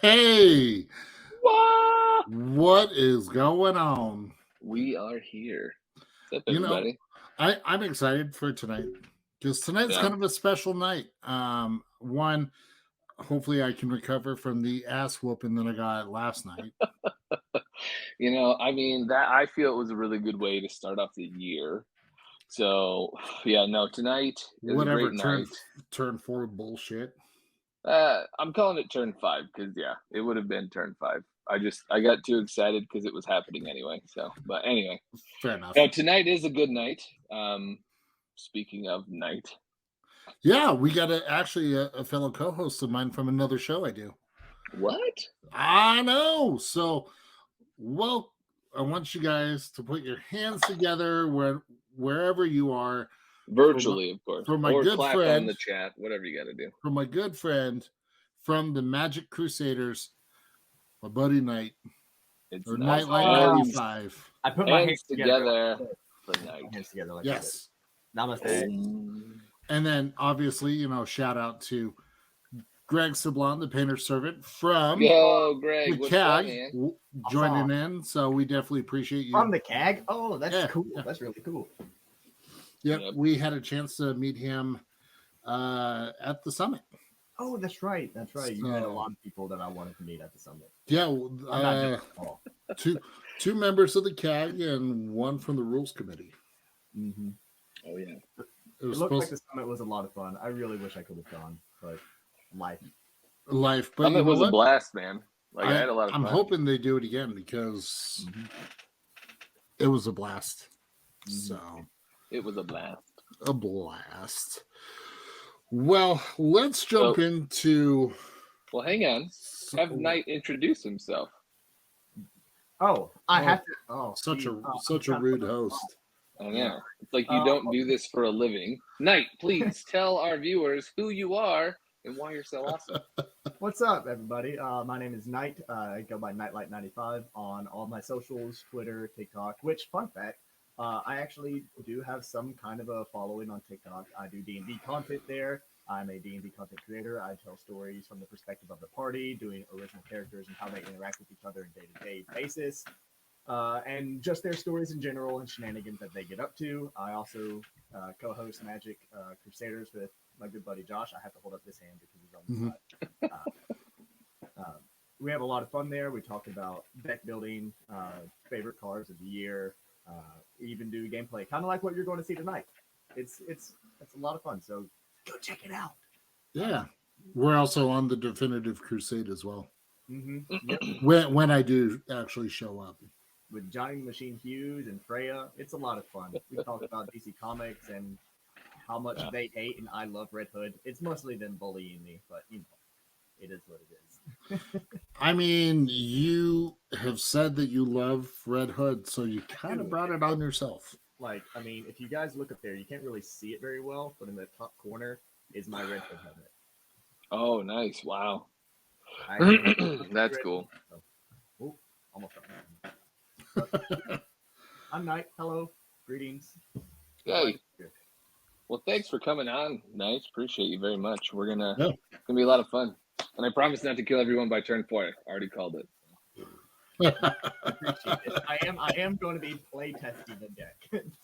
Hey, What? what is going on? We are here. What's up, You know, everybody? I'm excited for tonight because tonight's kind of a special night. One, hopefully I can recover from the ass whooping that I got last night. I feel it was a really good way to start off the year. So, tonight is a great night. Turn 4 bullshit. I'm calling it turn 5 because, it would have been turn 5. I got too excited because it was happening anyway. But anyway. Fair enough. Now, tonight is a good night. Speaking of night. Yeah, we got a fellow co-host of mine from another show I do. What? I know. So, I want you guys to put your hands together wherever you are. Virtually, of course. For my or good clap friend on the chat, whatever you got to do. For my good friend from the Magic Crusaders, my buddy Knight. It's KnightLite95. I put my hands together. Hands together like yes. Namaste. And then, obviously, shout out to Greg Sablon, the painter servant from Greg, the CAG, joining in. So we definitely appreciate you. From the CAG? Oh, that's cool. Yeah. That's really cool. Yep, we had a chance to meet him at the summit. Oh, that's right. You met a lot of people that I wanted to meet at the summit. Yeah, two members of the CAG and one from the rules committee. Mm-hmm. Oh yeah, it looked like the summit was a lot of fun. I really wish I could have gone, but life. But summit was a blast, man. I had a lot of fun. I'm hoping they do it again because it was a blast. Mm-hmm. So it was a blast. A blast. Well, let's jump into. Well, hang on. Have Knight introduce himself. Oh, I have to. Oh, such a rude host. I know. It's like you don't do this for a living. Knight, please tell our viewers who you are and why you're so awesome. What's up, everybody? My name is Knight. I go by KnightLite95 on all my socials, Twitter, TikTok. Which, fun fact, I actually do have some kind of a following on TikTok. I do D&D content there. I'm a D&D content creator. I tell stories from the perspective of the party, doing original characters and how they interact with each other on a day-to-day basis. And just their stories in general and shenanigans that they get up to. I also co-host Magic Crusaders with my good buddy Josh. I have to hold up this hand because he's on the side. We have a lot of fun there. We talk about deck building, favorite cards of the year, even do gameplay, kind of like what you're going to see tonight. It's a lot of fun. So go check it out. Yeah, we're also on the Definitive Crusade as well. Mm-hmm. Yep. When I do actually show up. With Johnny Machine Hughes and Freya, it's a lot of fun. We talk about DC Comics and how much they hate and I love Red Hood. It's mostly them bullying me, but it is what it is. I mean, you have said that you love Red Hood, so you kind of brought it on yourself. If you guys look up there, you can't really see it very well, but in the top corner is my Red Hood helmet. Oh, nice. Wow. That's cool. Oh, almost got me. I'm Knight. Hello. Greetings. Hey. Well, thanks for coming on, Knight. Appreciate you very much. We're gonna be a lot of fun. And I promise not to kill everyone by turn 4. I already called it. Appreciate it. I am going to be play testing the deck.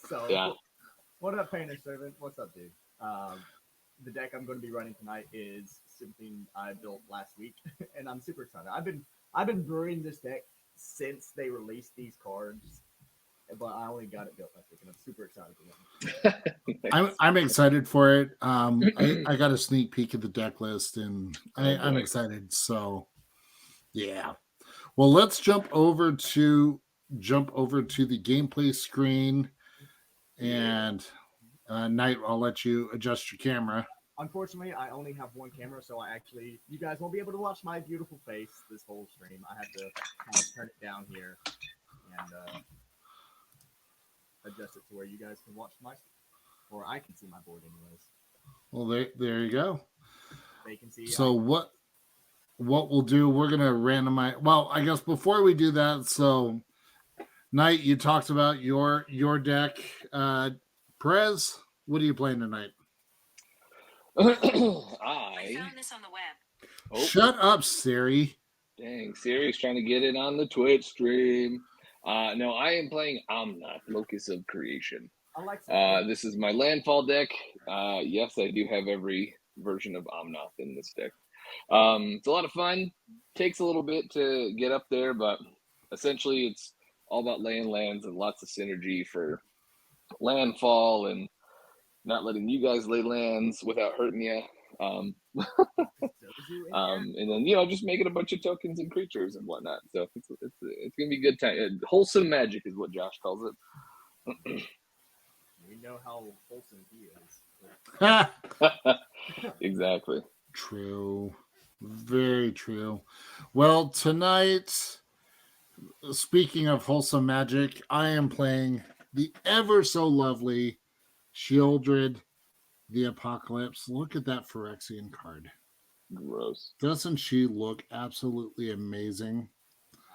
So what up, Painter Servant? What's up, dude? The deck I'm going to be running tonight is something I built last week, and I'm super excited. I've been brewing this deck since they released these cards, but I only got it built last week, and I'm super excited for them. I'm excited for it. I got a sneak peek at the deck list, and I'm excited. So, yeah. Well, let's jump over to the gameplay screen, and Knight, I'll let you adjust your camera. Unfortunately, I only have one camera, so you guys won't be able to watch my beautiful face this whole stream. I have to kind of turn it down here and adjust it to where you guys can watch or I can see my board anyways. Well, there you go. They can see. So what we'll do, we're going to randomize. Well, I guess before we do that, so Knight, you talked about your deck. Perez, what are you playing tonight? I found this on the web. Shut up, Siri. Dang, Siri's trying to get it on the Twitch stream. No, I am playing Omnath, Locus of Creation. I like that. This is my landfall deck. Yes, I do have every version of Omnath in this deck. It's a lot of fun. Takes a little bit to get up there, but essentially it's all about laying lands and lots of synergy for landfall and not letting you guys lay lands without hurting you. And then just making a bunch of tokens and creatures and whatnot. So it's gonna be a good time. Wholesome magic is what Josh calls it. We know how wholesome he is. Exactly. True. Very true. Well, tonight, speaking of wholesome magic, I am playing the ever so lovely Sheoldred, the Apcalypse. Look at that Phyrexian card. Gross. Doesn't she look absolutely amazing?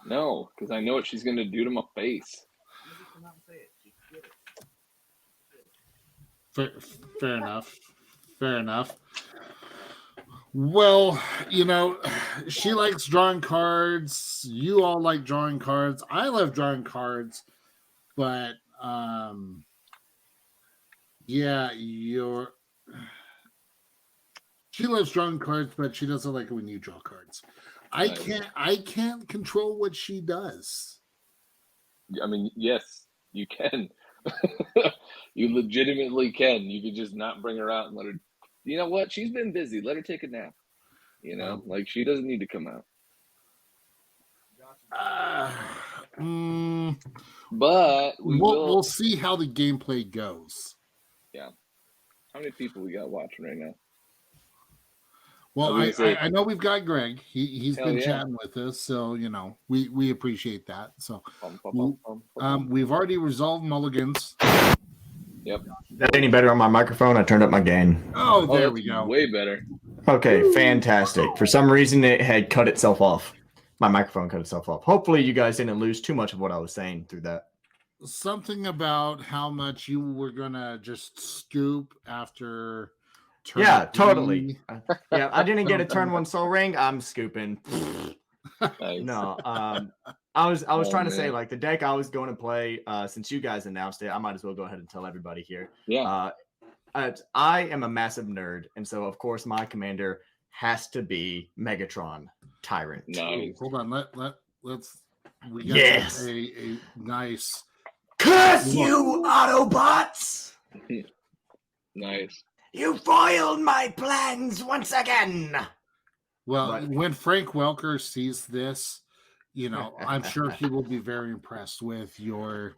No, because I know what she's going to do to my face. Fair enough. Fair enough. Well, she likes drawing cards. You all like drawing cards. I love drawing cards, but she loves drawing cards, but she doesn't like it when you draw cards. I can't control what she does. I mean, yes, you can. You legitimately can. You could just not bring her out and let her. You know what? She's been busy. Let her take a nap. Like she doesn't need to come out. But we'll see how the gameplay goes. Yeah. How many people we got watching right now? Well, I know we've got Greg. He's been chatting with us, so we appreciate that. So we've already resolved mulligans. Yep. That any better on my microphone? I turned up my gain. Oh, there we go. Way better. Okay, fantastic. For some reason, it had cut itself off. My microphone cut itself off. Hopefully, you guys didn't lose too much of what I was saying through that. Something about how much you were gonna just scoop after. Yeah, totally. Yeah, I didn't get a turn 1 soul ring. I'm scooping. Nice. No, I was trying to say, like, the deck I was going to play, since you guys announced it, I might as well go ahead and tell everybody here. Yeah. I am a massive nerd, and so of course my commander has to be Megatron Tyrant. Nice. Hold on, let's we got a nice curse you, Autobots! Nice. You foiled my plans once again. Well, when Frank Welker sees this, I'm sure he will be very impressed with your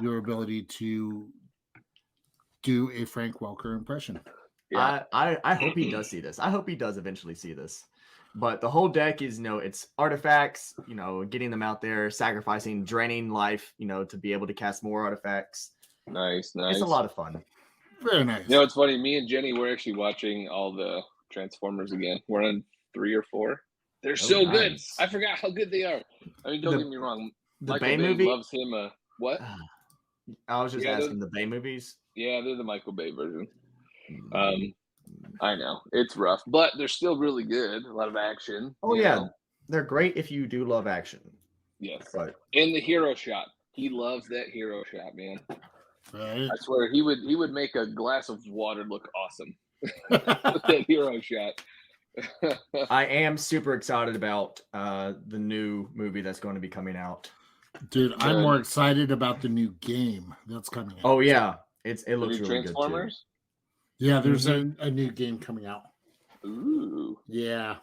ability to do a Frank Welker impression. Yeah. I hope he does see this. I hope he does eventually see this. But the whole deck is, it's artifacts, getting them out there, sacrificing, draining life, to be able to cast more artifacts. Nice. It's a lot of fun. Very nice. It's funny. Me and Jenny, we're actually watching all the Transformers again. We're on 3 or 4. They're so good. I forgot how good they are. I mean, don't get me wrong. The Michael Bay Bay movie loves him. What? I was just asking the Bay movies. Yeah, they're the Michael Bay version. I know it's rough, but they're still really good. A lot of action. Oh yeah, they're great if you do love action. Yes, right. And the hero shot. He loves that hero shot, man. Right. I swear he would make a glass of water look awesome. With that hero shot. I am super excited about the new movie that's going to be coming out. Dude, I'm more excited about the new game that's coming out. Oh yeah, it looks really Transformers? good too. Yeah, there's a new game coming out. Ooh. Yeah.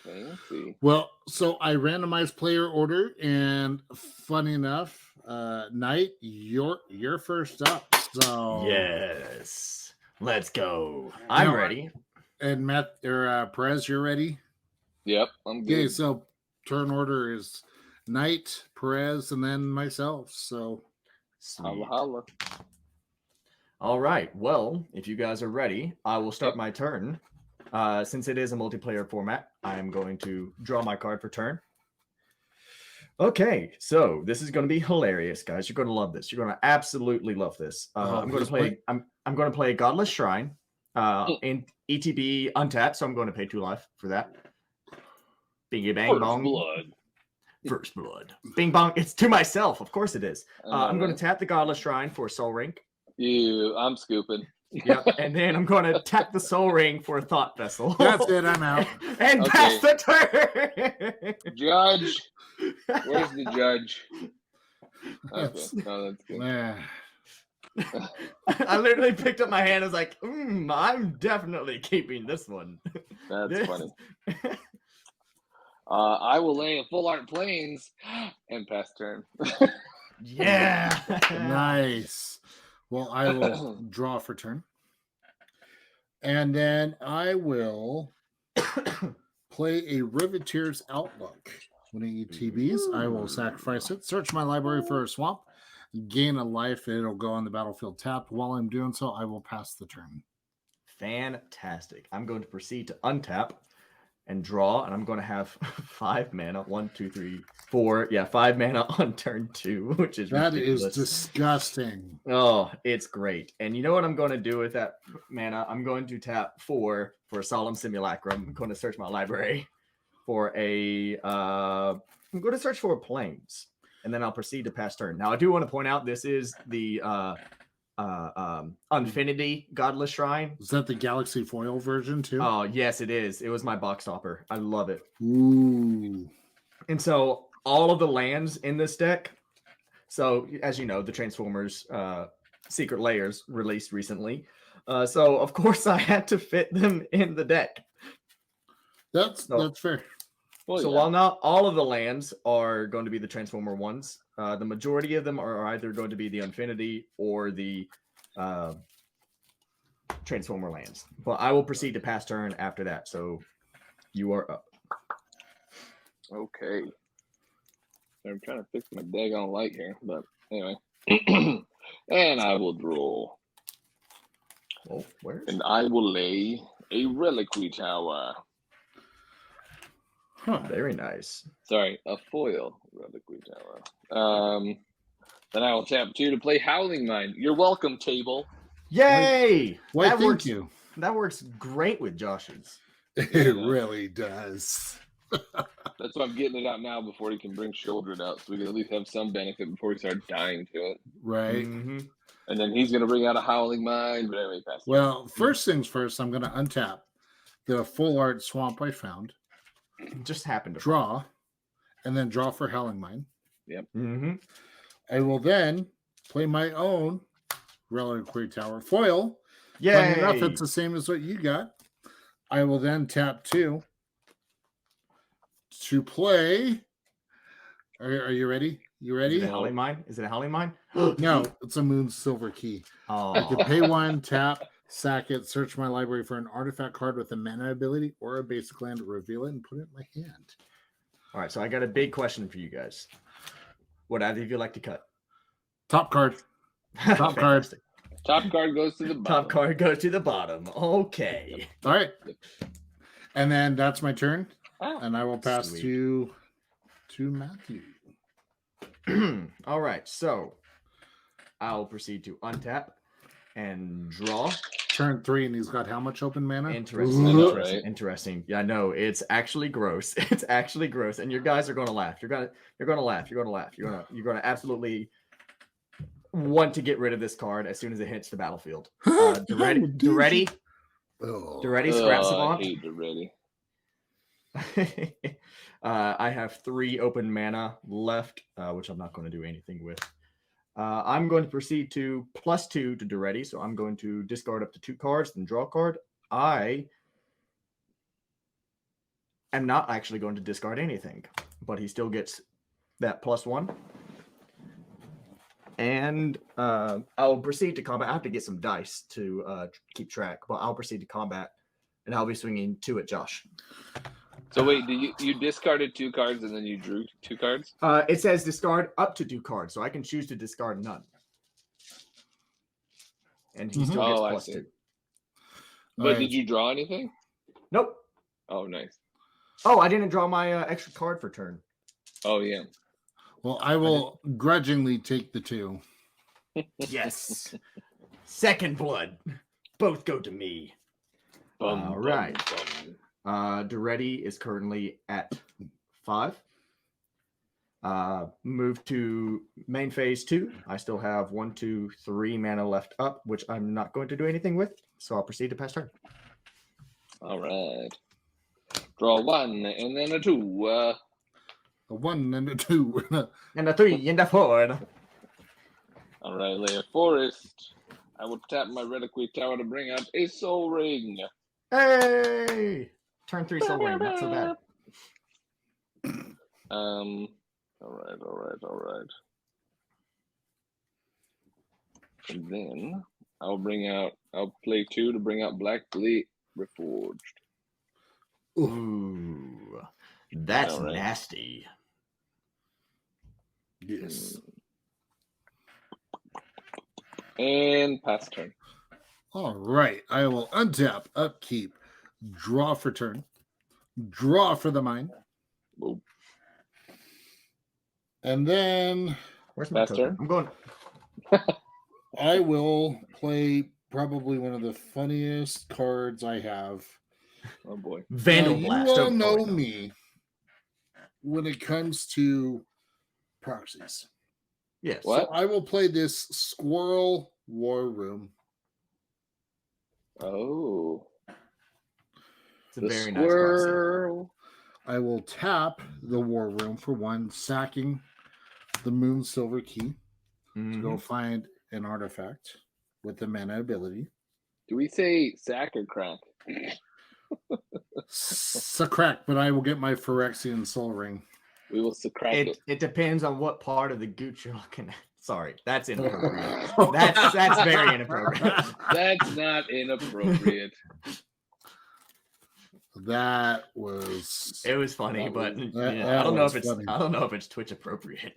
Fancy. Well, so I randomized player order, and funny enough, Knight, you're first up. So yes, let's go. I'm ready. And Matt or Perez, you're ready? Yep, I'm good. Okay, so turn order is Knight, Perez, and then myself. So holla holla. All right. Well, if you guys are ready, I will start my turn. Since it is a multiplayer format, I am going to draw my card for turn. Okay, so this is going to be hilarious, guys. You're going to love this. You're going to absolutely love this. I'm going to play Godless Shrine in ETB untapped, so I'm going to pay 2 life for that. Bingy bang bong. blood. First blood. Bing bong. It's to myself. Of course it is. I'm going to Alright. tap the Godless Shrine for Soul Ring. I'm scooping. Yep. And then I'm going to tap the Soul Ring for Thought Vessel. That's it. I'm out. And pass the turn. Judge. Where's the judge? Okay. That's- No, that's good. Nah. I literally picked up my hand. I was like, I'm definitely keeping this one. That's funny. I will lay a full art planes and pass turn. Yeah. Nice. Well, I will draw for turn. And then I will play a Riveteer's Outlook. When I ETBs, I will sacrifice it, search my library for a swamp, gain a life, and it'll go on the battlefield tapped. While I'm doing so, I will pass the turn. Fantastic. I'm going to proceed to untap and draw, and I'm going to have 5 mana. 1, 2, 3, 4. Yeah, 5 mana on turn 2, which is That ridiculous. is disgusting. Oh, it's great. And you know what I'm going to do with that mana? I'm going to tap 4 for a Solemn Simulacrum. I'm going to search my library for a I'm going to search for planes, and then I'll proceed to pass turn. Now I do want to point out this is the Infinity Godless Shrine. Is that the Galaxy Foil version too? Oh yes, it is. It was my box topper. I love it. Ooh. And so all of the lands in this deck, so as you know, the Transformers Secret Layers released recently, so of course I had to fit them in the deck. That's fair. Well, So yeah. while not all of the lands are going to be the Transformer ones, the majority of them are either going to be the Infinity or the Transformer lands. But I will proceed to pass turn after that. So you are up. Okay. I'm trying to fix my daggone light here, but anyway. And I will draw. Oh, where? And I will lay a reliquary tower. Huh. Very nice. Sorry, a foil reliquary tower. Then I will tap 2 to play Howling Mine. You're welcome, table. Yay! Why, that thank works. you. That works great with Josh's. It really does. That's why I'm getting it out now before he can bring Sheoldred out, so we can at least have some benefit before we start dying to it. Right. Mhm. And then he's going to bring out a Howling Mine, but anyway, pass. Well, first things first, I'm going to untap the full art swamp I found, Just happened to draw, and then draw for Howling Mine. Mm-hmm. I will then play my own Reliquary Tower foil. Yay! Funny enough, it's the same as what you got. I will then tap 2 to play. Are you ready? You Is it ready? a Howling Mine? Is it a Howling Mine? No, it's a Moon Silver Key. I can Oh. pay 1, tap, sack it, search my library for an artifact card with a mana ability or a basic land, reveal it, and put it in my hand. All right, so I got a big question for you guys. What either of you like to cut? Top card. Top card. Fantastic. Top card goes to the bottom. Top card goes to the bottom. Okay. All right. And then that's my turn. Oh, And I will pass Sweet. to Matthew. All right, so I'll proceed to untap and draw. Turn 3, and he's got how much open mana? Interesting. I know, Interesting. right? Interesting. Yeah, no, it's actually gross. It's actually gross, and your guys are going to laugh. You're gonna laugh. You're gonna absolutely want to get rid of this card as soon as it hits the battlefield. Duretti, Oh. Scrap I Savant. hate the ready. I have 3 open mana left, which I'm not going to do anything with. I'm going to proceed to +2 to Duretti, so I'm going to discard up to 2 cards, then draw a card. I am not actually going to discard anything, but he still gets that +1. And I'll proceed to combat. I have to get some dice to keep track, but I'll proceed to combat, and I'll be swinging 2 at Josh. So wait, you discarded 2 cards and then you drew 2 cards? It says discard up to 2 cards, so I can choose to discard none. And he still Oh, I gets see. +2. But Alright. did you draw anything? Nope. Oh, nice. Oh, I didn't draw my extra card for turn. Oh, yeah. Well, I will grudgingly take the 2. Yes. Second blood. Both go to me. Bum, All right. bum, bum. Duretti is currently at 5. Move to main phase 2. I still have 1, 2, 3 mana left up, which I'm not going to do anything with. So I'll proceed to pass turn. All right. Draw 1 and then a 2. A 1 and a 2. And a 3 and a 4. All right, Layer Forest. I will tap my Reliquary Tower to bring out a Soul Ring. Hey! Turn 3 Soul Ring, not so bad. All right. And then I'll play 2 to bring out Black Fleet Reforged. Ooh, that's All right. nasty. Yes. And pass turn. All right. I will untap, upkeep, draw for turn, draw for the mine, Boop. and then Where's my Pass token? turn. I'm going. I will play probably one of the funniest cards I have. Oh boy. Vandal Now, Blast. you all Oh, know no. me when it comes to proxies. Yes. What? So I will play this Squirrel War Room. Oh. It's a The very nice card set. squirrel. I will tap the War Room for 1, sacking the Moon Silver Key to go Mhm. find an artifact with the mana ability. Do we say sack or crack? Crack, but I will get my Phyrexian Soul Ring. We will crack it. It depends on what part of the gooch you're looking at. Sorry, that's inappropriate. that's very inappropriate. That's not inappropriate. That was It was funny, That but was- that I don't know was if it's funny. I don't know if it's Twitch appropriate.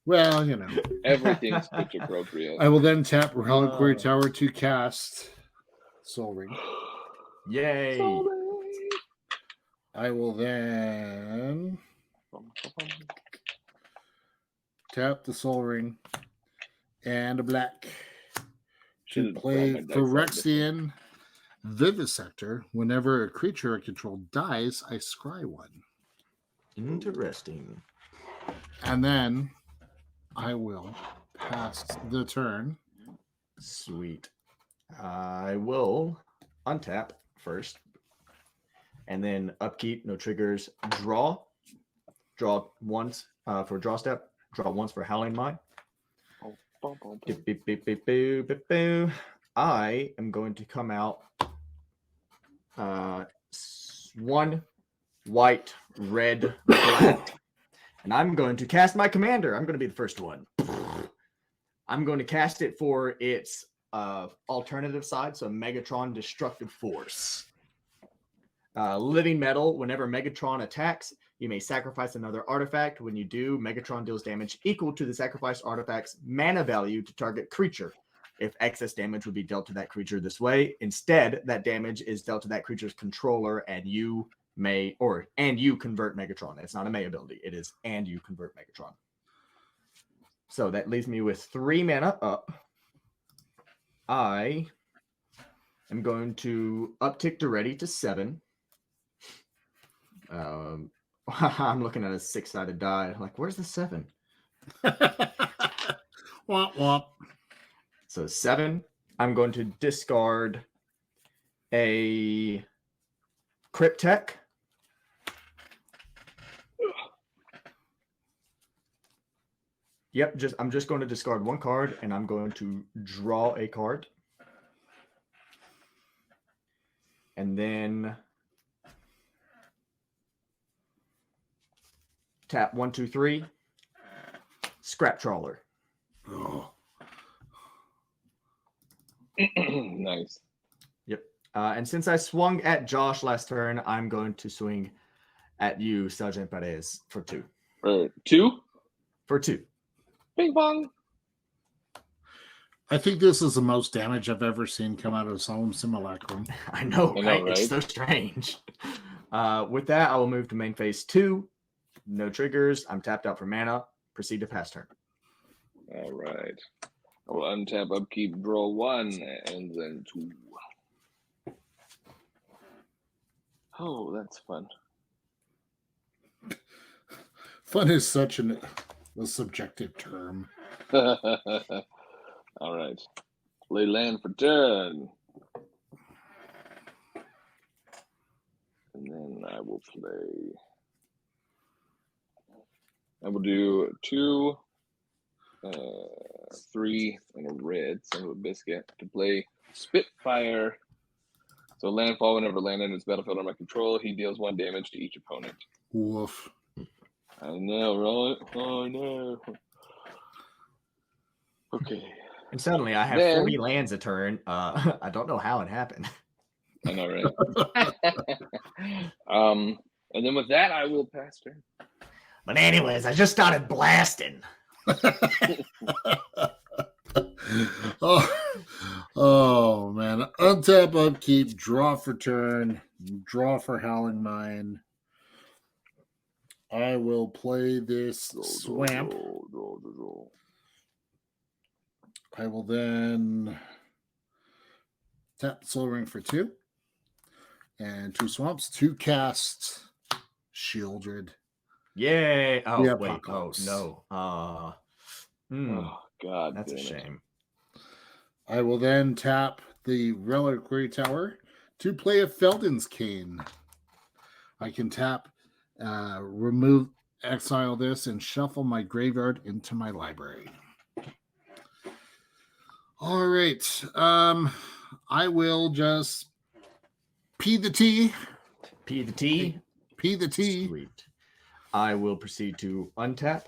well, you know. Everything's pitch appropriate. I will then tap Reliquary Tower to cast Soul Ring. Yay! I will then tap the Soul Ring and a black to Should've play grabbed my dice out Phyrexian Vivisector. Whenever a creature I control dies, I scry 1. Interesting. And then I will pass the turn. Sweet. I will untap first, and then upkeep, no triggers. Draw once for draw step. Draw once for Howling Mine. Beep, beep, beep, beep, boo, beep, boo. I am going to come out 1 white, red, black, and I'm going to cast my commander. I'm going to be the first one. I'm going to cast it for its alternative side, so Megatron Destructive Force. Living Metal, whenever Megatron attacks, you may sacrifice another artifact. When you do, Megatron deals damage equal to the sacrificed artifact's mana value to target creature. If excess damage would be dealt to that creature this way, instead, that damage is dealt to that creature's controller, and you convert Megatron. It's not a May ability. It is and you convert Megatron. So that leaves me with 3 mana up. I am going to uptick Duretti to 7. I'm looking at a 6-sided die. Like, where's the 7? Womp womp. So 7. I'm going to discard a Cryptek. Yep, I'm just going to discard 1 card, and I'm going to draw a card. And then tap 1, 2, 3. Scrap Trawler. Oh. Nice. Yep. And since I swung at Josh last turn, I'm going to swing at you, Sergeant Perez, for 2. For 2? For 2. Bing bong. I think this is the most damage I've ever seen come out of Solemn Simulacrum. I know, right? right? It's so strange. With that, I will move to main phase 2. No triggers. I'm tapped out for mana. Proceed to pass turn. All right. I will untap, upkeep, draw 1, and then 2. Oh, that's fun. Fun is such a subjective term. All right. Play land for turn. And then I will play. I will do 2, 3, and a red, son of a biscuit, to play Spitfire. So landfall whenever land enters battlefield under my control, he deals 1 damage to each opponent. Woof. I know, right? Oh no. Okay. And suddenly I have 40 lands a turn. I don't know how it happened. I know, right? And then with that, I will pass turn. But anyways, I just started blasting. Oh man. Untap, upkeep, draw for turn, draw for Howling Mine. I will play this Swamp. I will then tap Soul Ring for 2. And 2 swamps, 2 cast Sheoldred. Yay! Oh Yeah, wait! Apcalypse. Oh no! Oh God, That's a damn it. shame. I will then tap the Reliquary Tower to play a Felden's Cane. I can tap, remove, exile this, and shuffle my graveyard into my library. All right. I will just P the T. P the T. P the T. Sweet. I will proceed to untap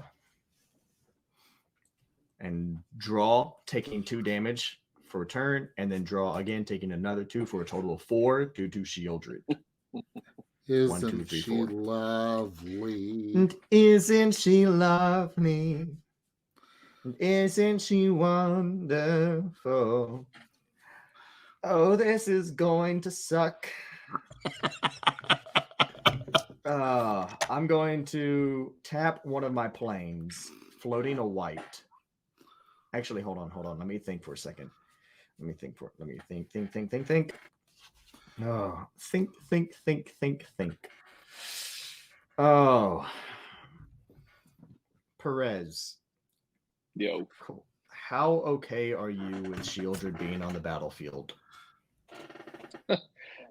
and draw, taking 2 damage for a turn, and then draw again, taking another 2 for a total of 4 due to Sheoldred. Isn't 1, 2, 3, she 4. lovely? And isn't she lovely? And isn't she wonderful? Oh, this is going to suck. I'm going to tap one of my planes, floating a white. Actually, hold on. Let me think for a second. Let me think. Oh, think. Oh, Perez. Yo. Cool. How okay are you with Sheoldred being on the battlefield?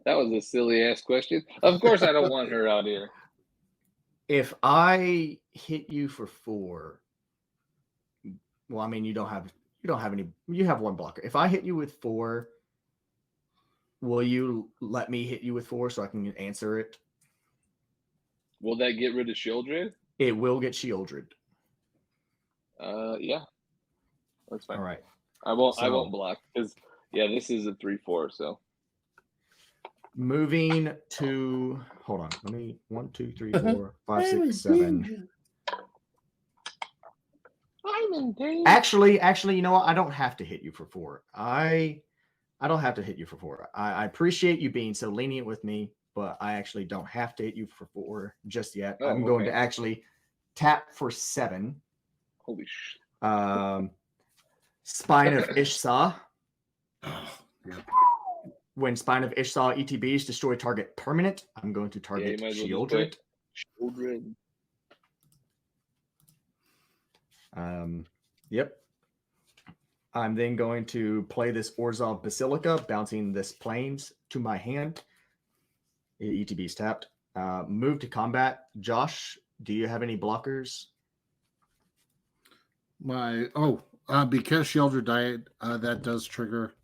That was a silly ass question. Of course, I don't want her out here. If I hit you for 4, well, I mean, you don't have any. You have 1 blocker. If I hit you with 4, will you let me hit you with 4 so I can answer it? Will that get rid of Sheoldred? It will get Sheoldred. Yeah, that's fine. All right. I won't block because this is a 3/4. So moving to hold on. Let me 1, 2, 3, 4, 5, 6, 7. Actually, you know what? I don't have to hit you for 4. I don't have to hit you for 4. I appreciate you being so lenient with me, but I actually don't have to hit you for 4 just yet. Oh, I'm going to actually tap for 7. Holy shit. Spine of Ishsaw. Yep. When Spine of Ishsaw ETBs destroy target permanent, I'm going to target Sheoldred. Sheoldred. Yep. I'm then going to play this Orzhov Basilica, bouncing this plains to my hand. ETB's tapped. Move to combat. Josh, do you have any blockers? Because Sheoldred died, that does trigger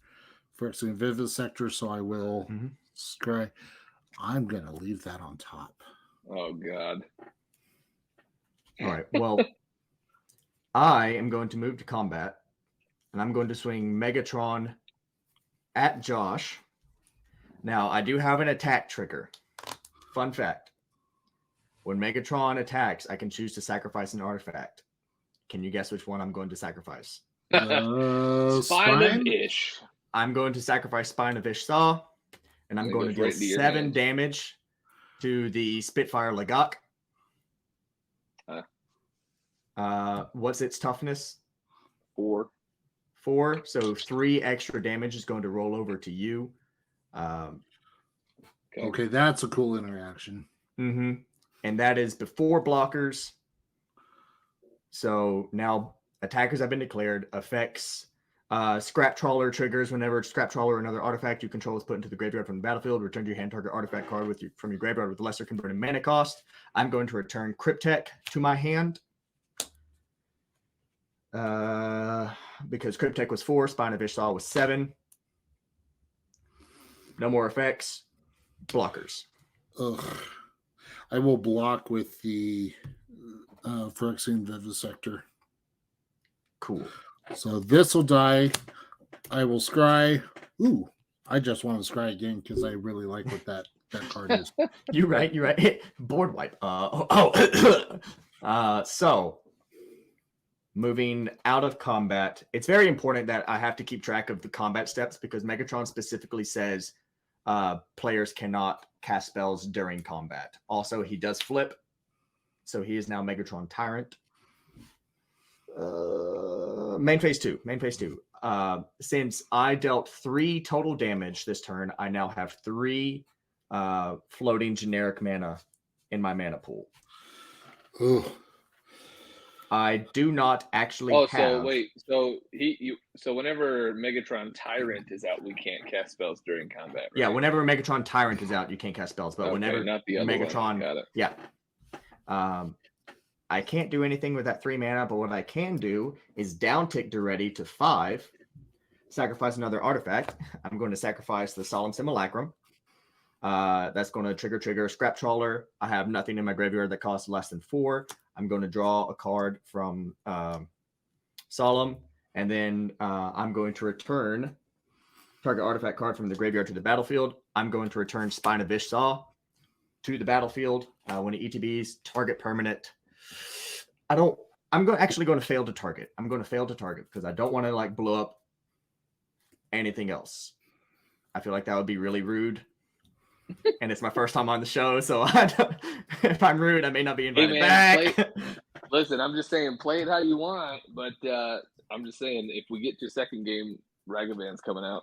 first in Vivisector, so I will scry. I'm gonna leave that on top. Oh God. All right. Well, I am going to move to combat, and I'm going to swing Megatron at Josh. Now, I do have an attack trigger. Fun fact. When Megatron attacks, I can choose to sacrifice an artifact. Can you guess which one I'm going to sacrifice? Spine of Ish. I'm going to sacrifice Spine of Ishsaw, and I'm going to deal 7 damage to the Spitfire Legok. What's its toughness? 4. 4. So 3 extra damage is going to roll over to you. Okay, that's a cool interaction. And that is before blockers. So now attackers have been declared. Effects. Scrap Trawler triggers whenever Scrap Trawler or another artifact you control is put into the graveyard from the battlefield. Return to your hand target artifact card from your graveyard with lesser converted mana cost. I'm going to return Cryptek to my hand. Because Cryptek was 4, Spine of Ishsaw was 7. No more effects. Blockers. Ugh. I will block with the Phyrexian Vivisector. Cool. So this will die. I will scry. Ooh, I just want to scry again because I really like what that card is. You're right. Board wipe. So moving out of combat, it's very important that I have to keep track of the combat steps because Megatron specifically says players cannot cast spells during combat. Also, he does flip, so he is now Megatron Tyrant. Main phase 2. Since I dealt 3 total damage this turn, I now have 3 floating generic mana in my mana pool. Ugh. I do not actually have... so wait, so whenever Megatron Tyrant is out, we can't cast spells during combat, right? Yeah, whenever Megatron Tyrant is out, you can't cast spells, but whenever not the other Megatron... one. Got it. Yeah. I can't do anything with that 3 mana, but what I can do is downtick Duretti to 5, sacrifice another artifact. I'm going to sacrifice the Solemn Simulacrum. That's going to trigger Scrap Trawler. I have nothing in my graveyard that costs less than 4. I'm going to draw a card from Solemn, and then I'm going to return target artifact card from the graveyard to the battlefield. I'm going to return Spine of Ishsaw to the battlefield. When it ETBs, target permanent. Actually going to fail to target. I'm going to fail to target because I don't want to blow up anything else. I feel like that would be really rude. And it's my first time on the show, so if I'm rude, I may not be invited back. Listen, I'm just saying, play it how you want, but I'm just saying, if we get to a second game, Ragavan's coming out.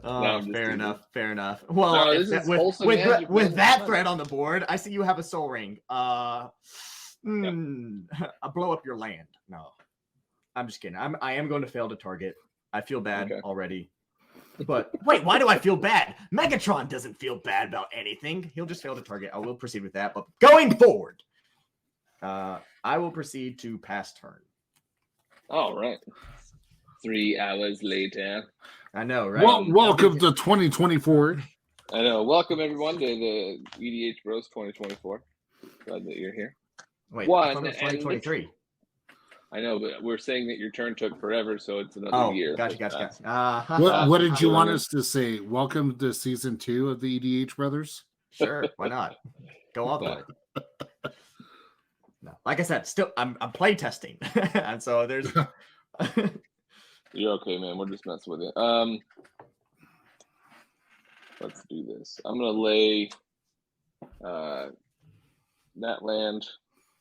Oh, fair enough. Well, no, with that threat on the board, I see you have a Soul Ring. I'll blow up your land. No, I'm just kidding. I am going to fail to target. I feel bad already. But wait, why do I feel bad? Megatron doesn't feel bad about anything. He'll just fail to target. I will proceed with that. But going forward, I will proceed to pass turn. All right. 3 hours later. I know, right? Welcome to 2024. I know. Welcome, everyone, to the EDH Bros 2024. Glad that you're here. Wait, I thought it was 2023. I know, but we're saying that your turn took forever, so it's another year. Gotcha. What did you want us to say? Welcome to season 2 of the EDH Brothers? Sure, why not? Go all the way. No, like I said, still I'm play testing, and so there's. You're okay, man. We're just messing with you. Let's do this. I'm gonna lay that land,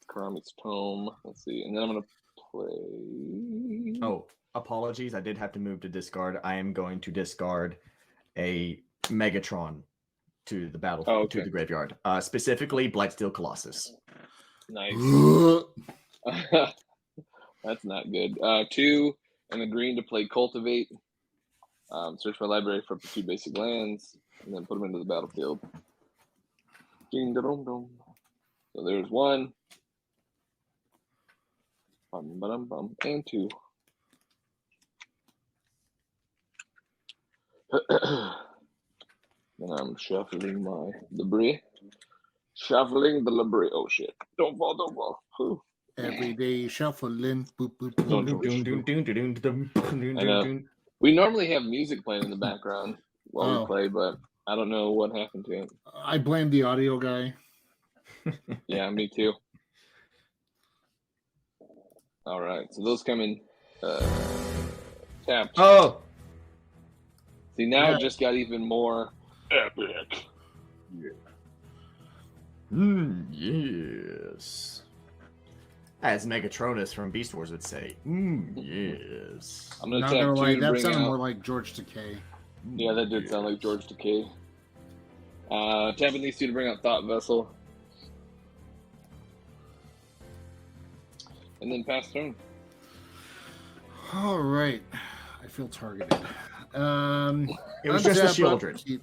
Karami's Tome. Let's see, and then I'm gonna play. Oh, apologies. I did have to move to discard. I am going to discard a Megatron to the battlefield, to the graveyard. Specifically, Blightsteel Colossus. Nice. That's not good. 2 and a green to play Cultivate. Search my library for 2 basic lands, and then put them into the battlefield. Ding da dum dum. So there's 1. And 2. Then I'm shuffling my debris. Shuffling the debris. Oh shit. Don't fall. Whew. Every day shuffling. Boop, boop, I know. We normally have music playing in the background while we play, but I don't know what happened to it. I blame the audio guy. Yeah, me too. All right, so those come in tapped. Oh! See, now it just got even more epic. Yes. As Megatronus from Beast Wars would say, yes. I'm gonna Not tap gonna 2 lie, to that bring sounded out. more like George Takei. Yeah, that did sound like George Takei. Tapping these 2 to bring out Thought Vessel. and then pass turn. All right. I feel targeted. It was just a Sheoldred.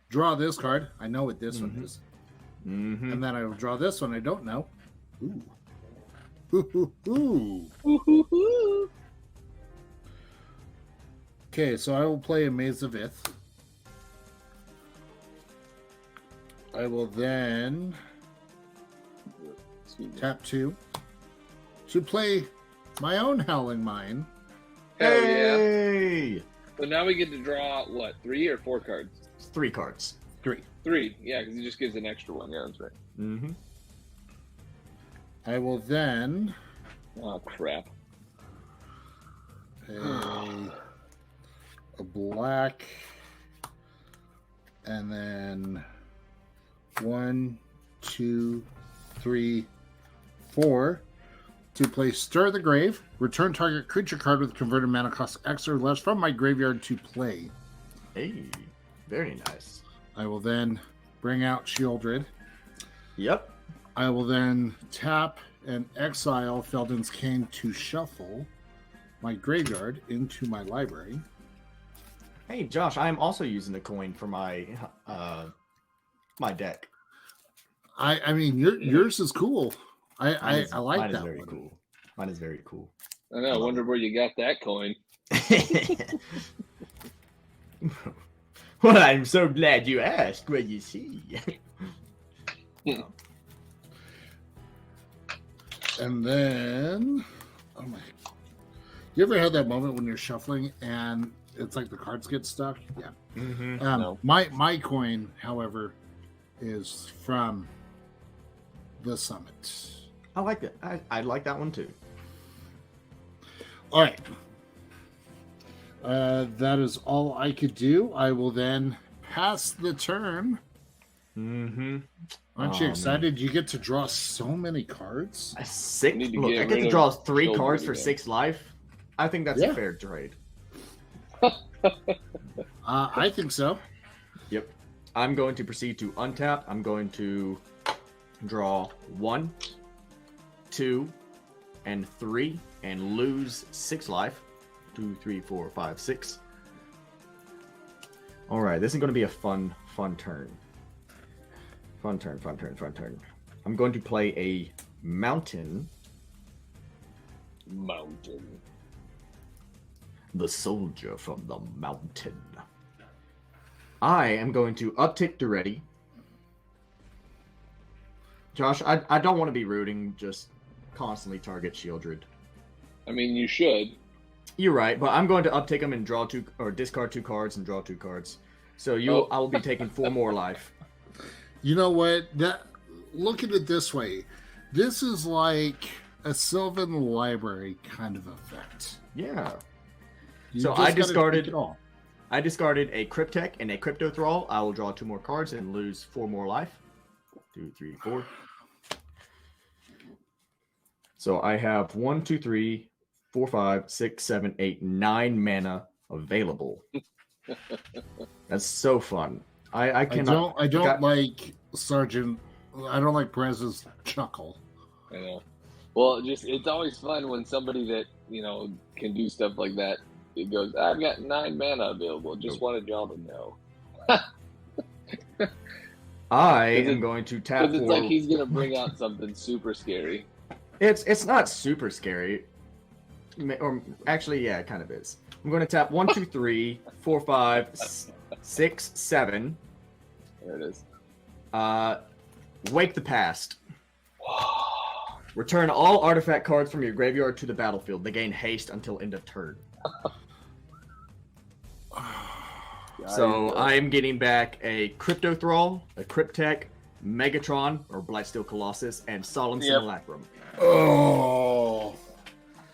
Draw this card. I know what this one is. Mm-hmm. And then I will draw this one I don't know. Ooh. Ooh, ooh, ooh. Woo-hoo-hoo. Okay, so I will play a Maze of Ith. I will then Excuse me. tap 2 to play my own Howling Mine. Hell yeah. Hey! So now we get to draw, what, 3 or 4 cards? 3 cards. 3. 3, yeah, because he just gives an extra one. Yeah, that's right. Mm-hmm. I will then Oh, crap. pay a black and then 1, 2, 3, 4 to play Stir the Grave. Return target creature card with converted mana cost X or less from my graveyard to play. Hey, very nice. I will then bring out Sheoldred. Yep. I will then tap and exile Felden's Cane to shuffle my graveyard into my library. Hey, Josh, I am also using the coin for my my deck. I mean, yours is cool. I like mine that is very one. cool. Mine is very cool. I know, I wonder where you got that coin. Well, I'm so glad you asked. What you see? And then, oh my! You ever had that moment when you're shuffling and it's like the cards get stuck? Yeah. Mm-hmm. No. My coin, however, is from the summit. I like that. I like that one too. All right. That is all I could do. I will then pass the turn. Mm-hmm. Aren't you excited? You get to draw so many cards. A 6. need to Look, get I get rid to of draw 3 Sheoldred cards for again. 6 life. I think that's Yeah. a fair trade. I think so. Yep. I'm going to proceed to untap. I'm going to draw 1, 2, and 3, and lose 6 life. 2, 3, 4, 5, 6. All right, this is going to be a fun turn. Fun turn. I'm going to play a mountain. Mountain. The soldier from the mountain. I am going to uptick to ready. Josh, I don't want to be rooting, just constantly target Sheoldred. I mean, you should. You're right, but I'm going to uptick him and draw 2 or discard 2 cards and draw 2 cards. So I will be taking 4 more life. You know what? Look at it this way. This is like a Sylvan Library kind of effect. Yeah. You So just I gotta discarded- take it all. I discarded a Cryptek and a Crypto Thrall. I will draw 2 more cards and lose 4 more life. 2, 3, 4. So I have 1, 2, 3, 4, 5, 6, 7, 8, 9 mana available. That's so fun. I cannot. I don't like Sergeant. I don't like Perez's chuckle. I know. Well, it's always fun when somebody that, can do stuff like that, it goes, I've got 9 mana available. Just wanted y'all to know. I am going to tap Because it's for. like he's going to bring out something super scary. It's not super scary. Or actually, yeah, it kind of is. I'm going to tap 1, 2, 3, 4, 5, 6, 7. There it is. Wake the Past. Return all artifact cards from your graveyard to the battlefield. They gain haste until end of turn. So I am getting back a Crypto Thrall, a Cryptek, Megatron, or Blightsteel Colossus, and Solemn Simulacrum. Oh.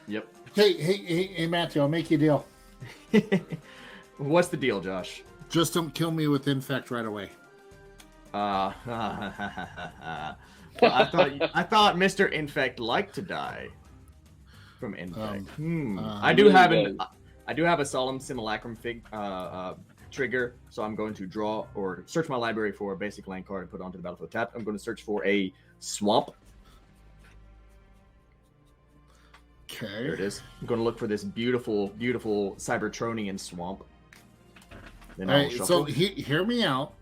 Yep. Hey, Matthew, I'll make you a deal. What's the deal, Josh? Just don't kill me with Infect right away. Well, I thought Mr. Infect liked to die from Infect. I do have a Solemn Simulacrum trigger, so I'm going to draw or search my library for a basic land card and put it onto the battlefield tap. I'm going to search for a Swamp. There it Okay. is. I'm going to look for this beautiful, beautiful Cybertronian swamp. Then All I'll right. shuffle. So hear me out.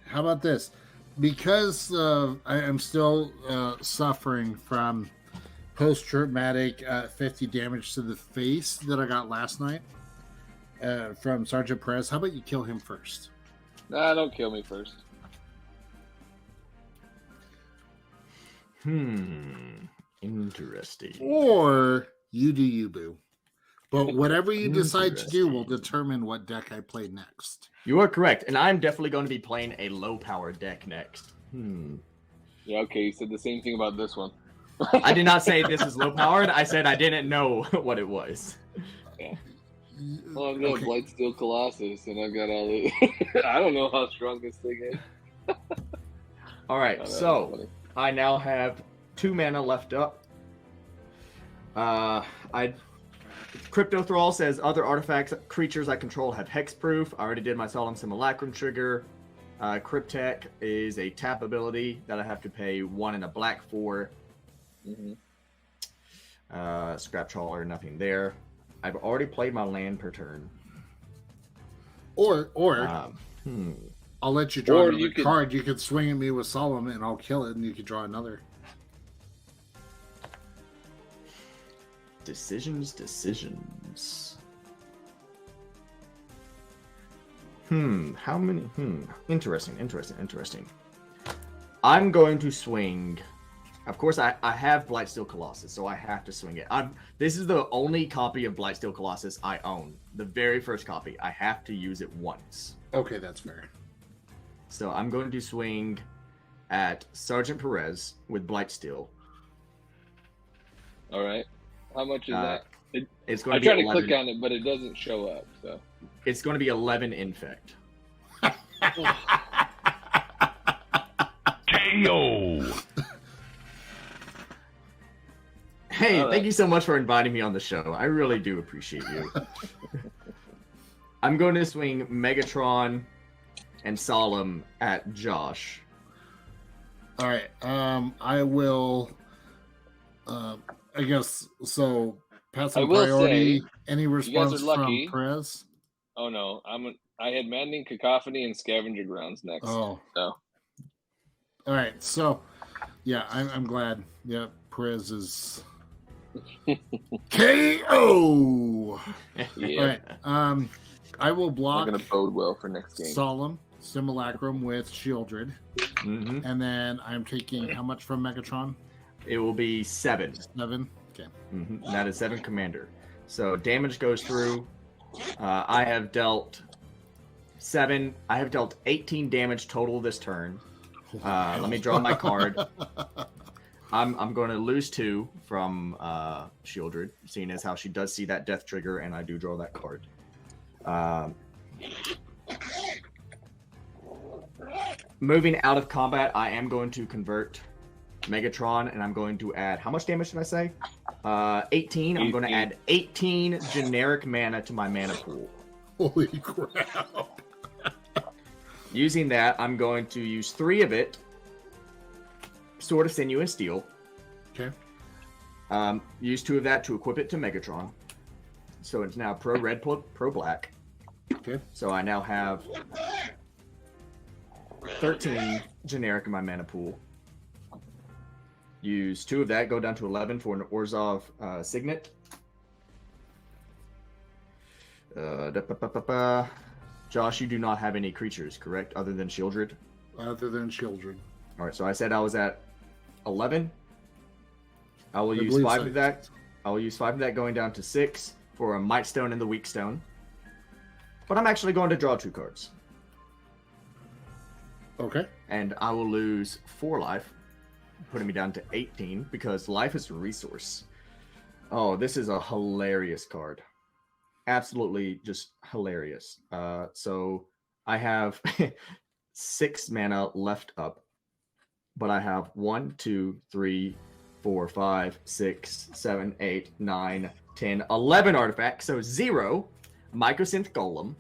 How about this? Because I am still suffering from post-traumatic 50 damage to the face that I got last night from Sergeant Perez. How about you kill him first? Nah, don't kill me first. Interesting. Or you do you, boo. But whatever you decide to do will Interesting. determine what deck I play next. You are correct, and I'm definitely going to be playing a low-power deck next. Yeah, okay, you said the same thing about this one. I did not say this is low-powered. I said I didn't know what it was. Well, I've got Okay. Blightsteel Colossus, and I've got all the... I don't know how strong this thing is. All right, Oh, that was so funny. I now have 2 mana left up. Crypto Thrall says other artifacts, creatures I control have hexproof. I already did my Solemn Simulacrum trigger. Cryptek is a tap ability that I have to pay 1 and a black for. Mhm. Scrap Trawler, nothing there. I've already played my land per turn. Or I'll let you draw Or another you could- card. You could swing at me with Solemn and I'll kill it and you could draw another. Decisions. How many? Interesting. I'm going to swing. Of course, I have Blightsteel Colossus, so I have to swing it. This is the only copy of Blightsteel Colossus I own. The very first copy. I have to use it once. Okay, that's fair. So I'm going to swing at Sergeant Perez with Blightsteel. All right. How much is that? It's going I to try be to 11. click on it, but it doesn't show up. So It's going to be 11 infect. KO. Hey, All right. thank you so much for inviting me on the show. I really do appreciate you. I'm going to swing Megatron and Solemn at Josh. All right. I will. I guess so. Passing I will priority. say, Any guys are response lucky. from Perez? oh no, I had Maddening Cacophony and Scavenger Grounds next. Oh, So all right. So, yeah, I'm glad. Yeah, Perez is KO. yeah, All right. I will not block gonna bode well for next game. Solemn Simulacrum with Sheoldred, Mhm. and then I'm taking how much from Megatron? It will be 7. 7. Okay. That is 7 commander. So damage goes through. I have dealt 7. I have dealt 18 damage total this turn. Let me draw my card. I'm going to lose 2 from Sheoldred, seeing as how she does see that death trigger, and I do draw that card. Moving out of combat, I am going to convert Megatron, and I'm going to add, how much damage did I say? 18. I'm going to 18. add 18 generic mana to my mana pool. Holy crap. Using that, I'm going to use 3 of it, Sword of Sinew and Steel. Okay. Use 2 of that to equip it to Megatron. So it's now pro red, pro black. Okay. So I now have 13 generic in my mana pool. Use 2 of that, go down to 11 for an Orzhov Signet. Josh, you do not have any creatures, correct? Other than Sheoldred? Other than Sheoldred. Alright, so I said I was at 11. I will I use believe 5 so. of that. I will use 5 of that going down to 6 for a Might Stone and the Weak Stone. But I'm actually going to draw 2 cards. Okay. And I will lose 4 life, putting me down to 18 because life is a resource. Oh, this is a hilarious card. Absolutely just hilarious. So I have 6 mana left up, but I have 1, 2, 3, 4, 5, 6, 7, 8, 9, 10, 11 artifacts. So 0 Mycosynth Golem.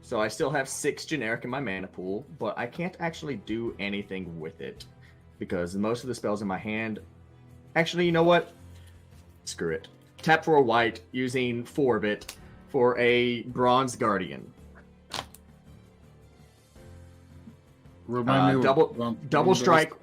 So I still have 6 generic in my mana pool, but I can't actually do anything with it because most of the spells in my hand Actually, you know what? Screw it. Tap for a white using 4 of it for a Bronze Guardian. Remind me. Double strike,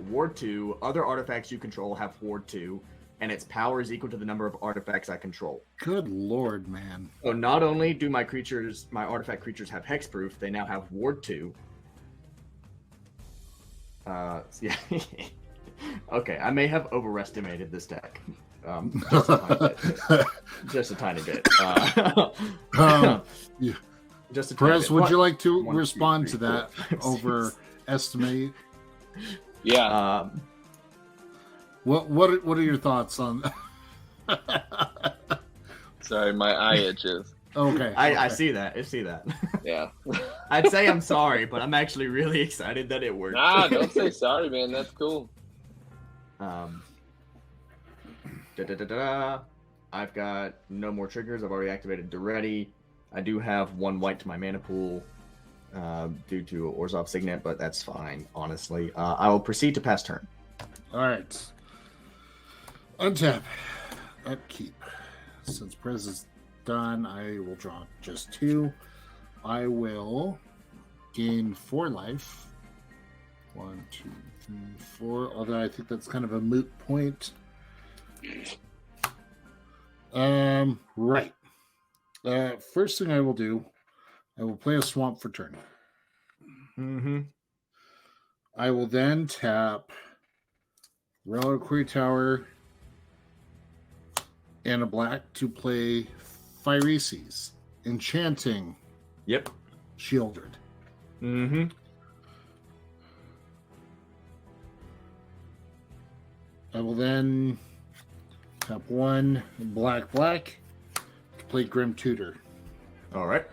Ward 2. Other artifacts you control have Ward 2, and its power is equal to the number of artifacts I control. Good lord, man. So not only do my artifact creatures have hexproof, they now have Ward 2. Yeah. Okay, I may have overestimated this deck. Just a tiny bit. Just a tiny bit. Yeah. Just a tiny Perez, bit. would What? you like to 1, 2, respond 3, to that 4, 5, 6. overestimate? Yeah. What are your thoughts on? Sorry, my eye itches. Okay, I see that. I see that. Yeah. I'd say I'm sorry, but I'm actually really excited that it worked. Nah, don't say sorry, man. That's cool. I've got no more triggers. I've already activated Duretti. I do have 1 white to my mana pool due to Orzhov Signet, but that's fine, honestly. I will proceed to pass turn. All right. Untap. Upkeep. Since Prez is done, I will draw just 2. I will gain 4 life. 1, 2, 3, 4. Although I think that's kind of a moot point. Right. First thing I will do, I will play a swamp for turn. Mm-hmm. I will then tap Reliquary Tower and a black to play Phyreses, enchanting Yep. Sheoldred. Mm-hmm. I will then tap 1 black to play Grim Tutor. All right.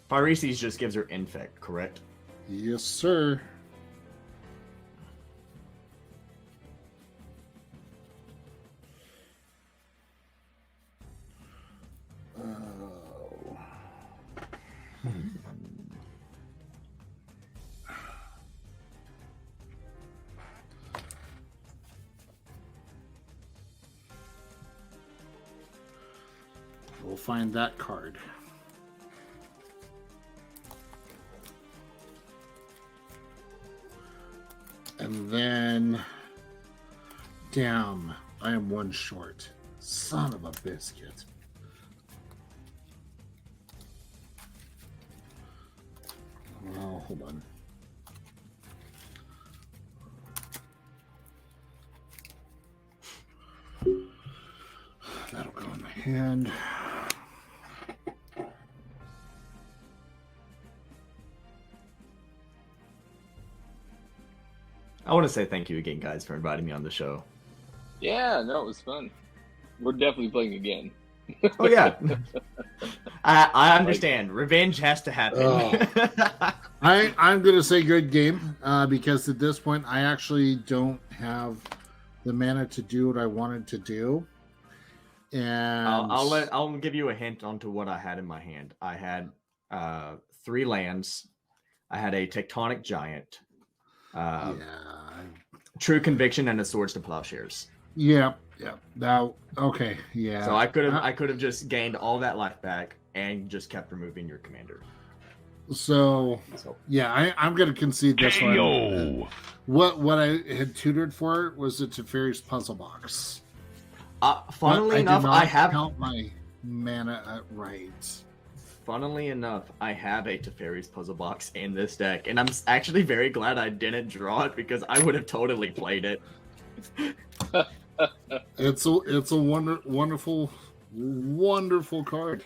Phyreses just gives her infect, correct? Yes, sir. Oh. We'll find that card. And then, damn, I am 1 short. Son of a biscuit. Oh, hold on. That'll go in my hand. I want to say thank you again, guys, for inviting me on the show. Yeah, no, it was fun. We're definitely playing again. Oh, yeah. I understand. Revenge has to happen. Oh. I'm going to say good game because at this point, I actually don't have the mana to do what I wanted to do. And I'll give you a hint onto what I had in my hand. I had 3 lands. I had a Tectonic Giant. True Conviction and a Swords to Plowshares. Yeah. Now, okay. Yeah. So I could have just gained all that life back and just kept removing your commander. So yeah, I'm going to concede this one. What I had tutored for was the Teferi's Puzzle Box. Funnily enough, I have count my mana right. Funnily enough, I have a Teferi's Puzzle Box in this deck, and I'm actually very glad I didn't draw it because I would have totally played it. It's a wonderful card,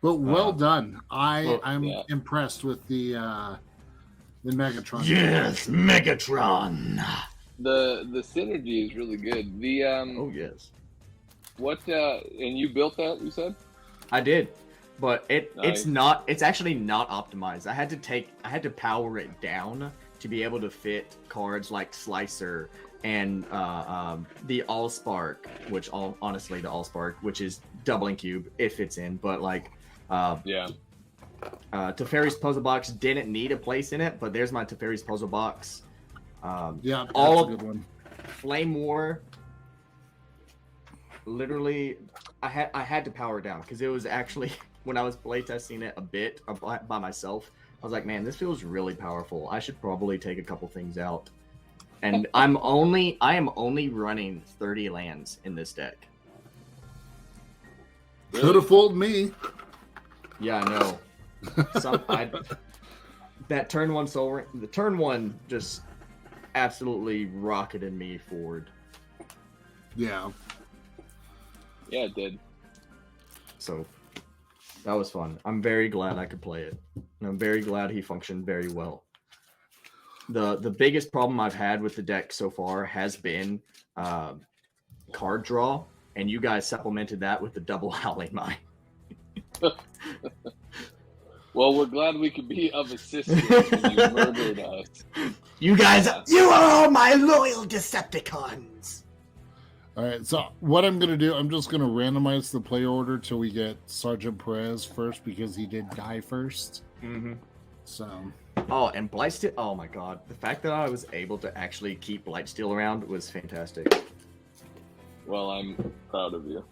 but well done. I'm impressed with the Megatron. Yes, Megatron. The synergy is really good. The oh yes. What and you built that? You said I did. But Nice. it's actually not optimized. I had to power it down to be able to fit cards like Slicer and the Allspark, honestly the Allspark, which is doubling cube, it fits in, but like yeah. Teferi's Puzzle Box didn't need a place in it, but there's my Teferi's Puzzle Box. Yeah, that's all a good one. Flame War. Literally, I had to power it down because it was actually when I was playtesting it a bit by myself. I was like, man, this feels really powerful. I should probably take a couple things out. And I am only running 30 lands in this deck. Could have fooled me. Yeah, I know. That turn one the turn one just absolutely rocketed me forward. Yeah. Yeah, it did. So that was fun. I'm very glad I could play it. And I'm very glad he functioned very well. The biggest problem I've had with the deck so far has been card draw, and you guys supplemented that with the double Howling Mine. Well, we're glad we could be of assistance when you murdered us. You guys, you are all my loyal Decepticons. All right, so what I'm going to do, I'm just going to randomize the play order till we get Sergeant Perez first because he did die first. Mm-hmm. So. Oh, and Blightsteel. Oh my god. The fact that I was able to actually keep Blightsteel around was fantastic. Well, I'm proud of you.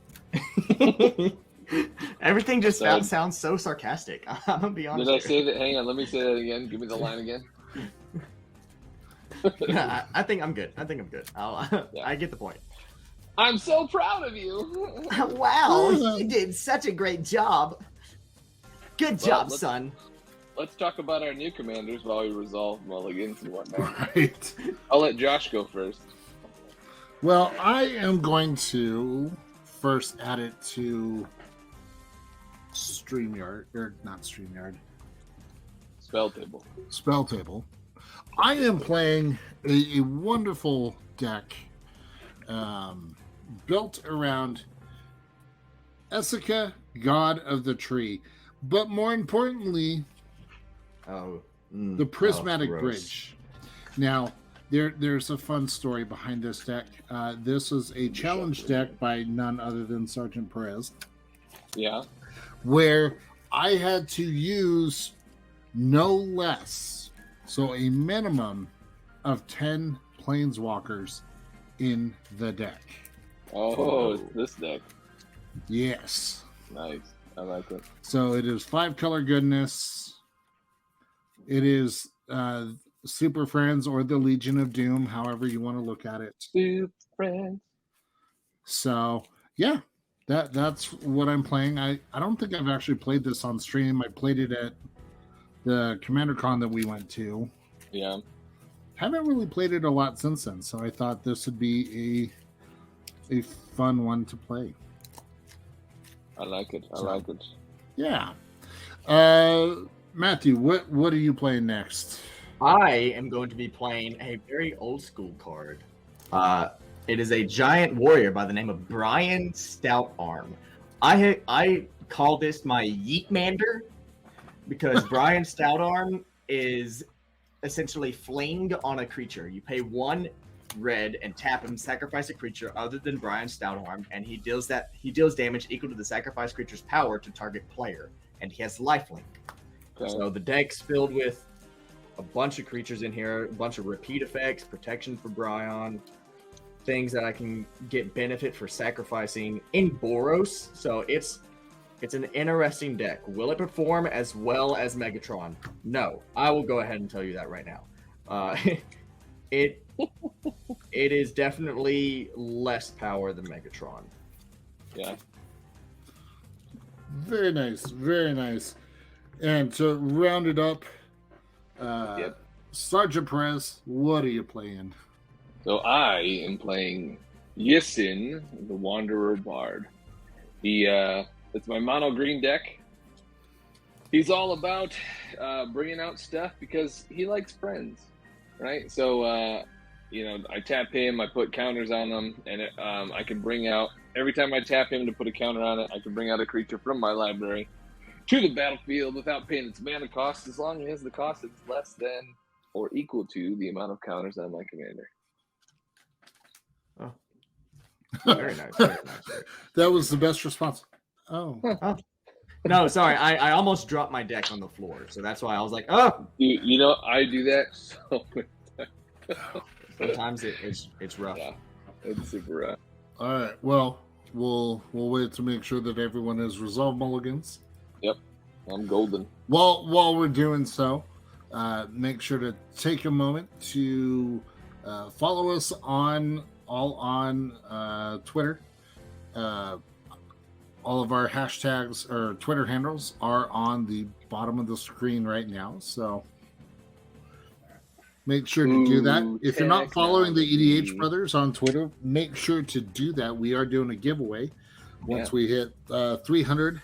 Everything just sounds so sarcastic. I'm going to be honest. Did I say that? Hang on, let me say that again. Give me the line again. I think I'm good. I get the point. I'm so proud of you. Wow, you did such a great job. Good job, son. Let's talk about our new commanders while we resolve mulligans and whatnot. Right. I'll let Josh go first. Well, I am going to first add it to StreamYard, or not StreamYard. Spell table. Spell table. I am playing a wonderful deck built around Essica, God of the Tree, but more importantly, the Prismatic Bridge. Now, there's a fun story behind this deck. This is a challenge deck by none other than Sergeant Perez. Yeah. Where I had to use no less, so a minimum of 10 Planeswalkers in the deck. Oh, it's this deck. Yes. Nice. I like it. So it is 5-color goodness. It is Super Friends or the Legion of Doom, however you want to look at it. Super Friends. So, yeah, that's what I'm playing. I don't think I've actually played this on stream. I played it at the Commander Con that we went to. Yeah. Haven't really played it a lot since then, so I thought this would be a fun one to play. I like it. I like it. Yeah. Matthew, what are you playing next? I am going to be playing a very old school card. It is a giant warrior by the name of Brion Stoutarm. I call this my Yeetmander because Brion Stoutarm is essentially flinged on a creature. You pay 1 red and tap him, sacrifice a creature other than Brion Stoutarm, and he deals damage equal to the sacrificed creature's power to target player, and he has lifelink. Okay. So the deck's filled with a bunch of creatures in here, a bunch of repeat effects, protection for Brion, things that I can get benefit for sacrificing in Boros. So it's an interesting deck. Will it perform as well as Megatron? No. I will go ahead and tell you that right now. It is definitely less power than Megatron. Yeah. Very nice. Very nice. And to round it up, Sergeant Perez, what are you playing? So I am playing Yisin, the Wanderer Bard. It's my mono green deck. He's all about bringing out stuff because he likes friends, right? So, I tap him, I put counters on him, and I can bring out, every time I tap him to put a counter on it, I can bring out a creature from my library to the battlefield without paying its mana cost, as long as the cost is less than or equal to the amount of counters on my commander. Oh, very nice. Very nice. That was the best response. Oh. No, sorry, I almost dropped my deck on the floor, so that's why I was like, oh. You know, I do that so many times. Sometimes it's rough. Yeah, it's super rough. All right. Well, we'll wait to make sure that everyone has resolved mulligans. Yep, I'm golden. While we're doing so, make sure to take a moment to follow us on Twitter. All of our hashtags or Twitter handles are on the bottom of the screen right now, so make sure to do that. If you're not following the EDH Brothers on Twitter, make sure to do that. We are doing a giveaway. Once we hit 300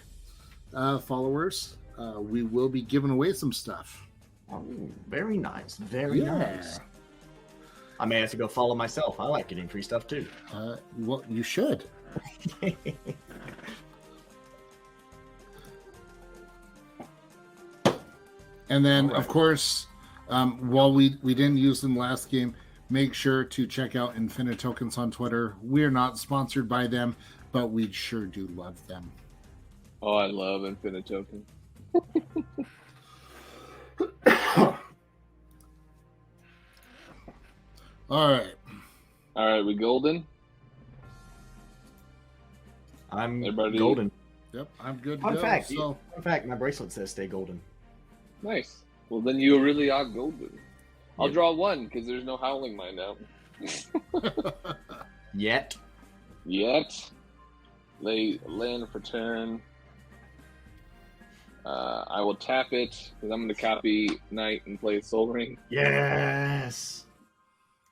followers, we will be giving away some stuff. Oh, very nice. Very nice. I may have to go follow myself. I like getting free stuff too. Well, you should. And then, of course, while we didn't use them last game, make sure to check out Infinitokens on Twitter. We're not sponsored by them, but we sure do love them. Oh, I love Infinitoken. All right. All right, we golden? I'm Everybody- golden. Yep, I'm good to Fun go. fact, So, fun fact, my bracelet says stay golden. Nice. Well, then you really are golden. I'll Yep. draw one because there's no Howling Mine now. Yet. Lay land for turn. I will tap it because I'm going to copy Knight and play Soul Ring. Yes.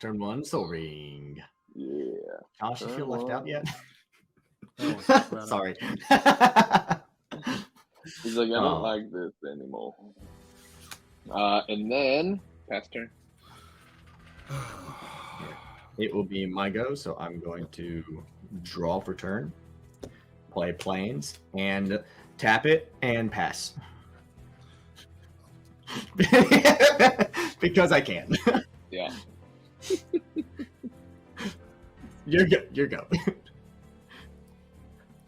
Turn 1, Soul Ring. Yeah. Josh, you feel left out yet? oh, talk about it. Sorry. He's like, I don't Oh. like this anymore. And then, pass turn. It will be my go, so I'm going to draw for turn, play planes, and tap it and pass. Because I can. Yeah. You're go. You're go.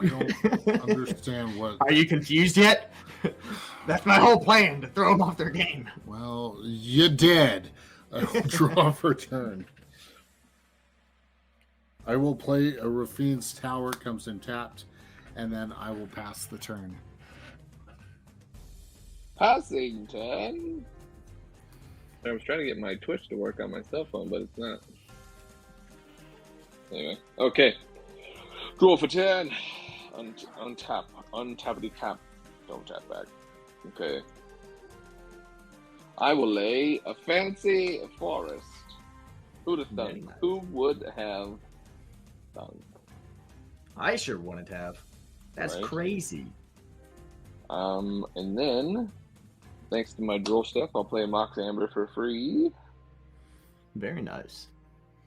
I don't understand what. Are you confused yet? That's my whole plan, to throw them off their game. Well, you did. I will draw for turn. I will play a Rafine's Tower, comes in tapped, and then I will pass the turn. Passing turn. I was trying to get my Twitch to work on my cell phone, but it's not. Anyway, okay. Draw for 10. Untap. Untappity cap. Don't tap back. Okay. I will lay a fancy forest. Who'd have Very thunk? nice. Who would have thunk? I sure wanted to have. That's Right. crazy. And then, thanks to my draw stuff, I'll play Mox Amber for free. Very nice.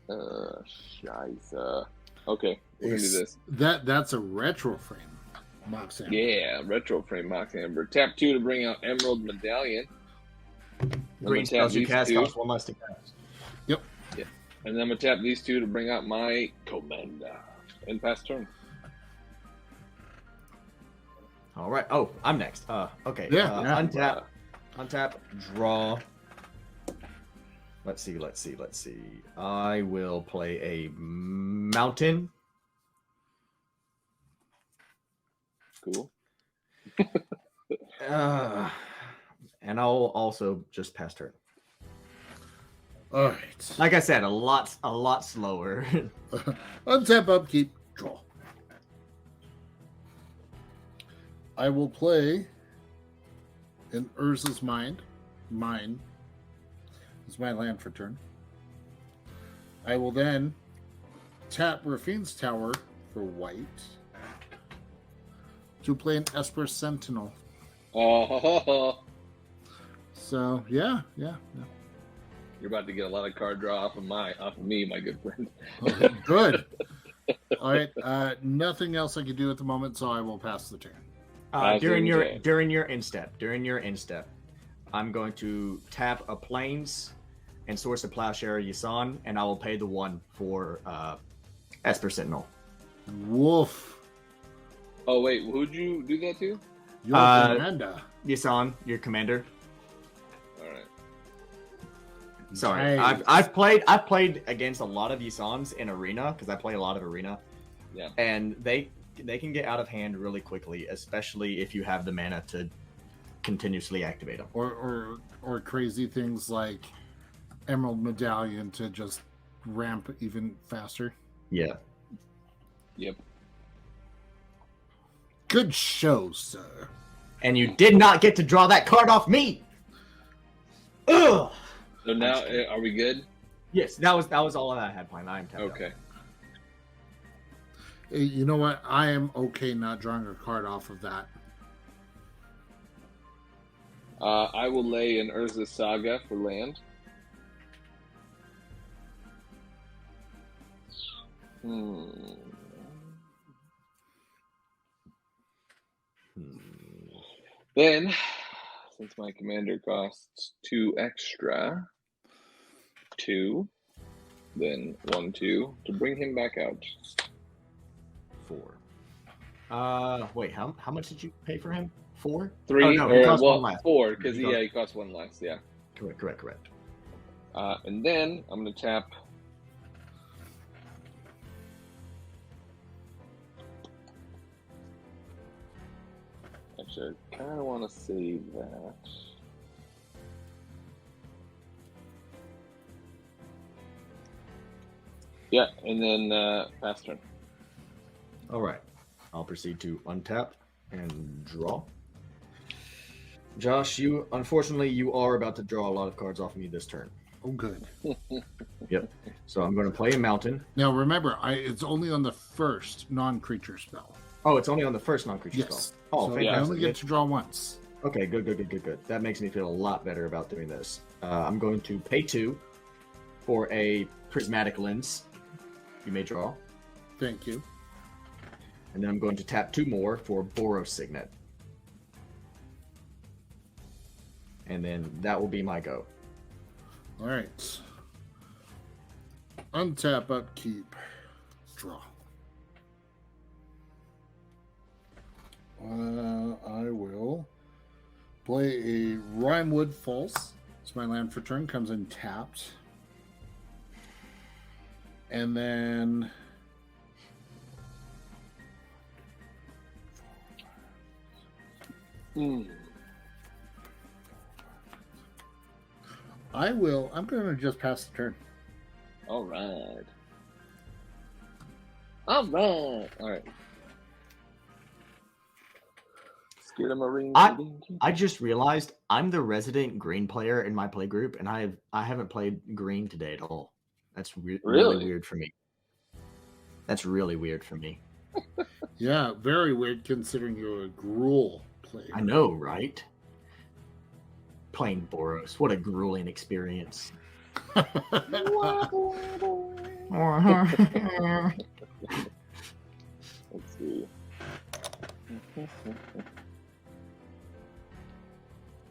Scheisse. Okay, we're gonna do this. That's a retro frame, Mox Amber. Yeah, retro frame Mox Amber. Tap 2 to bring out Emerald Medallion. Green tap spells you these cast two. cost 1 less to cast. And then I'm gonna tap these 2 to bring out my Commander. And pass turn. All right. Oh, I'm next. Okay. Yeah, yeah. Untap, draw. Let's see. I will play a mountain. Cool. And I'll also just pass turn. All right. Like I said, a lot slower. Untap, upkeep, draw. I will play in Urza's Mind. Mine is my land for turn. I will then tap Rafine's Tower for white to play an Esper Sentinel. Oh, So yeah. you're about to get a lot of card draw off of me, my good friend. Okay, good. All right. Nothing else I can do at the moment, so I will pass the turn. During your instep, I'm going to tap a plains and source a plowshare Yasan, and I will pay the 1 for Esper Sentinel. Woof. Oh wait, who'd you do that to? Your commander. Yasan, your commander. All right. Sorry, Nice. I've played against a lot of Yasans in Arena because I play a lot of Arena. Yeah. And they can get out of hand really quickly, especially if you have the mana to continuously activate them. Or crazy things like Emerald Medallion to just ramp even faster. Yeah. Yep. Good show, sir. And you did not get to draw that card off me. Ugh. So now, are we good? Yes, that was all I had planned. I am tapped out. Okay. Hey, you know what? I am okay not drawing a card off of that. I will lay an Urza Saga for land. Then, since my commander costs 2 extra, 2, then 1, 2 to bring him back out. 4. Wait, how much did you pay for him? 4? 3, Oh, no, he cost well, one less. 4, because He cost- he costs 1 less, yeah. Correct. And then I'm going to tap. Actually, I kind of want to save that. Yeah, and then pass turn. All right. I'll proceed to untap and draw. Josh, unfortunately you are about to draw a lot of cards off me this turn. Oh, good. Yep. So I'm going to play a mountain. Now remember, it's only on the first non-creature spell. Oh, it's only on the first non-creature Yes. spell. Oh, so fantastic. I only get to draw once. Okay, good. That makes me feel a lot better about doing this. I'm going to pay 2 for a prismatic lens. You may draw. Thank you. And then I'm going to tap 2 more for Boros Signet. And then that will be my go. All right. Untap, upkeep, draw. I will play a Rimewood False. It's my land for turn, comes in tapped. And then I'm going to just pass the turn. All right. All right. Get a marine. I just realized I'm the resident green player in my play group, and I haven't played green today at all. That's really weird for me. That's really weird for me. Yeah, very weird considering you're a Gruul player. I know, right? Playing Boros, what a grueling experience. Let's see.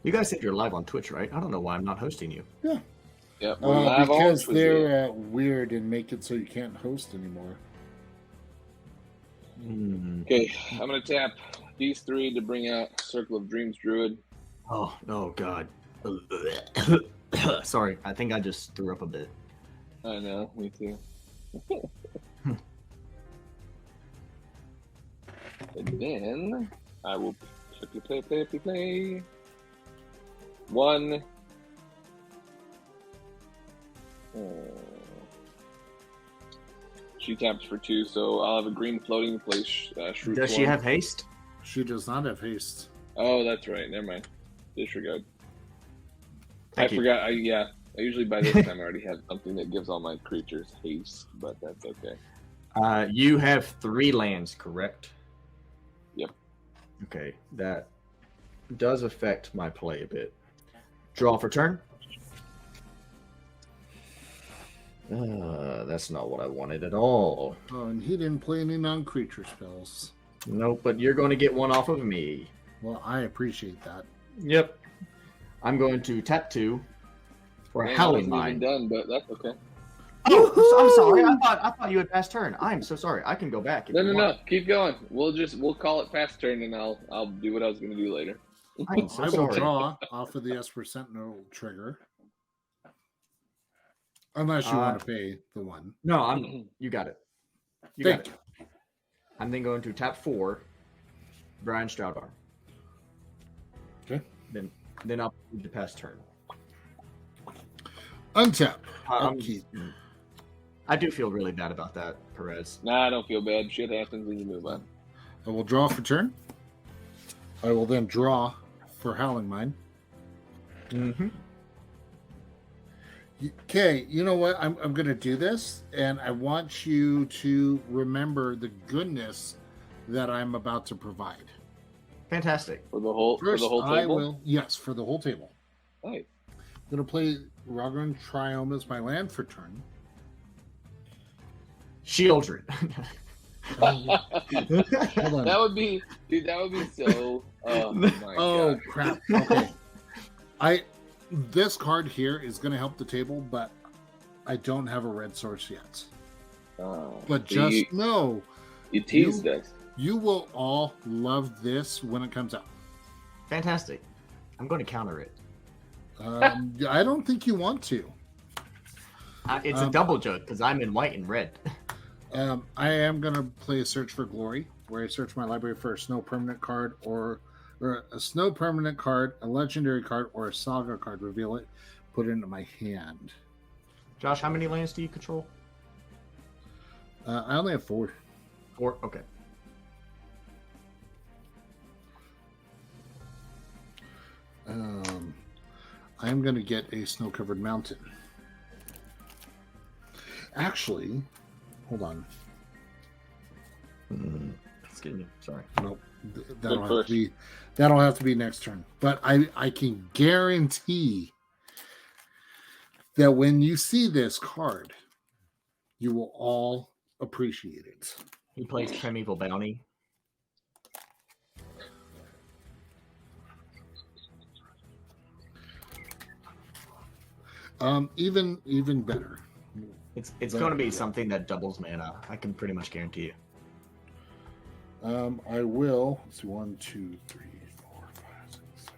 You guys said you're live on Twitch, right? I don't know why I'm not hosting you. Yeah. Yeah, we're live on because Twitch. they're weird and make it so you can't host anymore. Okay, I'm gonna tap these 3 to bring out Circle of Dreams Druid. Oh God. Sorry, I think I just threw up a bit. I know, me too. And then I will play. 1. She taps for 2, so I'll have a green floating place. Shrew Does she Swarm. have haste? She does not have haste. Oh, that's right. Never mind. Disregard. Thank I you. forgot. I usually by this time I already have something that gives all my creatures haste, but that's okay. You have 3 lands, correct? Yep. Okay, that does affect my play a bit. Draw for turn. That's not what I wanted at all. Oh, and he didn't play any non-creature spells. Nope, but you're going to get one off of me. Well, I appreciate that. Oh, I'm sorry. I thought you had passed turn. I'm so sorry. I can go back. If No, you no, want. no. Keep going. We'll call it fast turn, and I'll do what I was going to do later. I'm so I will sorry. draw off of the Esper Sentinel trigger. Unless you want to pay the one. No, you got it. You Thank got it. I'm then going to tap 4, Brion Stroudar. Okay. Then I'll need to pass turn. Untap. Upkeep. I do feel really bad about that, Perez. Nah, I don't feel bad. Shit happens when you move on. I will draw for turn. I will then draw for Howling Mine. Mm-hmm. Okay, you know what? I'm going to do this, and I want you to remember the goodness that I'm about to provide. Fantastic. For the whole First, table. I will, yes, for the whole table. Nice. I'm going to play Ragran Triome as my land for turn. Sheoldred. Hold on. That would be, dude. That would be so. Oh my Oh god. crap! Okay, this card here is going to help the table, but I don't have a red source yet. But So just know you teased us. you will all love this when it comes out. Fantastic. I'm going to counter it. I don't think you want to. It's a double joke because I'm in white and red. I am going to play a Search for Glory, where I search my library for a snow permanent card or a snow permanent card, a legendary card, or a saga card. Reveal it, put it into my hand. Josh, how many lands do you control? I only have 4. 4? Okay. I'm going to get a snow-covered mountain. Actually, hold on. Excuse me. Sorry. Nope. That'll have to be next turn. But I can guarantee that when you see this card, you will all appreciate it. He plays Primeval Bounty. Even better. It's going to be something that doubles mana. I can pretty much guarantee you. I will. Let's see, 1, 2, 3, 4, 5, 6, 7.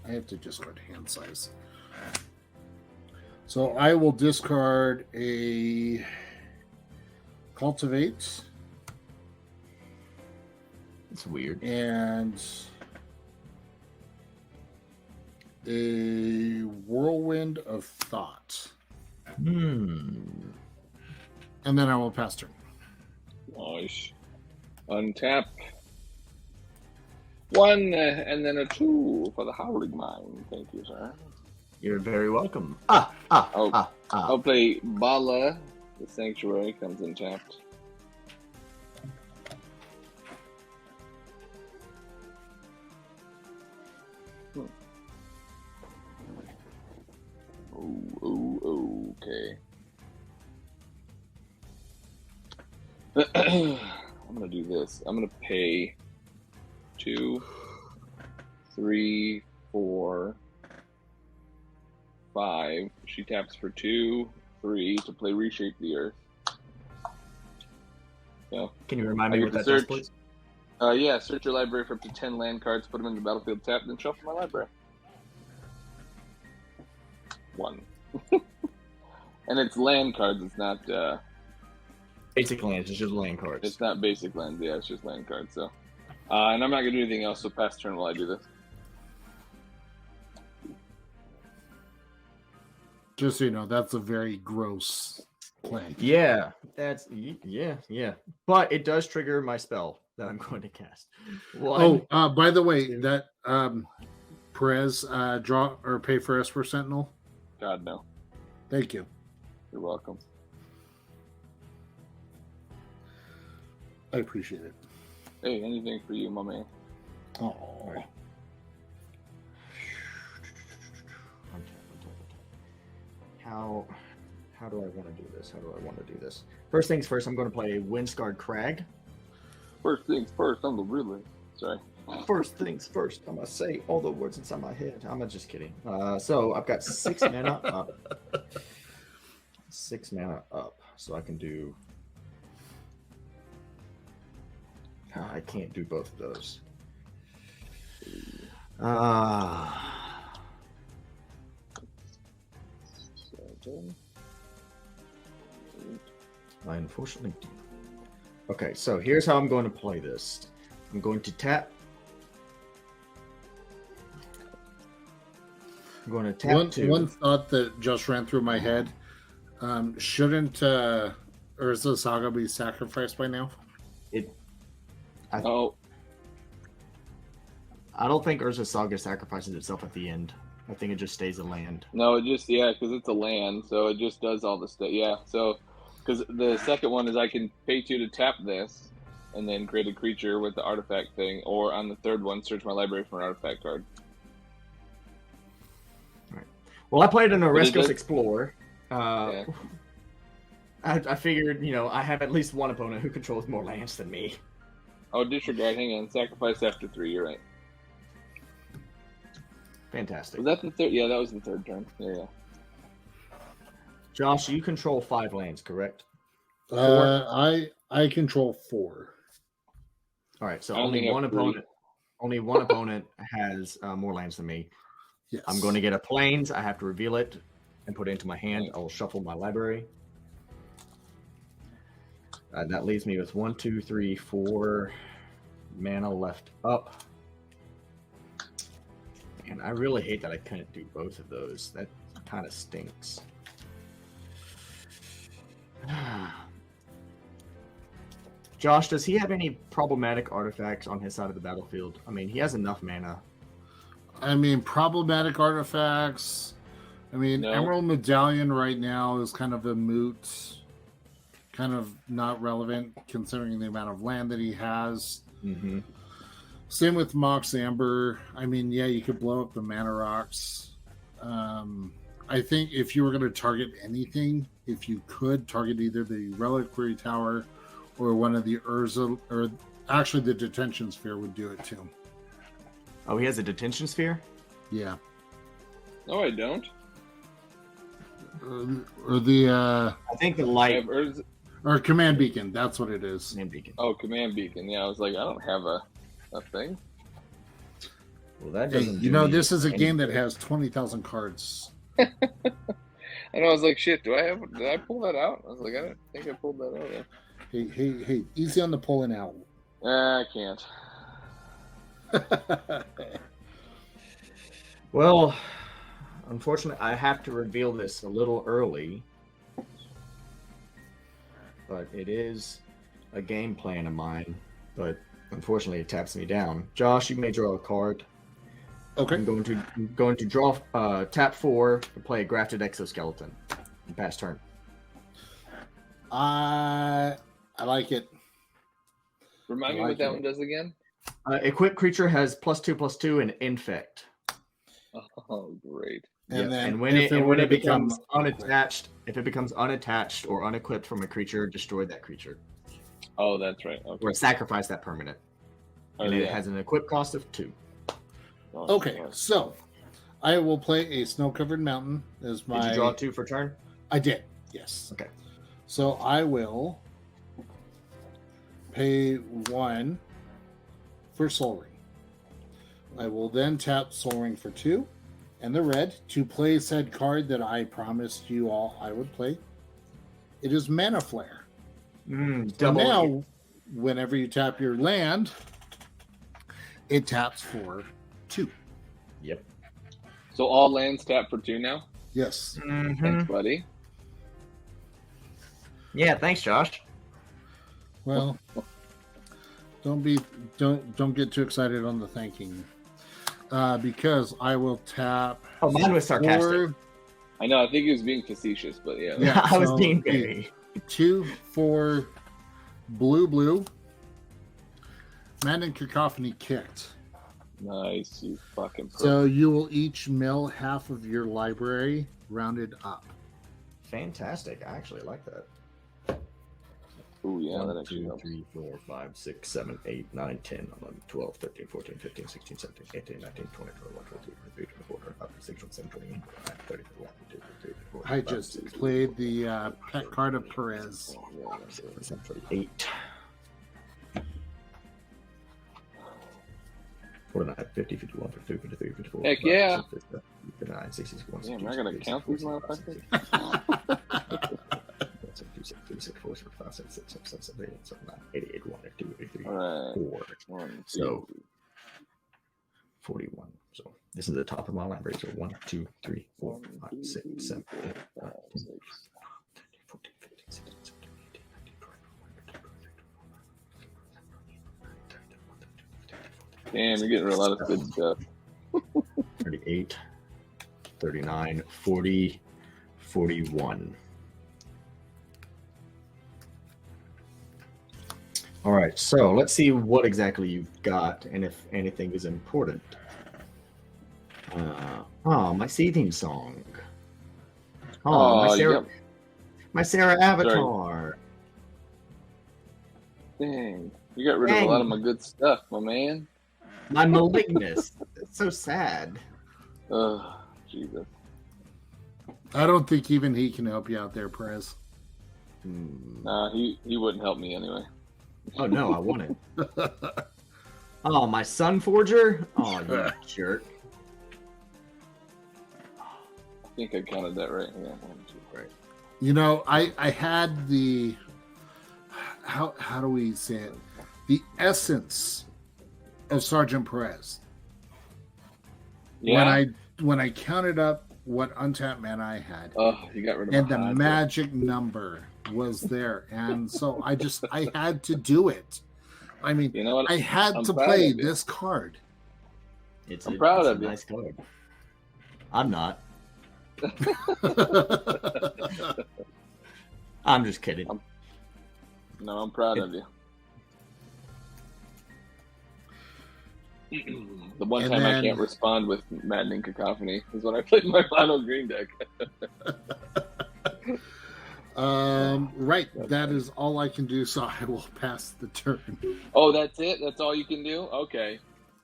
I have to discard hand size. So I will discard a Cultivate. It's weird. And a Whirlwind of Thought. And then I will pass turn. Nice. Untap. 1 and then a 2 for the Howling Mine. Thank you, sir. You're very welcome. I'll play Bala. The Sanctuary comes untapped. Oh, okay. I'm gonna do this. I'm gonna pay 2, 3, 4, 5. She taps for 2, 3 to play Reshape the Earth. So, Can you remind I me get what to that does, search. please? Yeah, search your library for up to 10 land cards, put them in the battlefield tap, then shuffle my library. 1. And it's land cards, it's not Basic lands, it's just land cards. it's not basic lands, yeah, it's just land cards, so. And I'm not gonna do anything else, so pass turn while I do this. Just so you know, that's a very gross play. Yeah, yeah. But it does trigger my spell that I'm going to cast. By the way, that Perez draw or pay for Esper Sentinel. God, no. Thank you. You're welcome. I appreciate it. Hey, anything for you, my man. Oh, How do I want to do this? First things first, I'm going to play Windscarred Crag. First things first, I'm the realer. Sorry. First things first, I'm going to say all the words inside my head. I'm just kidding. So I've got 6 mana up. 6 mana up, so I can do. I can't do both of those. I unfortunately do. Okay, so here's how I'm going to play this. I'm going to tap. I'm going to tap One thought that just ran through my head. Shouldn't Urza Saga be sacrificed by now? I don't think Urza Saga sacrifices itself at the end. I think it just stays a land. No, it just, because it's a land, so it just does all the stuff. Yeah, so, because the second one is I can pay 2 to tap this, and then create a creature with the artifact thing, or on the third one, search my library for an artifact card. Well, I played an Oreskos does- Explorer. Yeah. I figured, I have at least one opponent who controls more lands than me. Oh, disregard, hang on, sacrifice after 3, you're right. Fantastic. Was that the third? Yeah, that was the third turn. Yeah. Josh, you control 5 lands, correct? I control 4. All right, so I only only have one 3. opponent. Only one opponent has more lands than me. Yes. I'm going to get a plains. I have to reveal it and put it into my hand. I will shuffle my library. That leaves me with 1, 2, 3, 4 mana left up. And I really hate that I couldn't do both of those. That kind of stinks. Josh, does he have any problematic artifacts on his side of the battlefield? I mean, he has enough mana. I mean, problematic artifacts. I mean, No. Emerald Medallion right now is kind of a moot, kind of not relevant considering the amount of land that he has. Mm-hmm. Same with Mox Amber. I mean, yeah, you could blow up the mana rocks. I think if you were going to target anything, if you could target either the Reliquary Tower or one of the Urza, or actually the Detention Sphere would do it too. Oh, he has a detention sphere? Yeah. No, I don't. Or the I think the I light have or Command Beacon. That's what it is. and beacon. Oh, Command Beacon. Yeah, I was like, I don't have a thing. Well, that Hey, doesn't. you do know, me this is a any game that good. has 20,000 cards. And I was like, shit, did I pull that out? I was like, I don't think I pulled that out. Hey, easy on the pulling out. I can't. Well, unfortunately, I have to reveal this a little early, but it is a game plan of mine. But unfortunately, it taps me down. Josh, you may draw a card. Okay. I'm going to draw tap 4 to play a grafted exoskeleton. And pass turn. I like it. Remind I me like what that it. one does again? Equipped creature has +2/+2 and infect. Oh, great. And then and when if it becomes unattached, if it becomes unattached or unequipped from a creature, destroy that creature Oh, that's right. Okay. or sacrifice that permanent. Oh, And it yeah. has an equip cost of 2. Oh, Okay, yeah. so I will play a snow-covered mountain as my. Did you draw 2 for turn? I did. Yes. Okay. So I will pay 1 for Soul Ring. I will then tap Soul Ring for 2 and the red to play said card that I promised you all I would play. It is Mana Flare. So Double. now, whenever you tap your land, it taps for 2. Yep. So all lands tap for 2 now? Yes. Thanks, buddy. Yeah, thanks, Josh. Well, don't get too excited on the thanking, because I will tap. Oh, mine was sarcastic. 4, I know, I think he was being facetious, but yeah. Yeah, I was so being the- very. 2 for blue. Man and Cacophony kicked. Nice, you fucking prick. So you will each mill half of your library rounded up. Fantastic. I actually like that. Ooh, yeah, 1, that actually 2, helps. 3, 4, 5, 6, 7, 8, 9, 10, 11, 12, 13, 14, 15, 16, 17, 18, 19, 20, 21, 22, 23, 24, 25, 26, 27, 28, 29, 30, 31, 32, 33, 34, I just played the pet card of Perez. 8. 49, 50, 51, 52, 53, 54. Heck yeah. 59, 60, 61, Damn, am I gonna count these motherfuckers? 88, 1, 2, 83, All right. 4. 1, So 2, 41. So this is the top of my library. So 1, 2, 3, 4, 1, 5, 2, 6, 3, 7, 4, 8, 5, 6. 14, 15, 16, 17, 18, 19, 20, Damn, you're getting a lot of good stuff. 38, 39, 40, 41. All right, so let's see what exactly you've got and if anything is important. My seething song. Yep. My Sarah avatar. Dang, you got rid of a lot of my good stuff, my man. My malignus. It's so sad. Oh, Jesus. I don't think even he can help you out there, Perez. Nah, he wouldn't help me anyway. Oh no, I want it. Oh, my Sun Forger? Oh, you jerk. I think I counted that right. Yeah, 1, 2, Right. You know, I had the how do we say it? The essence of Sergeant Perez. Yeah. When I counted up what untapped mana I had, Oh, you got rid of and my the hot magic number was there, and so I had to do it. I mean, You know what? I had I'm to proud play of you. this card. I'm proud of a you. nice card. I'm not. I'm just kidding. No, I'm proud of you. The one And time I then- can't respond with maddening cacophony is when I played my final green deck. Right. That is all I can do, so I will pass the turn. Oh, that's it? That's all you can do? Okay.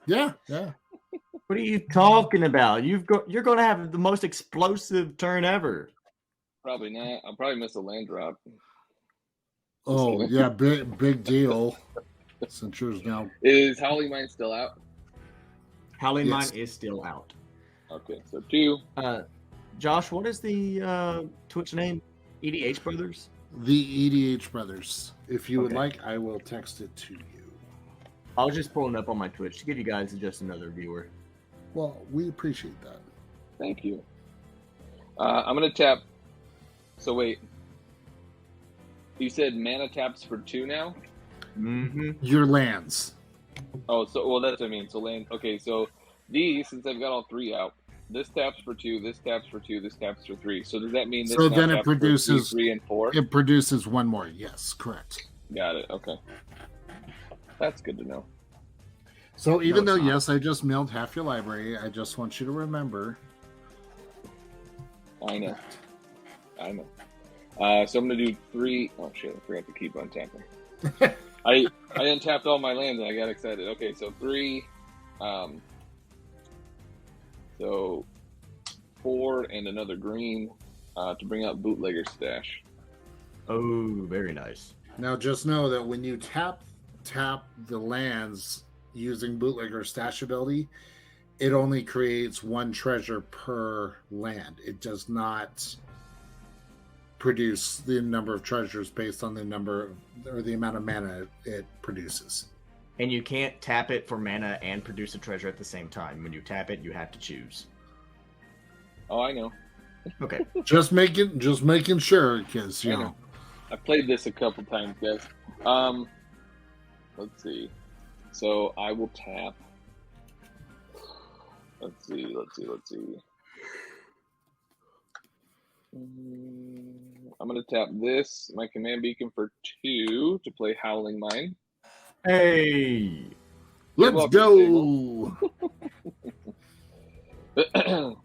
Yeah. What are you talking about? You're going to have the most explosive turn ever. Probably not. I'll probably miss a land drop. Oh, kidding. yeah, big deal. Since yours now. Is Howling Mine still out? Howling Yes. Mine is still out. Okay, so 2. Josh, what is the Twitch name? EDH Brothers? The EDH Brothers. If you would Okay. like, I will text it to you. I was just pulling up on my Twitch to give you guys just another viewer. Well, we appreciate that. Thank you. I'm going to tap. So wait. You said mana taps for 2 now? Mm-hmm. Your lands. Oh, so well, that's what I mean. So land. Okay, so these, since I've got all 3 out, this taps for 2, this taps for 2, this taps for 3. So does that mean this? So now then it taps for produces- 3 and 4? It produces one more. Yes, correct. Got it. Okay, that's good to know. So even No, though, it's not. yes, I just mailed half your library, I just want you to remember. I know. So I'm gonna do 3. Oh shit! I forgot to keep untapping. I untapped all my lands and I got excited. Okay, so 3. So 4 and another green to bring out Bootlegger Stash. Oh, very nice. Now, just know that when you tap the lands using Bootlegger Stash ability, it only creates 1 treasure per land. It does not produce the number of treasures based on the number or the amount of mana it produces. And you can't tap it for mana and produce a treasure at the same time. When you tap it, you have to choose. Oh, I know. Okay. just making sure, because you I know. know. I played this a couple times, guys. Let's see. So I will tap. Let's see. I'm gonna tap this, my command beacon for 2 to play Howling Mine. Hey. Let's welcome, go.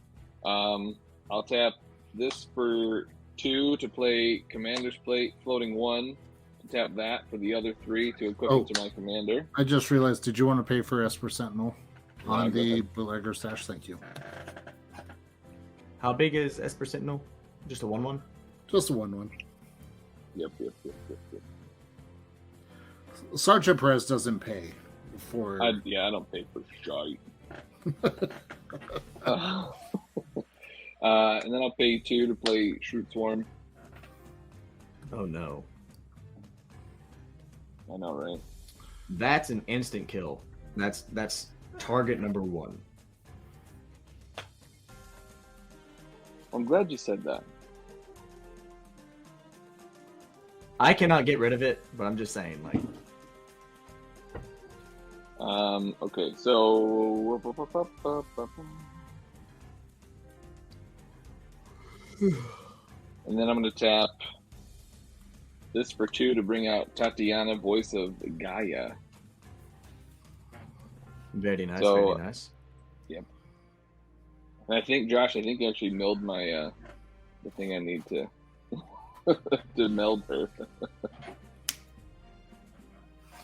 I'll tap this for 2 to play Commander's Plate, floating 1. to tap that for the other 3 to equip Oh. it to my commander. I just realized, did you want to pay for Esper Sentinel on Yeah, go the ahead. bootlegger stash? Thank you. How big is Esper Sentinel? Just a 1/1? Just a 1/1. Yep. Sergeant Perez doesn't pay for. I don't pay for shite. And then I'll pay 2 to play Shroot Swarm. Oh no. I know, right? That's an instant kill. That's target number 1. I'm glad you said that. I cannot get rid of it, but I'm just saying, like, Okay, so and then I'm gonna tap this for 2 to bring out Tatiana, voice of Gaia. very nice, So- very nice. And I think, Josh, you actually milled my the thing I need to to meld her.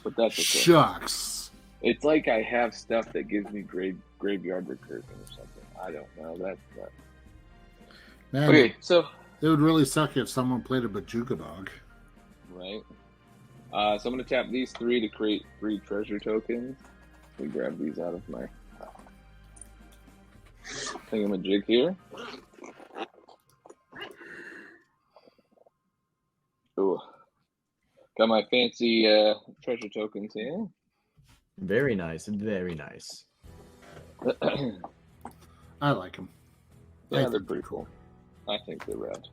But that's okay. Shucks. It's like I have stuff that gives me graveyard recursion or something. I don't know. That's not... Man, Okay, so it would really suck if someone played a Bajuka Dog. right. So I'm gonna tap these 3 to create 3 treasure tokens. We grab these out of my thingamajig here. Ooh. Got my fancy treasure tokens here. Very nice, very nice. I like them. Yeah, they're pretty cool. I think they're rad.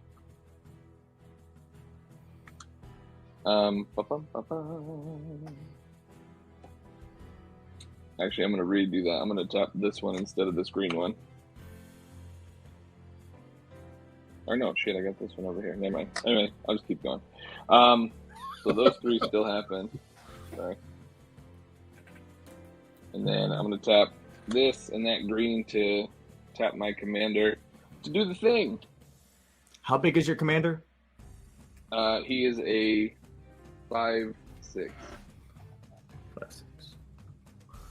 Actually, I'm going to redo that. I'm going to tap this one instead of this green one. Or no, shit, I got this one over here. Never mind. Anyway, I'll just keep going. So those 3 still happen. Sorry. And then I'm going to tap this and that green to tap my commander to do the thing. How big is your commander? He is a 5/6. 5/6.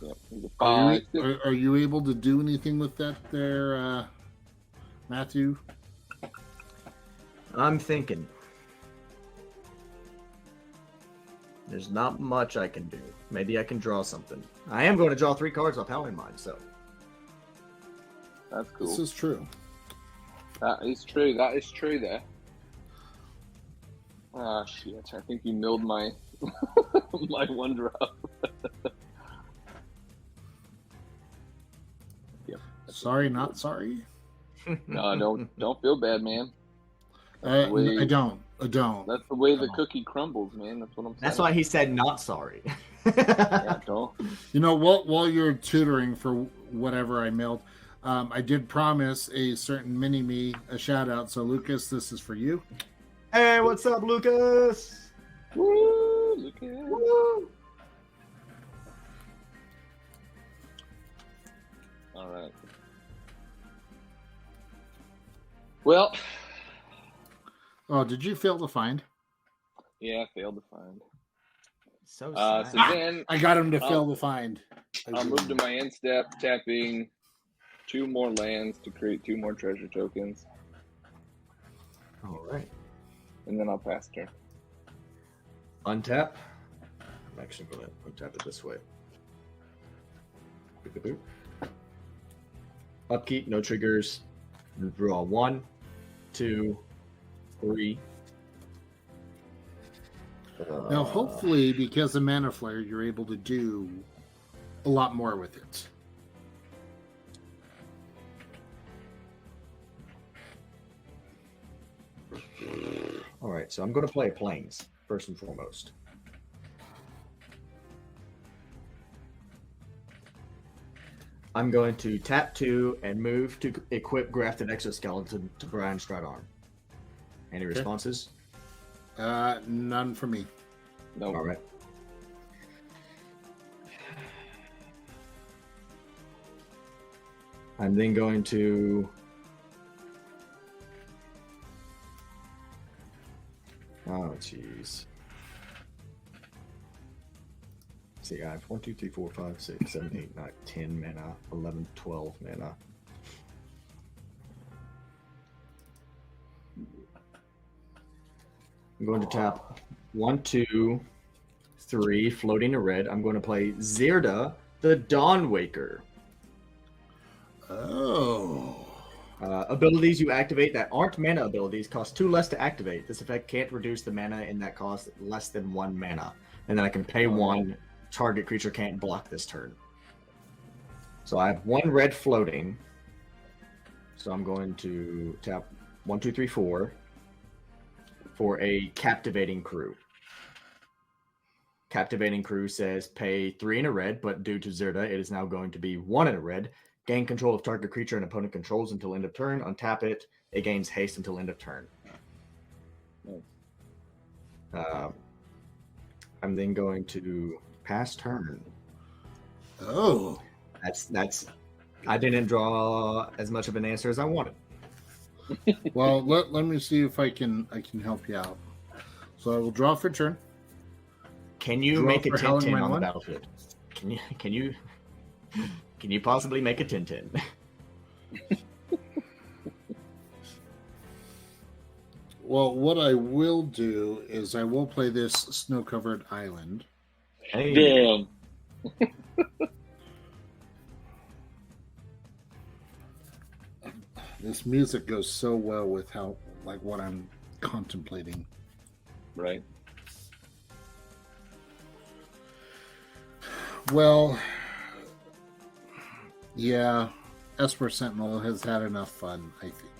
Yep, he's a Are 5/6. you, are you able to do anything with that there, Matthew? I'm thinking. There's not much I can do. Maybe I can draw something. I am going to draw 3 cards off Howling Mine, so. That's cool. This is true. That is true. That is true there. Ah, shit. I think you milled my my 1-drop. Yep. Sorry, not sorry. No, don't feel bad, man. the way- I don't. That's the way the cookie crumbles, man. That's what I'm saying. That's why he said not sorry. Yeah, don't. You know, while you're tutoring for whatever I mailed, I did promise a certain mini-me a shout-out. So, Lucas, this is for you. Hey, what's up, Lucas? Woo! Look at it. Woo! All right. Well, Oh, did you fail to find? yeah, I failed to find. So So sad. then I got him to Oh. fail to find. I'll move to my end step, tapping 2 more lands to create 2 more treasure tokens, All right. and then I'll pass turn. Untap. I'm actually going to untap it this way. Boop-a-boop. Upkeep, no triggers. Draw 1, 2, 3. Now, hopefully, because of Mana Flare, you're able to do a lot more with it. All right, so I'm going to play Plains first and foremost. I'm going to tap 2 and move to equip Grafted Exoskeleton to Brion Stridearm. Any responses? None for me. No. All right. I'm then going to oh jeez. See, I have 1, 2, 3, 4, 5, 6, 7, 8, 9, 10 mana, 11, 12 mana. I'm going to tap 1, 2, 3, floating a red. I'm going to play Zirda, the Dawnwaker. Oh. Abilities you activate that aren't mana abilities cost 2 less to activate. This effect can't reduce the mana in that cost less than 1 mana. And then I can pay 1. Target creature can't block this turn. So I have 1 red floating. So I'm going to tap 1, 2, 3, 4 for a Captivating Crew. Captivating Crew says pay 3 in a red, but due to Zirda, it is now going to be 1 in a red. Gain control of target creature an opponent controls until end of turn. Untap it. It gains haste until end of turn. I'm then going to pass turn. Oh. That's. I didn't draw as much of an answer as I wanted. Well, let me see if I can help you out. So I will draw for turn. Can you Draw make a for Howling 10-10 on the Wind? battlefield? Can you possibly make a 10-10? Well, what I will do is I will play this snow-covered island. Hey, Damn. This music goes so well with what I'm contemplating. Right. Well, yeah, Esper Sentinel has had enough fun, I think.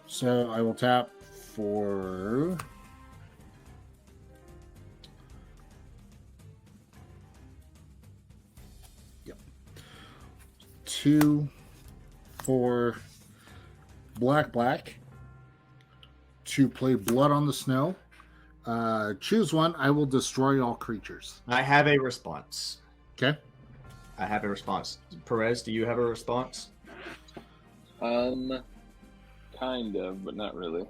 So I will tap for... Yep. 2 for black to play Blood on the Snow. Choose one. I will destroy all creatures. I have a response. Okay. I have a response. Perez, do you have a response? Kind of, but not really.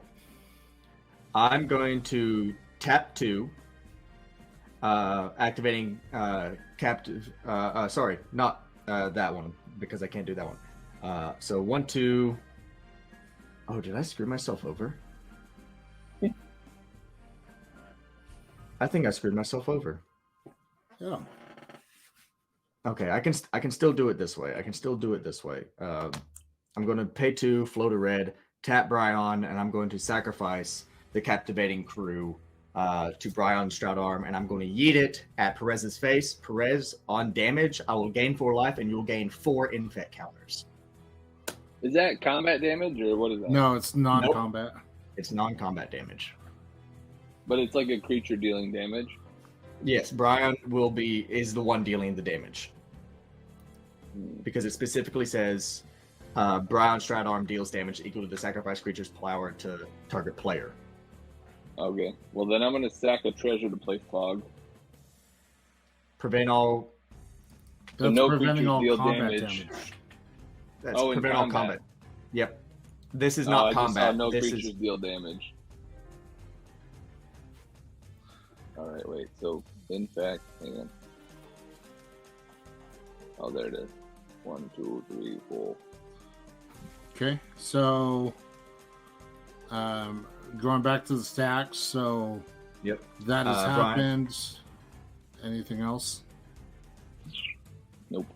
I'm going to tap 2, activating captive. Sorry, not that one because I can't do that one. So 1, 2. Oh, did I screw myself over? I think I screwed myself over. Yeah. Okay, I can still do it this way. I'm going to pay 2, float a red, tap Brion, and I'm going to sacrifice the Captivating Crew to Brion's Stroud Arm, and I'm going to yeet it at Perez's face. Perez, on damage, I will gain 4 life, and you'll gain 4 infect counters. Is that combat damage or what is that? No, it's non-combat. It's non-combat damage. But it's like a creature dealing damage. Yes, Brion is the one dealing the damage. Because it specifically says Brion's Stroud Arm deals damage equal to the sacrifice creature's power to target player. Okay. Well, then I'm going to sack a treasure to play Fog. Prevent all. So That's no preventing creatures all deal combat damage. That's Oh, in prevent all combat. combat. Yep. This is not I just combat. saw no This creatures is deal damage. Alright, wait. So, in fact, hang on. Oh, there it is. 1, 2, 3, 4. Okay, so going back to the stacks, so Yep. that has Brian? happened. Anything else? Nope.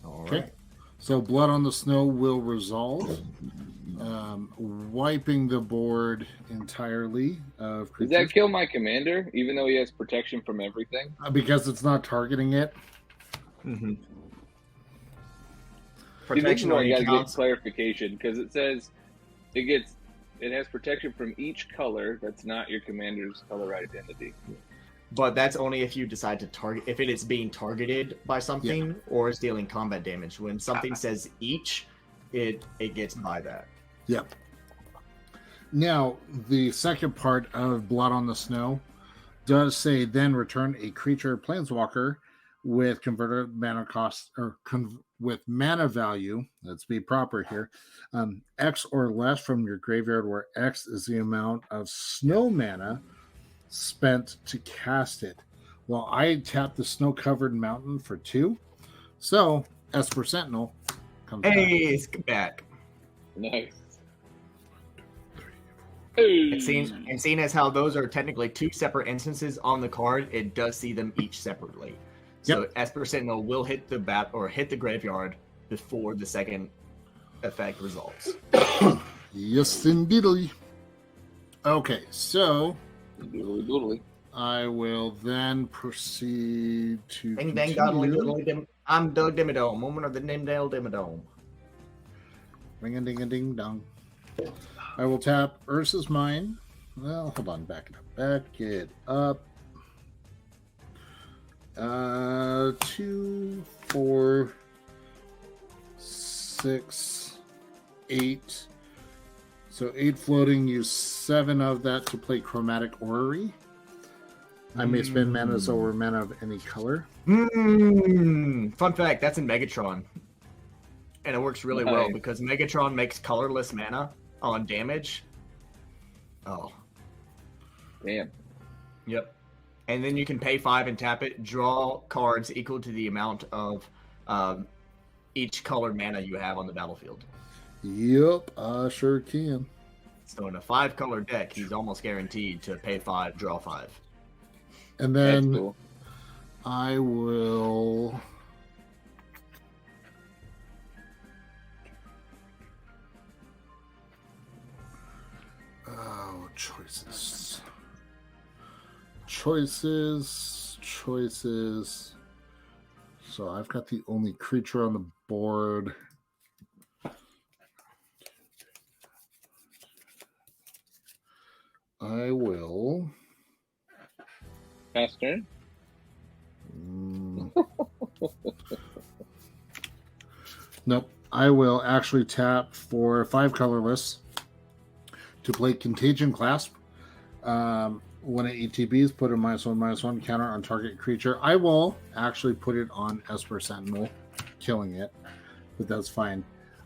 all Okay. right. So Blood on the Snow will resolve, wiping the board entirely of Does creatures that kill my commander, even though he has protection from everything? because it's not targeting it. Mm-hmm. See, this is where I got to get counts. clarification, because it says it has protection from each color that's not your commander's color identity. But that's only if you decide to target, if it is being targeted by something or is dealing combat damage. When something says each, it gets by that. Yep. Now, the second part of Blood on the Snow does say then return a creature planeswalker with converted mana cost with mana value. Let's be proper here. X or less from your graveyard, where X is the amount of snow mana spent to cast it. Well, I tapped the snow-covered mountain for 2. So, Esper Sentinel comes back. Hey, it's back. Nice. Hey. And seeing as how those are technically 2 separate instances on the card, it does see them each separately. So Esper Sentinel will hit the hit the graveyard before the second effect results. Yes, indeedly. Okay, so Doodly. I will then proceed to Ding dang continue. doodly dim. I'm Doug Dimmadome, moment of the Nimdale Dimmadome. Ring a ding a ding dong. I will tap Ursa's Mine. Well, hold on, back it up. Back it up. 2, 4, 6, 8. So 8 floating, use 7 of that to play Chromatic Orrery. I may spend mana over mana of any color. Fun fact, that's in Megatron. And it works really well Nice. because Megatron makes colorless mana on damage. Oh. Damn. Yep. And then you can pay 5 and tap it, draw cards equal to the amount of each colored mana you have on the battlefield. Yep, I sure can. So in a 5-color deck, he's almost guaranteed to pay 5, draw 5. And That's then cool. I will. Oh, choices. Choices. So I've got the only creature on the board. I will. Pass turn. Nope. I will actually tap for 5 colorless to play Contagion Clasp. When it ETBs, put a -1/-1 counter on target creature. I will actually put it on Esper Sentinel, killing it, but that's fine.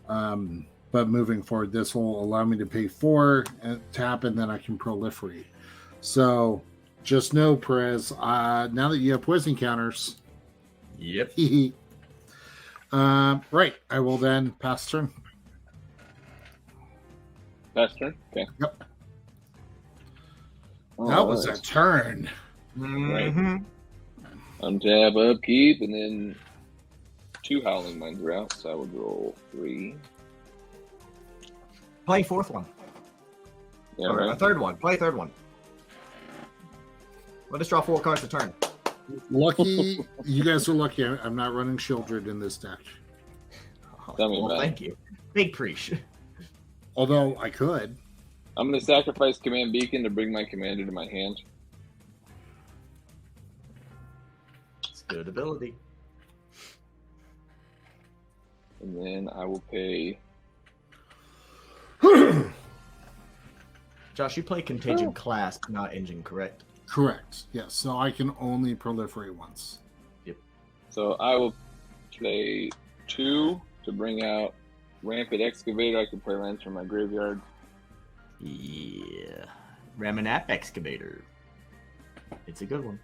But moving forward, this will allow me to pay 4 and tap, and then I can proliferate. So just know, Perez, now that you have poison counters, Yep. right, I will then pass turn. Pass turn. Okay. Yep. That was a Alright. turn. Mhm. Untap, upkeep, and then 2 Howling Minds are out, so I would roll 3. Play 4th one. Yeah, Or a right. 3rd one. Play a 3rd one. Let us draw 4 cards a turn. Lucky, you guys are lucky. I'm not running Sheoldred in this deck. Tell me about it. Thank you. Big preach. Although I could. I'm going to sacrifice Command Beacon to bring my commander to my hand. It's good ability. And then I will pay. Josh, you play Contagion Clasp, not Engine, correct? Correct. Yes. So I can only proliferate once. So I will play 2 to bring out Rampant Excavator. I can play lands from my graveyard. Yeah. Ramanap Excavator. It's a good one.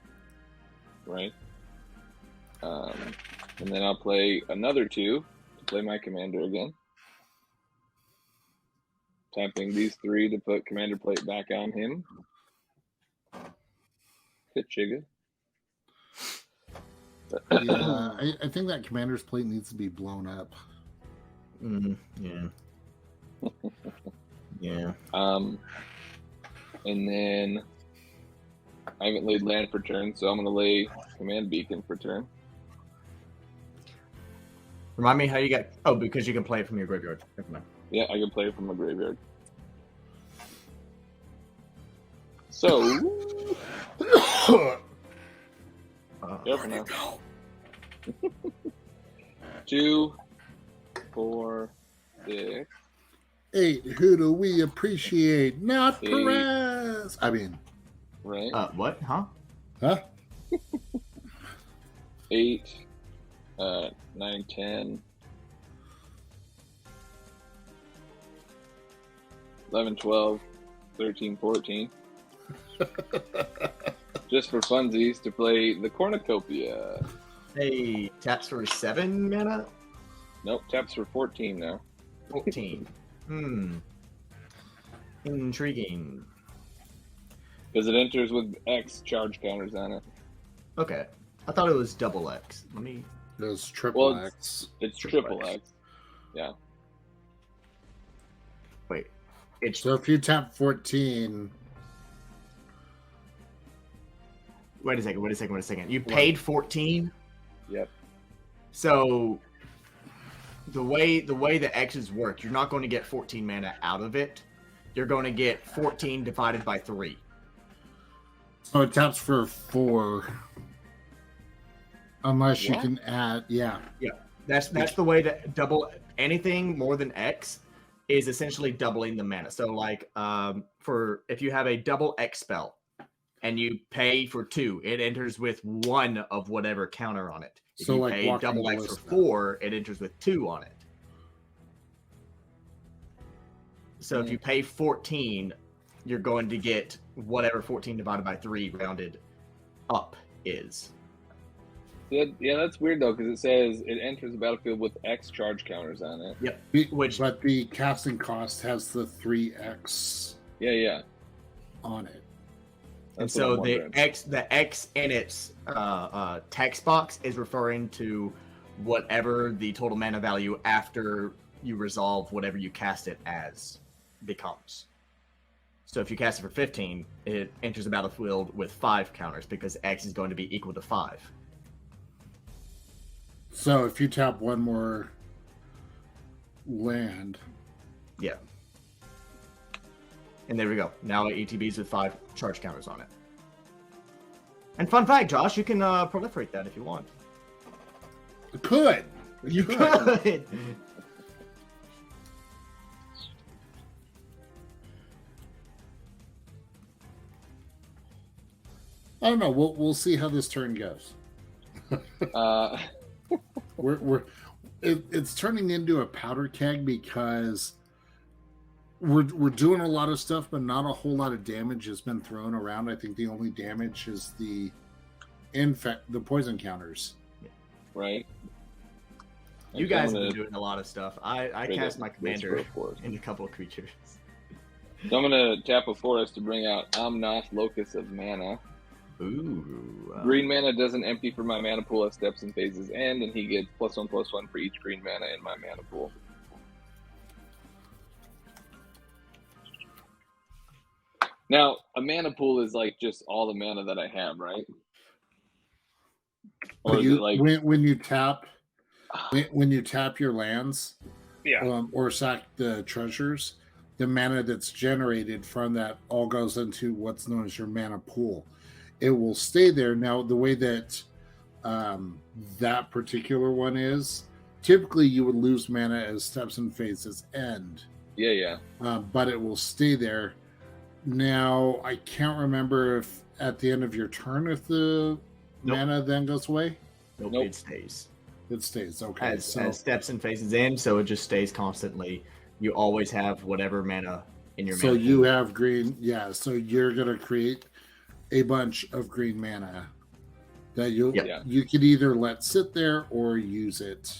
Right. And then I'll play another 2 to play my commander again. Tapping these 3 to put commander plate back on him. Hit Chiga. Yeah, I think that commander's plate needs to be blown up. Yeah. Yeah. And then I haven't laid land for turn, so I'm going to lay Command Beacon for turn. Remind me how you got... Oh, because you can play it from your graveyard. Never mind. Yeah, I can play it from my graveyard. So, careful now. 2, 4, 6. 8. Who do we appreciate? Not 8. Perez. I mean, Right? What? Huh? huh? 8, 9, 10, 11, 12, 13, 14. Just for funsies to play the Cornucopia. Hey, taps for 7 mana? Nope, taps for 14 now. 14. Intriguing. Because it enters with X charge counters on it. Okay. I thought it was double X. Let me. There's triple Well, X. It's Triple triple X. X. Yeah. Wait. It's So if you tap 14, Wait a second. You paid 14? Yep. So the way the X's work, you're not going to get 14 mana out of it. You're going to get 14 divided by 3. so it taps for 4. Unless you What? can add, yeah. That's the way that double anything more than X is essentially doubling the mana. So like for if you have a double X spell and you pay for 2, it enters with 1 of whatever counter on it. If So you like pay Walking double X Ballista. for 4, it enters with 2 on it. So if you pay 14, you're going to get whatever 14 divided by 3 rounded up is. Yeah, that's weird though, because it says it enters the battlefield with X charge counters on it. But the casting cost has the 3X Yeah. on it. And That's so what I'm wondering. the X in its text box is referring to whatever the total mana value after you resolve whatever you cast it as becomes. So if you cast it for 15, it enters the battlefield with 5 counters because X is going to be equal to 5. So if you tap one more land, Yeah. And there we go. Now it ETBs with 5 charge counters on it. And fun fact, Josh, you can proliferate that if you want. it could. You could. I don't know. We'll see how this turn goes. It's turning into a powder keg because we're doing a lot of stuff, but not a whole lot of damage has been thrown around. I think the only damage is the poison counters. Right. You guys have been doing a lot of stuff. I trade cast it. my Let's commander go for it. into a couple of creatures. So I'm going to tap a forest to bring out Omnath, Locus of Mana. Ooh. Green mana doesn't empty for my mana pool as steps and phases end, and he gets +1/+1 for each green mana in my mana pool. Now, a mana pool is like just all the mana that I have, right? Or But is it like when you tap your lands, or sack the treasures, the mana that's generated from that all goes into what's known as your mana pool. It will stay there. Now, the way that that particular one is, typically you would lose mana as steps and phases end. Yeah. But it will stay there. Now, I can't remember if at the end of your turn, if the mana then goes away. Nope, Nope. it stays. It stays. Okay. As steps and phases in, so it just stays constantly. You always have whatever mana in your So mana you pool. have green, yeah. So you're gonna create a bunch of green mana that you could either let sit there or use it.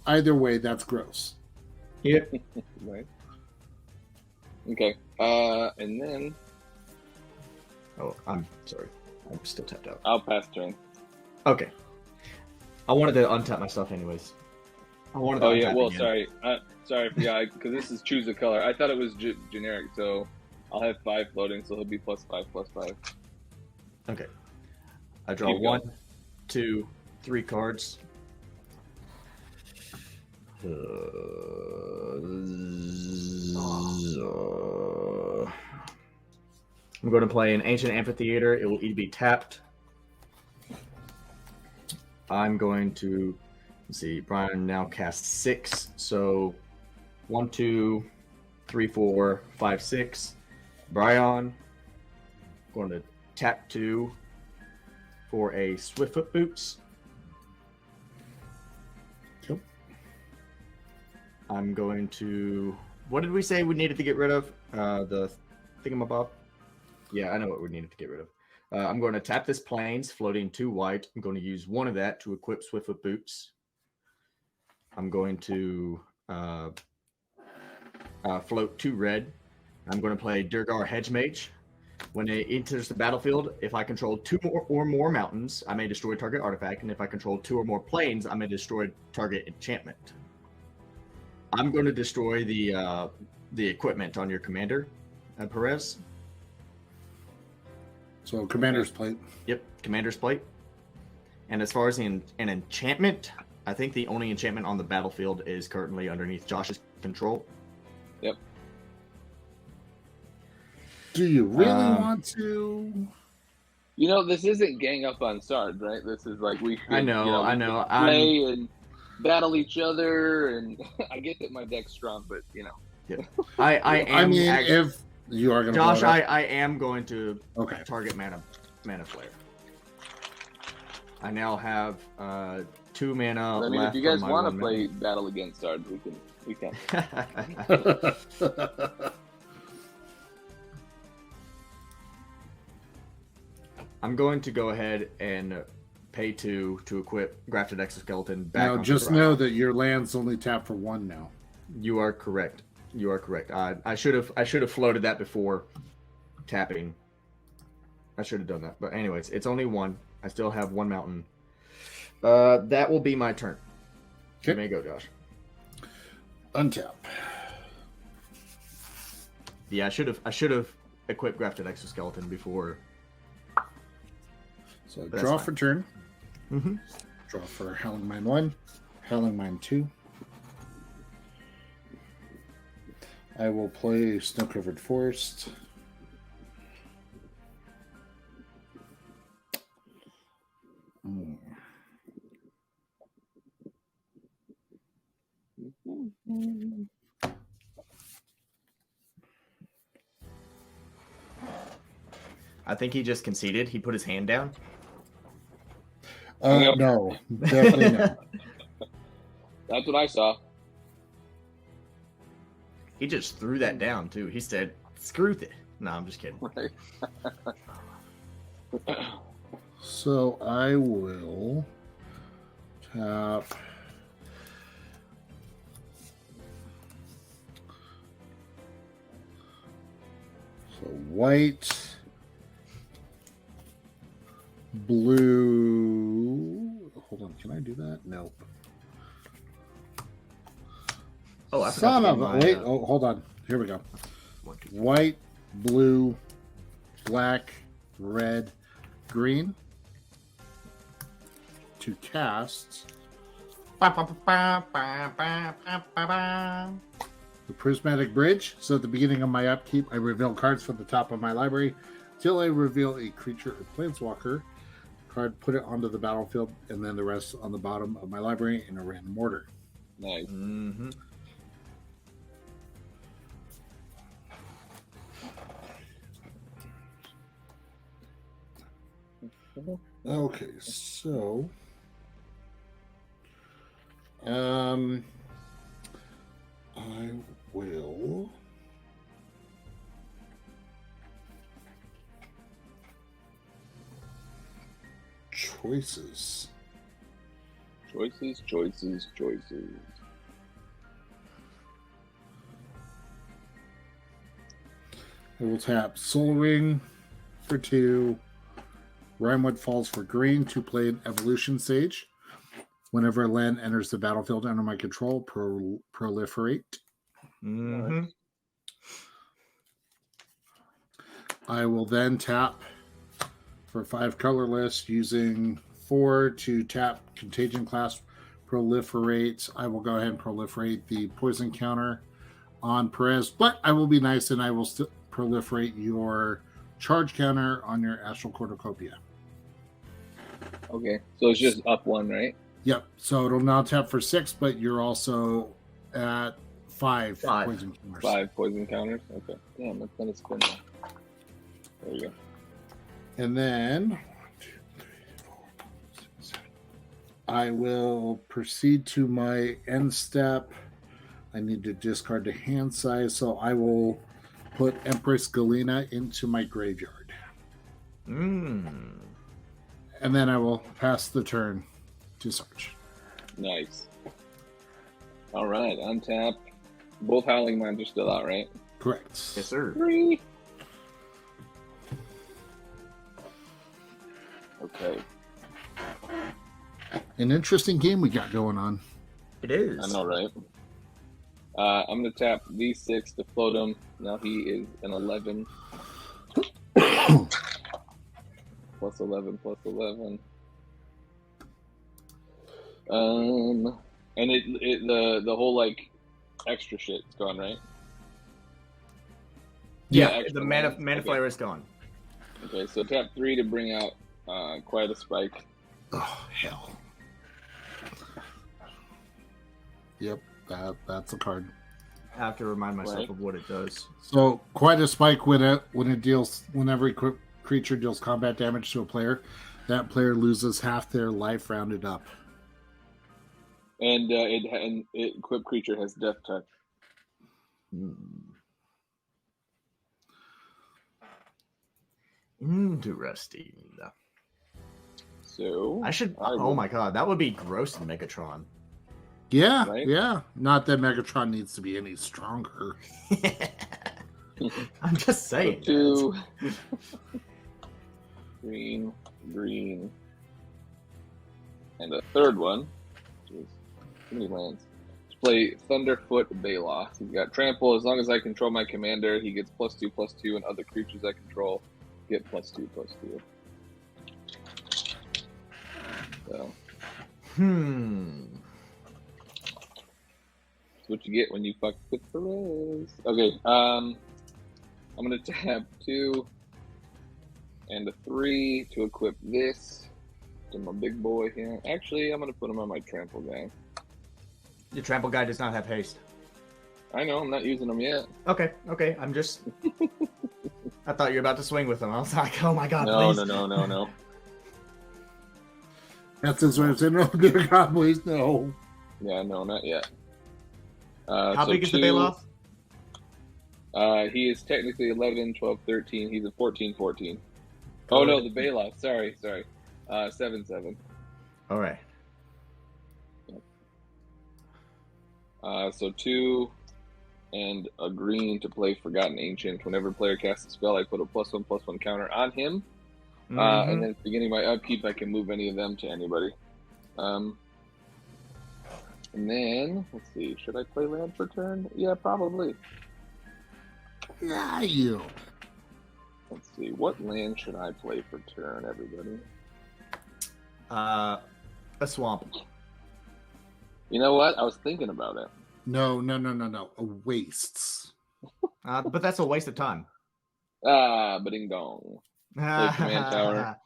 Either way, that's gross. Yep. Right. Okay. And then Oh, I'm sorry. I'm still tapped out. I'll pass turn. Okay. I wanted to untap my stuff anyways. Oh yeah. Well, sorry. Sorry, yeah, because this is choose a color. I thought it was generic, so I'll have 5 floating, so he'll be +5/+5. Okay. I draw Keep going. 1, 2, 3 cards. I'm going to play an Ancient Amphitheater. It will either be tapped. I'm going to, let's see, Brian now casts 6. So 1, 2, 3, 4, 5, 6. Brian, going to tap 2 for a Swiftfoot Boots. Yep. I'm going to, what did we say we needed to get rid of? The thingamabob? Yeah, I know what we needed to get rid of. I'm going to tap this plains, floating 2 white. I'm going to use 1 of that to equip Swiftfoot Boots. I'm going to float 2 red. I'm going to play Durgar Hedge Mage. When it enters the battlefield, if I control 2 or more mountains, I may destroy target artifact, and if I control 2 or more plains, I may destroy target enchantment. I'm going to destroy the equipment on your commander, Perez. So Commander's Plate. Yep, Commander's Plate. And as far as an enchantment, I think the only enchantment on the battlefield is currently underneath Josh's control. Yep. Do you really want to? You know, this isn't gang up on Sarge, right? This is like we should, I know. play and battle each other, and I get that my deck's strong, but you know. Yeah. I mean, if you are going to, Josh, I am going to target mana flare. I now have 2 mana. I mean, left if you guys want to play battle against Sarge, we can. I'm going to go ahead and pay 2 to equip Grafted Exoskeleton back. Now, just know that your land's only tapped for 1 now. You are correct. You are correct. I should have floated that before tapping. I should have done that. But anyways, it's only 1. I still have 1 mountain. That will be my turn. Okay. You may go, Josh. Untap. Yeah, I should have equipped Grafted Exoskeleton before. So draw for turn. Mm-hmm. Draw for Howling Mine 1, Howling Mine 2. I will play Snow-Covered Forest. I think he just conceded. He put his hand down. No, definitely not. That's what I saw. He just threw that down too. He said, "Screw it." No, I'm just kidding. Right. So I will tap. So white, blue. Hold on, can I do that? Nope. Oh, I Son of a wait! Oh, hold on. Here we go. White, blue, black, red, green. To cast the Prismatic Bridge. So at the beginning of my upkeep, I reveal cards from the top of my library till I reveal a creature or planeswalker card, put it onto the battlefield, and then the rest on the bottom of my library in a random order. Nice. Mm-hmm. Okay, so I will choices. Choices. I will tap Soul Ring for 2. Rimewood Falls for green to play an Evolution Sage. Whenever a land enters the battlefield under my control, proliferate. Mm-hmm. I will then tap for 5 colorless, using 4 to tap Contagion class proliferate. I will go ahead and proliferate the poison counter on Perez, but I will be nice and I will still proliferate your charge counter on your Astral Cornucopia. Okay, so it's just up 1, right? Yep. So it'll now tap for 6, but you're also at 5 poison counters. 5 poison counters. Okay. Damn, that's gonna spin now. There you go. And then 1, 2, 3, 4, 5, 6, 7. I will proceed to my end step. I need to discard the hand size, so I will put Empress Galena into my graveyard. Mm. And then I will pass the turn to Sarge. Nice. All right, untap. Both Howling Minds are still out, right? Correct. Yes, sir. 3. Okay. An interesting game we got going on. It is. I know, right? I'm going to tap V6 to float him. Now he is an 11. Plus 11, plus 11. And the whole, like, extra shit's gone, right? Yeah, extra the lands. mana Okay. flare is gone. Okay, so tap 3 to bring out Quite a Spike. Oh, hell. Yep, that's a card. I have to remind myself Right. of what it does. So, Quite a Spike whenever a creature deals combat damage to a player, that player loses half their life rounded up. And equipped creature has Death Touch. Interesting. So I should. I Oh will- my god, that would be gross in Megatron. Yeah, Right? yeah. Not that Megatron needs to be any stronger. I'm just saying. Two. Green, green. And a third one. Jeez, too many lands. To play Thunderfoot Baloth. He's got trample. As long as I control my commander, he gets +2/+2, and other creatures I control get +2/+2. So that's what you get when you fuck with Perez. Okay, I'm gonna tap 2 and a 3 to equip this to my big boy here. Actually, I'm gonna put him on my trample guy. Your trample guy does not have haste. I know I'm not using him yet. Okay. I'm just. I thought you were about to swing with him. I was like, oh my god, No, please. no. That's his way of saying, no, dear God, please, no. Yeah, no, not yet. How so big is the 2, Baloth? He is technically 11, 12, 13. He's a 14, 14. Oh no, the Baloth. Sorry. 7/7. All right. So 2 and a green to play Forgotten Ancient. Whenever player casts a spell, I put a +1/+1 counter on him. And then at the beginning of my upkeep, I can move any of them to anybody. And then, let's see, should I play land for turn? Yeah, probably. Yeah, you. Let's see, what land should I play for turn, everybody? A swamp. You know what? I was thinking about it. No. Wastes. But that's a waste of time. Ding dong. Command tower.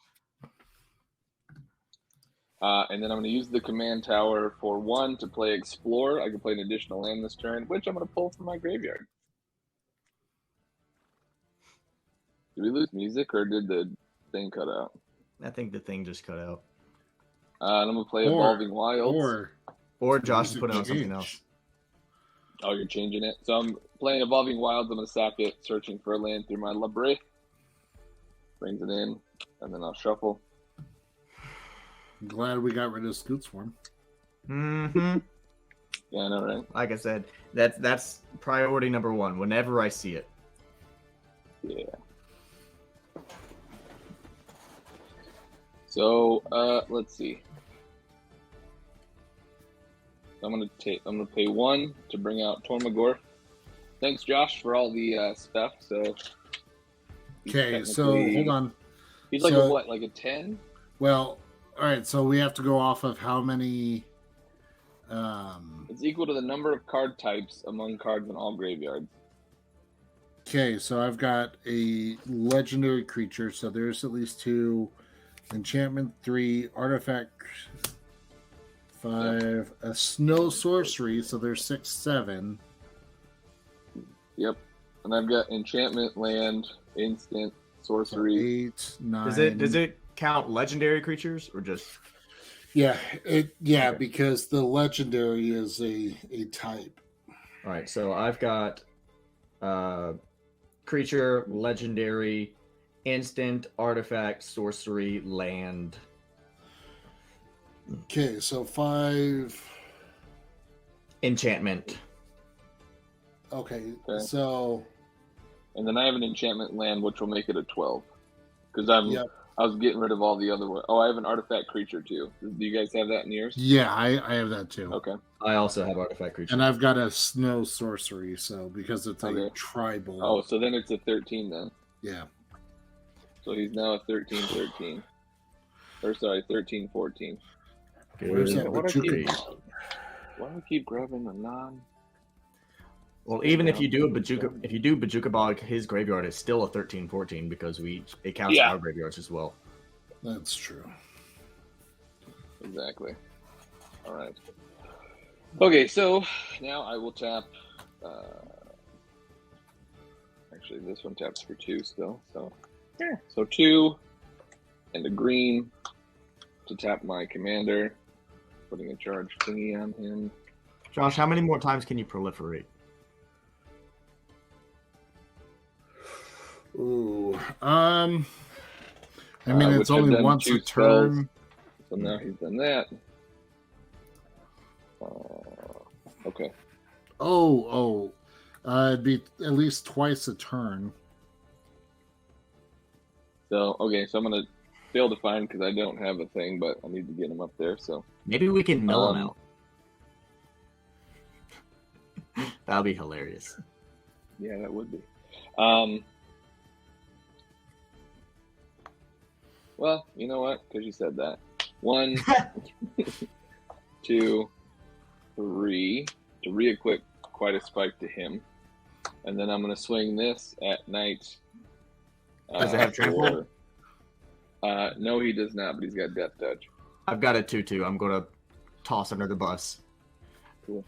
And then I'm going to use the command tower for 1 to play Explore. I can play an additional land this turn, which I'm going to pull from my graveyard. Did we lose music, or did the thing cut out? I think the thing just cut out. And I'm going to play Or- Evolving Wilds. Or Josh Music put it on something change. else. Oh, you're changing it. So I'm playing Evolving Wilds. I'm going to sack it, searching for a land through my library. Brings it in, and then I'll shuffle. Glad we got rid of Scoot Swarm. Mm-hmm. Yeah, I know, right? Like I said, that's priority number 1. Whenever I see it. Yeah. So let's see. I'm gonna pay 1 to bring out Tormagor. Thanks, Josh, for all the stuff. So he's Okay, so technically- hold on. He's like So- a what? Like a 10? Well, all right, so we have to go off of how many. It's equal to the number of card types among cards in all graveyards. Okay, so I've got a legendary creature, so there's at least 2. Enchantment 3, artifact 5, a snow sorcery, so there's 6, 7. Yep. And I've got enchantment, land, instant, So sorcery. 8, 9. Does it count legendary creatures or just Yeah, Okay. because the legendary is a type. all right? So I've got creature, legendary, instant, artifact, sorcery, land. Okay, so 5. Enchantment. Okay, Okay. so And then I have an enchantment land, which will make it a 12. Because Yep. I was getting rid of all the other ones. Oh, I have an artifact creature too. Do you guys have that in yours? yeah, I have that too. Okay. I also have artifact creature. And I've got a snow sorcery, so because it's a Okay. tribal. Oh, so then it's a 13 then. Yeah. So he's now a 13-13. Or sorry, 13-14. Where's that What do I Bajuka? keep- Why do I keep grabbing the non? Well, even if you do Bajuka Bog, his graveyard is still a 13-14 because it counts Yeah. our graveyards as well. That's true. Exactly. All right. Okay, so now I will tap. Actually, this one taps for 2 still. So yeah. So 2 and a green to tap my commander, putting a charge thingy on him. Josh, how many more times can you proliferate? Ooh. I mean, Which it's I've only done once 2 a turn. So now he's done that. Okay. It'd be at least twice a turn. So okay, so I'm gonna fail to find because I don't have a thing, but I need to get him up there. So Maybe we can mill him out. That'll be hilarious. yeah, that would be. Well, you know what? Because you said that. 1, 2, 3 to re-equip quite a spike to him, and then I'm gonna swing this at Knight. Does it have trample? No, he does not, but he's got Death Touch. I've got a 2/2. I'm going to toss under the bus. Cool.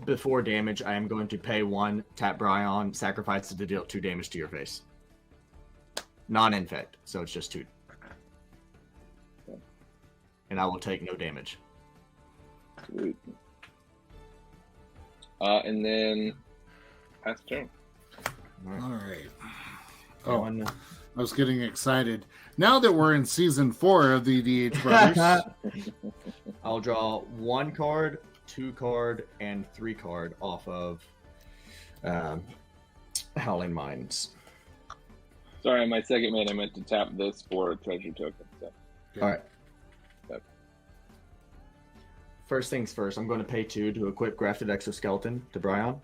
Before damage, I am going to pay 1, tap Brion, sacrifice it to deal 2 damage to your face. Non-infect, so it's just 2. Okay. And I will take no damage. Sweet. And then pass turn. All right. Oh, Oh, I was getting excited. Now that we're in season 4 of the EDH Brothers, I'll draw 1 card, 2 card, and 3 card off of Howling Minds. Sorry, on my second man, I meant to tap this for a treasure token. So. All right. Yep. First things first, I'm going to pay 2 to equip Grafted Exoskeleton to Brion.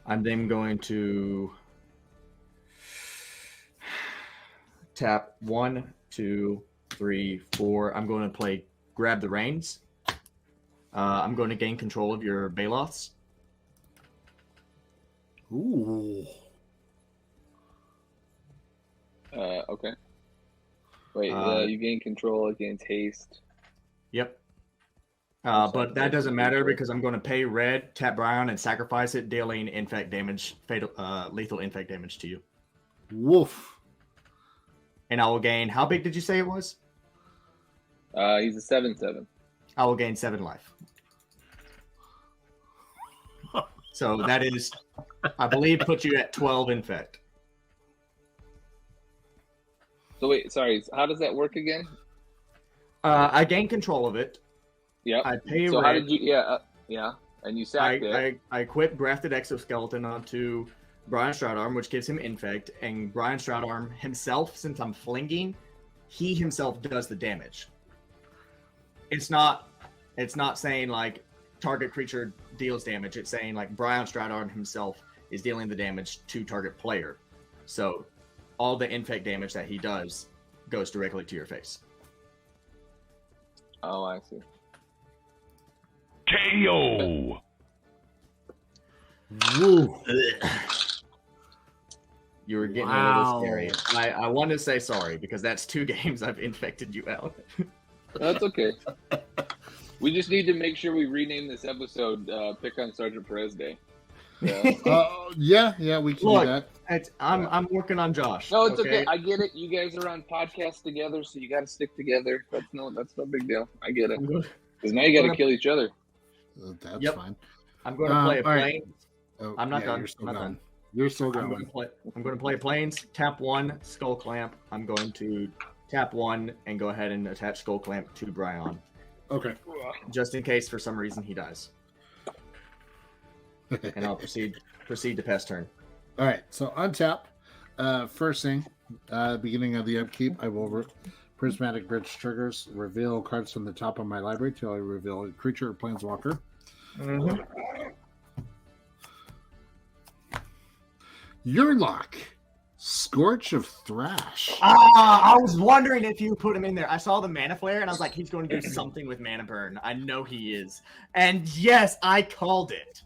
I'm then going to tap 1, 2, 3, 4. I'm going to play Grab the Reins. I'm going to gain control of your Baloths. ooh, Okay. Wait, you gain control, it gains haste. Yep. But that doesn't matter because I'm going to pay red, tap Brion, and sacrifice it, dealing infect damage, lethal infect damage to you. woof. And I will gain. How big did you say it was? He's a 7/7. I will gain 7 life. So that is, I believe, put you at 12 infect. So wait, sorry, how does that work again? I gain control of it. Yep. I pay So red. how did you? Yeah, and you sacked it. I equip Grafted Exoskeleton onto Brion Stroudarm, which gives him infect, and Brion Stroudarm himself, since I'm flinging, he himself does the damage. It's not saying like target creature deals damage. It's saying like Brion Stroudarm himself is dealing the damage to target player. So all the infect damage that he does goes directly to your face. Oh, I see. KO. Woo. You were getting a Wow. little scary. I want to say sorry because that's 2 games I've infected you out. That's okay. We just need to make sure we rename this episode "Pick on Sergeant Perez Day." Yeah. Yeah, we can Look, do that. I'm working on Josh. No, it's okay. I get it. You guys are on podcasts together, so you got to stick together. That's no big deal. I get it. Because now you got to kill each other. That's Yep. fine. I'm going to play a all right. plane. Oh, I'm not yeah, done. You're still I'm not going. done. You're still I'm going. going to play Plains, tap 1, Skull Clamp. I'm going to tap 1 and go ahead and attach Skull Clamp to Brion. Okay. Just in case for some reason he dies. And I'll proceed to pass turn. All right. So untap. First thing, beginning of the upkeep, I will Prismatic Bridge triggers, reveal cards from the top of my library till I reveal a creature or planeswalker. Mm-hmm. Yurlock, Scorch of Thrash. I was wondering if you put him in there. I saw the mana flare and I was like, he's going to do something with mana burn. I know he is. And yes, I called it.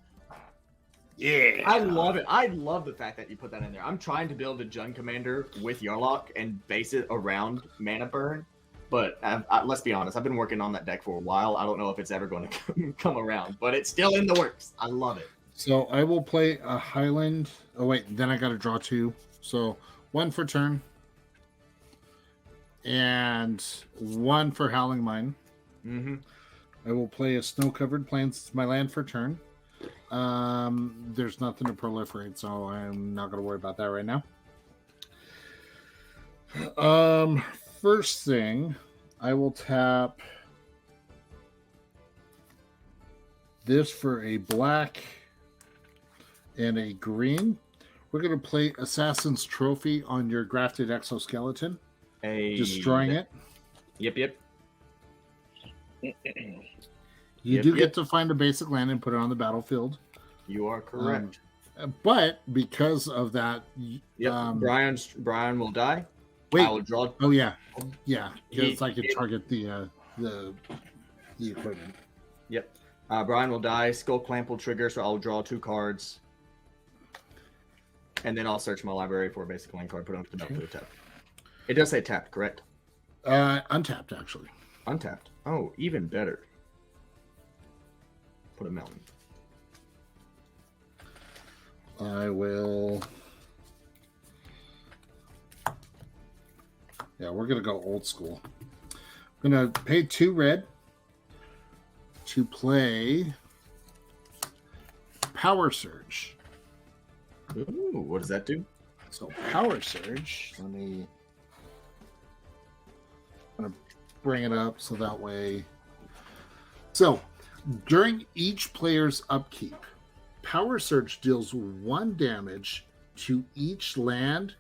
Yeah. I love it. I love the fact that you put that in there. I'm trying to build a Jund Commander with Yarlock and base it around mana burn. But let's be honest, I've been working on that deck for a while. I don't know if it's ever going to come around, but it's still in the works. I love it. So I will play a Highland. Oh, wait. Then I got to draw 2. So 1 for turn. And 1 for Howling Mine. Mm-hmm. I will play a Snow-Covered Plains. It's my land for turn. There's nothing to proliferate, so I'm not going to worry about that right now. First thing, I will tap this for a black and a green. We're going to play Assassin's Trophy on your Grafted Exoskeleton, destroying it. Yep. You do get to find a basic land and put it on the battlefield. You are correct. But because of that, Brion will die. Wait. I will draw. Oh yeah. Because I could target the equipment. Yep. Brion will die. Skull Clamp will trigger, so I'll draw 2 cards, and then I'll search my library for a basic land card. Put it on the battlefield tap. It does say tapped, correct? Untapped actually. Untapped. Oh, even better. Put a mountain. I will. Yeah, we're gonna go old school. I'm gonna pay 2 red to play Power Surge. Ooh, what does that do? So Power Surge. I'm gonna bring it up so that way. So during each player's upkeep, Power Surge deals 1 damage to each land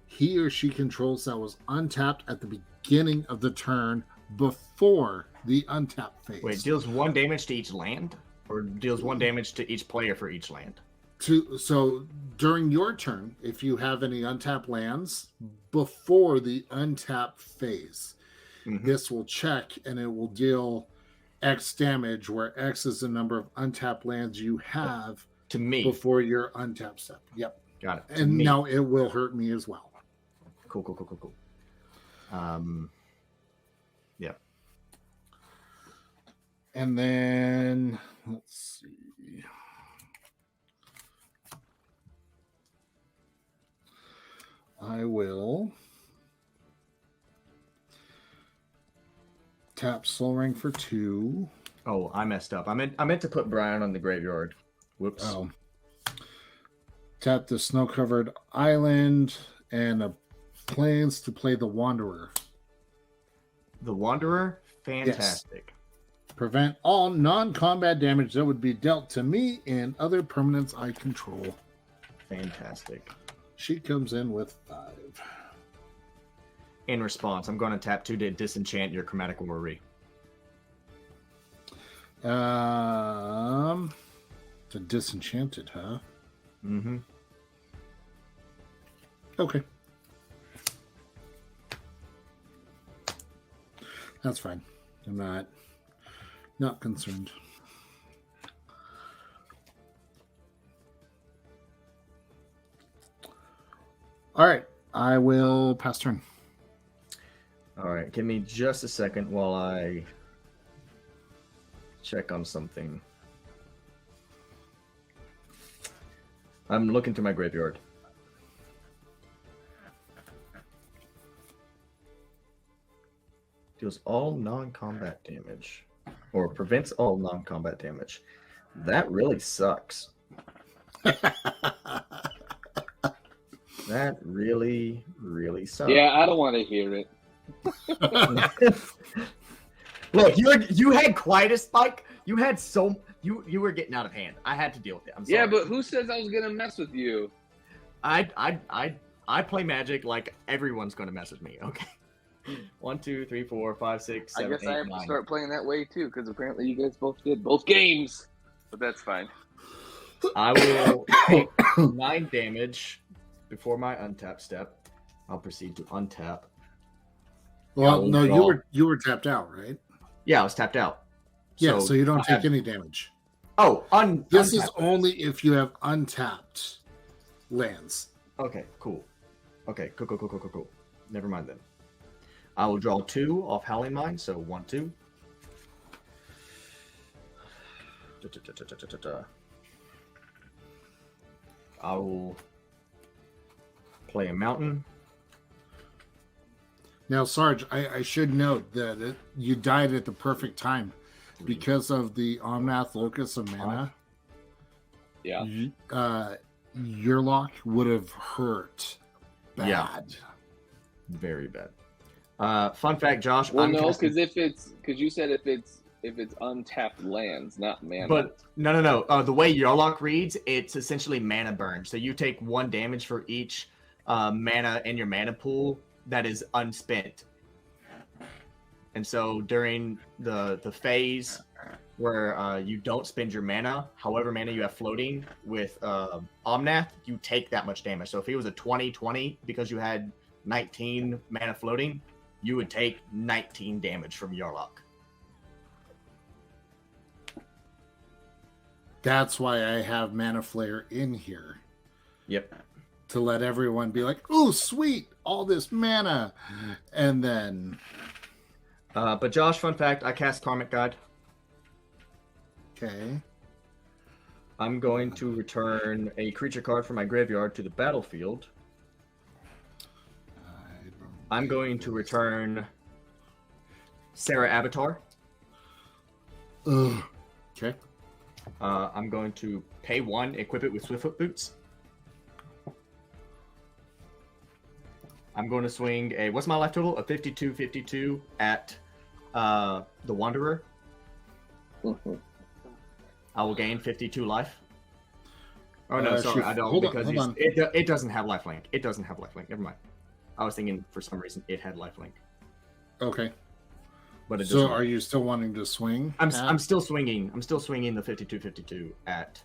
he or she controls that was untapped at the beginning of the turn before the untap phase. Wait, deals 1 damage to each land? Or deals 1 damage to each player for each land? So during your turn, if you have any untapped lands before the untap phase, this will check and it will deal X damage, where X is the number of untapped lands you have to me before your untap step. Yep. Got it. And now it will hurt me as well. Cool. Yeah. And then let's see. I will tap Soul Ring for 2. Oh, I messed up. I meant to put Brion on the graveyard. Whoops. Oh. Tap the Snow-Covered Island and a Plains to play the Wanderer. The Wanderer? Fantastic. Yes. Prevent all non-combat damage that would be dealt to me and other permanents I control. Fantastic. She comes in with 5. In response, I'm going to tap 2 to disenchant your Chromatic Orrery. The Disenchanted, huh? Mm-hmm. Okay. That's fine. I'm not concerned. All right. I will pass turn. All right. Give me just a second while I check on something. I'm looking through my graveyard. Deals all non-combat damage. Or prevents all non-combat damage. That really sucks. That really, really sucks. Yeah, I don't want to hear it. Look, you had quite a spike. You had you were getting out of hand. I had to deal with it. I'm sorry. Yeah, but who says I was gonna mess with you? I play Magic like everyone's gonna mess with me. Okay. 1, 2, 3, 4, 5, 6, 7, I guess 8, I have 9. to start playing that way too, because apparently you guys both did both games. But that's fine. I will take 9 damage before my untap step. I'll proceed to untap. Well, Yeah, no, draw. you were tapped out, right? Yeah, I was tapped out. Yeah, so you don't I take have- any damage. Oh, This is untapped. only if you have untapped lands. Okay, cool. Okay, cool. Never mind then. I will draw 2 off Howling Mine, so 1, 2. I will play a mountain. Now, Sarge, I should note that you died at the perfect time because of the Omnath Locus of Mana. Yeah. Your lock would have hurt bad. Yeah. Very bad. Fun fact, Josh. Well, I'm no, casting- because you said if it's untapped lands, not mana. But no. The way your lock reads, it's essentially mana burn. So you take 1 damage for each mana in your mana pool that is unspent. And so during the phase where you don't spend your mana, however mana you have floating with Omnath, you take that much damage. So if it was a 20-20 because you had 19 mana floating, you would take 19 damage from Yarlock. That's why I have Mana Flare in here. Yep. To let everyone be like, oh, sweet, all this mana. And then... But Josh, fun fact, I cast Karmic Guide. Okay. I'm going to return a creature card from my graveyard to the battlefield. I'm going to return Sarah Avatar. Ugh. Okay. I'm going to pay 1, equip it with Swiftfoot Boots. I'm going to swing a, what's my life total? A 52-52 at the Wanderer. I will gain 52 life. Oh no, sorry, shoot. I don't, Hold on, because hold on. it doesn't have lifelink. It doesn't have lifelink. Never mind. I was thinking for some reason it had lifelink, Okay. but it So doesn't. are you still wanting to swing? I'm still swinging. I'm still swinging the 52-52 at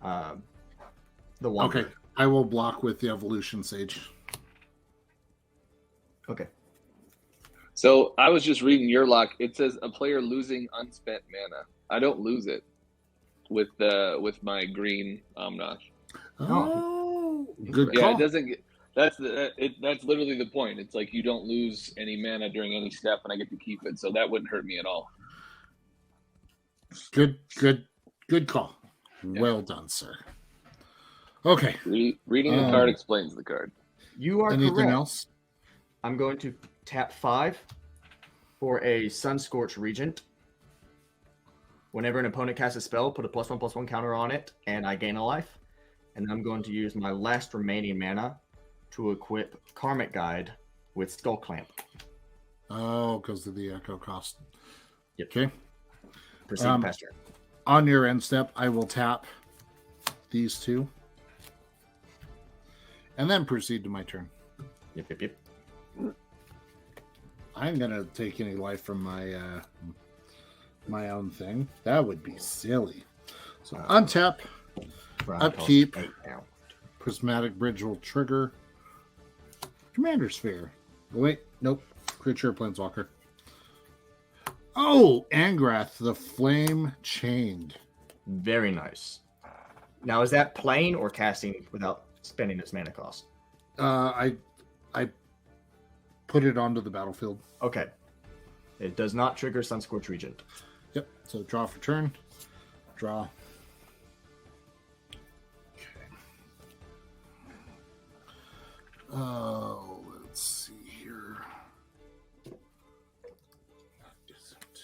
the Wanderer. Okay. I will block with the Evolution Sage. Okay. So I was just reading your lock. It says a player losing unspent mana. I don't lose it with my green Omnath. Oh, good Yeah, call. it doesn't get. That's literally the point. It's like you don't lose any mana during any step, and I get to keep it. So that wouldn't hurt me at all. Good call. Yeah. Well done, sir. Okay. Reading the card explains the card. You are Anything correct. else? I'm going to tap 5 for a Sunscorch Regent. Whenever an opponent casts a spell, put a +1/+1 counter on it, and I gain a life. And I'm going to use my last remaining mana to equip Karmic Guide with Skull Clamp. Oh, because of the echo cost. Yep. Okay. Proceed past turn. On your end step, I will tap these 2. And then proceed to my turn. Yep. I'm gonna take any life from my my own thing. That would be silly. So untap, upkeep, Prismatic Bridge will trigger. Commander Sphere. Oh, wait, nope. Creature Planeswalker. Oh, Angrath, the Flame Chained. Very nice. Now, is that playing or casting without spending its mana cost? I put it onto the battlefield. Okay. It does not trigger Sunscorch Regent. Yep. So draw for turn. Draw. Okay. Oh, let's see here. That isn't.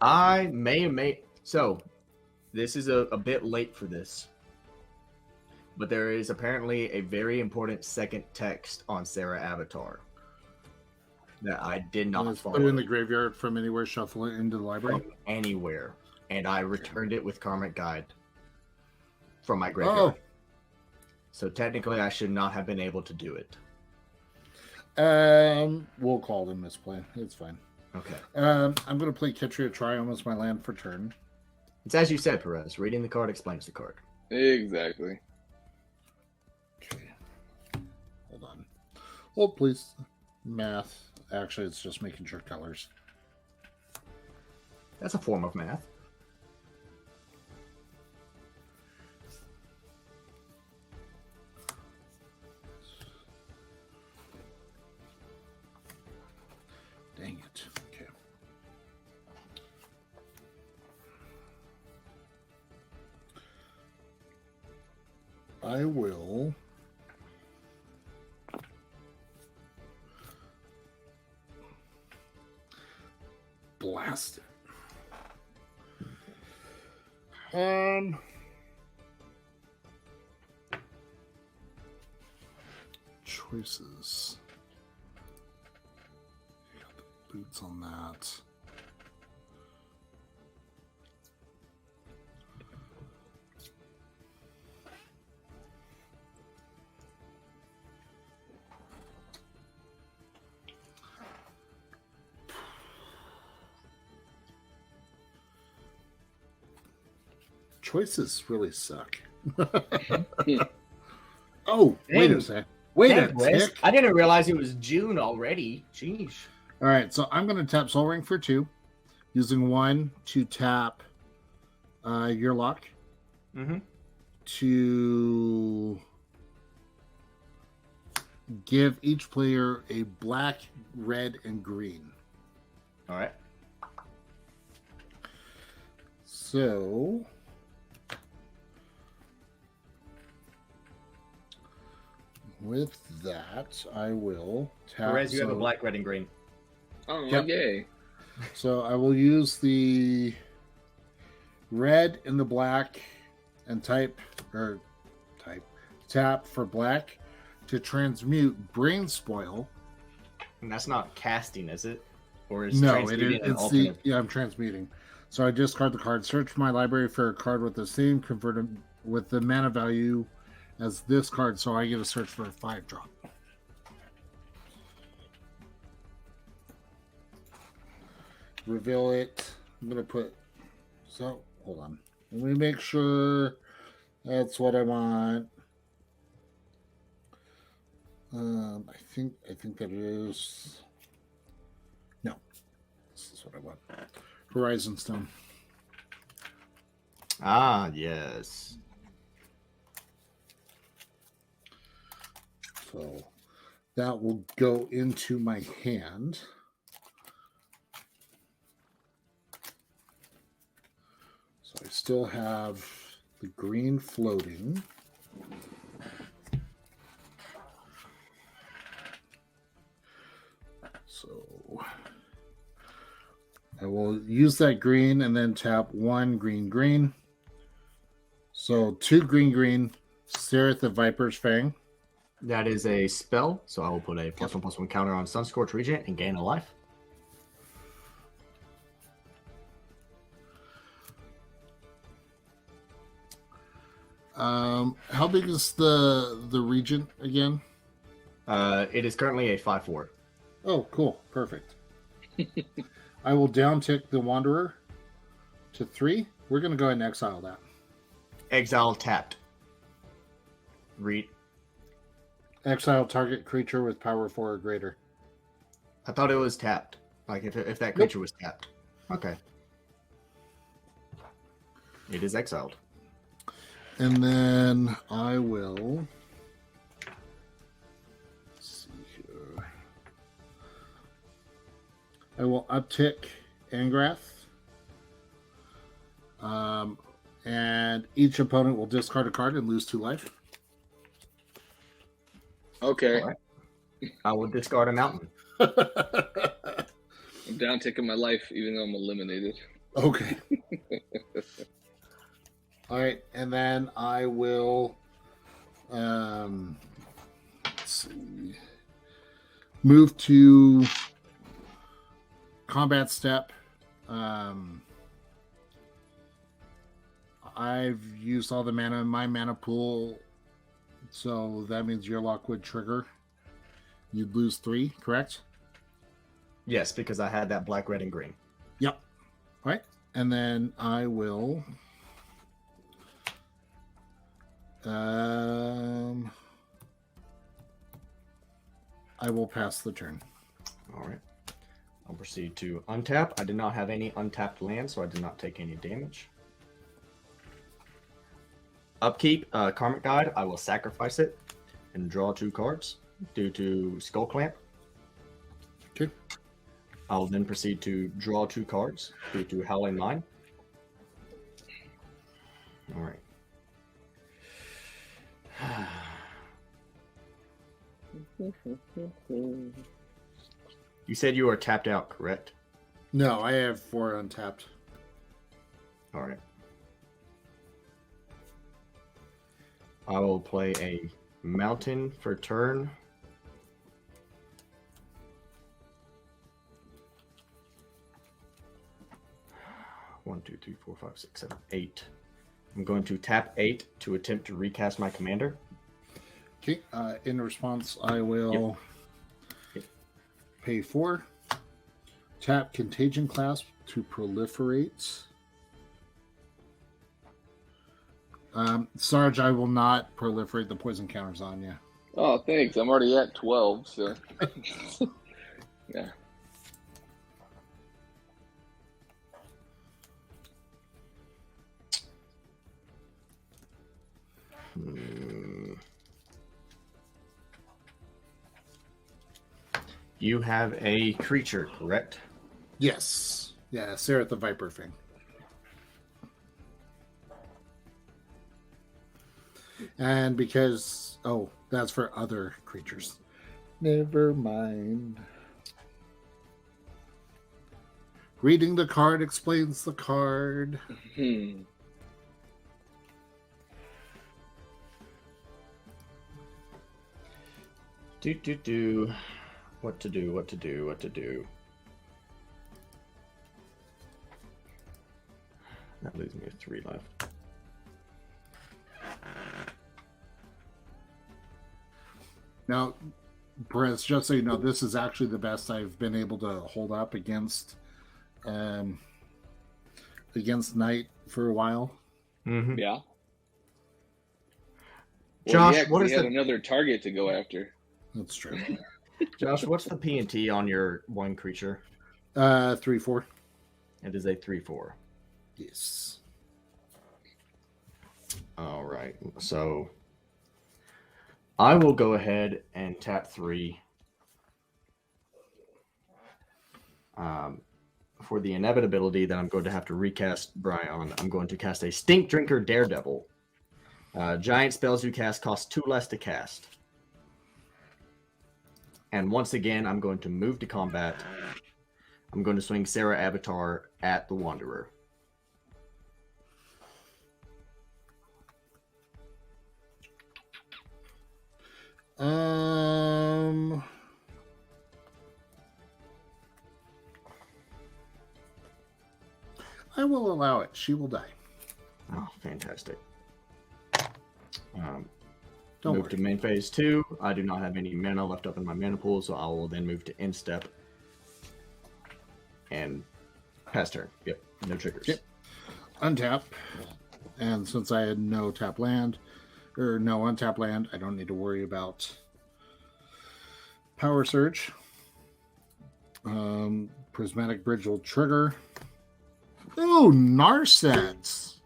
I may. So, this is a bit late for this, but there is apparently a very important second text on Sarah Avatar that I did not Let's follow put it in the graveyard from anywhere, shuffle it into the library. from anywhere, and I returned it with Karmic Guide from my graveyard. Oh, So technically, I should not have been able to do it. we'll call them misplay. It's fine. Okay. I'm going to play Ketria Triumph as my land for turn. It's as you said, Perez. Reading the card explains the card. Exactly. Okay. Hold on. Hold, please. Math. Actually, it's just making sure colors. That's a form of math. Dang it. Okay. I will blast it. Choices. Got the boots on that. Choices really suck. Oh, wait a Dang. sec. Wait a tick. I didn't realize it was June already. Jeez. All right, so I'm going to tap Soul Ring for 2, using 1 to tap your lock Mm-hmm. to give each player a black, red, and green. All right. So with that, I will tap. Perez, you have a black, red, and green. Oh, Yep. yay. So I will use the red and the black and tap for black to transmute Brain Spoil. And that's not casting, is it? Or is No, transmuting an it's alternate? I'm transmuting. So I discard the card, search my library for a card with the same converted with the mana value as this card, so I get to search for a 5-drop. Reveal it. I'm gonna put. So hold on. Let me make sure that's what I want. I think that is. No, this is what I want. Horizon Stone. Ah, yes. So that will go into my hand. So I still have the green floating. So I will use that green and then tap 1 green. So 2 green, Sereth the Viper's Fang. That is a spell, so I will put a +1/+1 counter on Sunscorch Regent and gain a life. How big is the Regent again? It is currently a 5/4. Oh, cool. Perfect. I will downtick the Wanderer to 3. We're going to go ahead and exile that. Exile tapped. Read. Exile target creature with power 4 or greater. I thought it was tapped. Like if that creature was tapped. Okay. It is exiled. And then I will. Let's see here. I will uptick Angrath. And each opponent will discard a card and lose 2 life. Okay. All right. I will discard a mountain. I'm down taking my life, even though I'm eliminated. Okay. All right, and then I will let's see, move to combat step. I've used all the mana in my mana pool, so that means your lock would trigger. You'd lose 3, correct? Yes, because I had that black, red, and green. Yep. All right, and then I will. I will pass the turn. All right. I'll proceed to untap. I did not have any untapped land, so I did not take any damage. Upkeep, Karmic Guide. I will sacrifice it and draw 2 cards due to Skull Clamp. Okay. I will then proceed to draw 2 cards due to Howling Mine. All right. You said you were tapped out, correct? No, I have 4 untapped. All right. I will play a mountain for turn. One, two, three, four, five, six, seven, 8. I'm going to tap 8 to attempt to recast my commander. Okay. In response, I will pay 4. Tap Contagion Clasp to proliferate. Sarge, I will not proliferate the poison counters on you. Oh, thanks. I'm already at 12, so yeah. You have a creature, correct? Yes. Yeah, Sarah the Viper thing. And because, oh, that's for other creatures. Never mind. Reading the card explains the card. What to do. That leaves me with 3 left. Now, Briz, just so you know, this is actually the best I've been able to hold up against Knight for a while. Mm-hmm. Yeah. Josh, yeah, what is he had the... another target to go after? That's true. Josh, what's the P&T on your 1 creature? 3/4. It is a 3/4. Yes. All right. So I will go ahead and tap 3. For the inevitability that I'm going to have to recast Brion, I'm going to cast a Stink Drinker Daredevil. Giant spells you cast cost 2 less to cast. And once again, I'm going to move to combat. I'm going to swing Sarah Avatar at the Wanderer. I will allow it. She will die. Oh, fantastic. Don't Move worry. to main phase 2. I do not have any mana left up in my mana pool, so I will then move to end step and pass turn. Yep, no triggers. Yep. Untap. And since I had no tap land, or no untap land, I don't need to worry about Power Surge. Prismatic Bridge will trigger. Oh, Narset.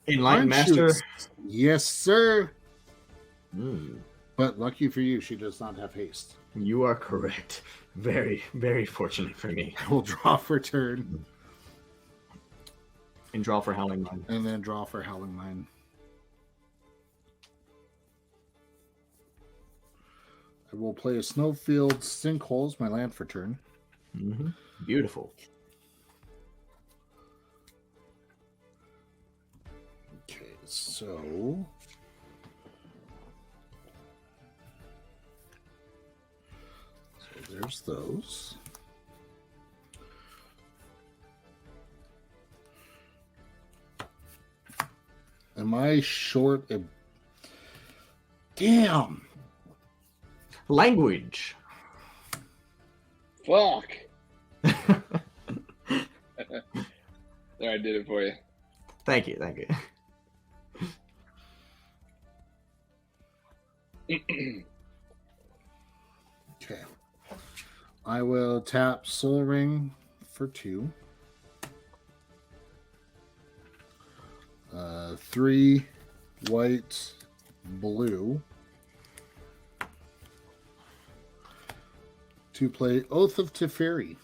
Enlightened Aren't you Master. Yes, sir. Mm, But lucky for you, she does not have haste. you are correct. Very, very fortunate for me. I will draw for turn And draw for Howling Mine. and then draw for Howling Mine. I will play a Snowfield Sinkholes, my land for turn. Mm-hmm. Beautiful. So there's those. Am I short? Damn. Language. Fuck. There, I did it for you. Thank you. Okay. I will tap Soul Ring for 2. 3 white, blue. To play Oath of Teferi.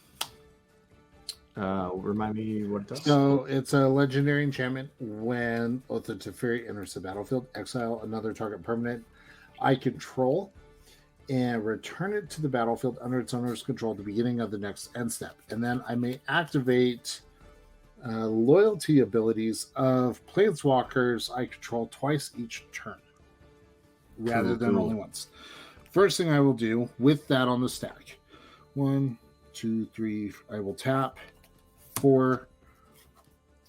Remind me what it does. So it's a legendary enchantment. When Oath of Teferi enters the battlefield, exile another target permanent I control and return it to the battlefield under its owner's control at the beginning of the next end step. And then I may activate loyalty abilities of Planeswalkers I control twice each turn, rather than only once. First thing I will do with that on the stack. 1, 2, 3. I will tap. 4.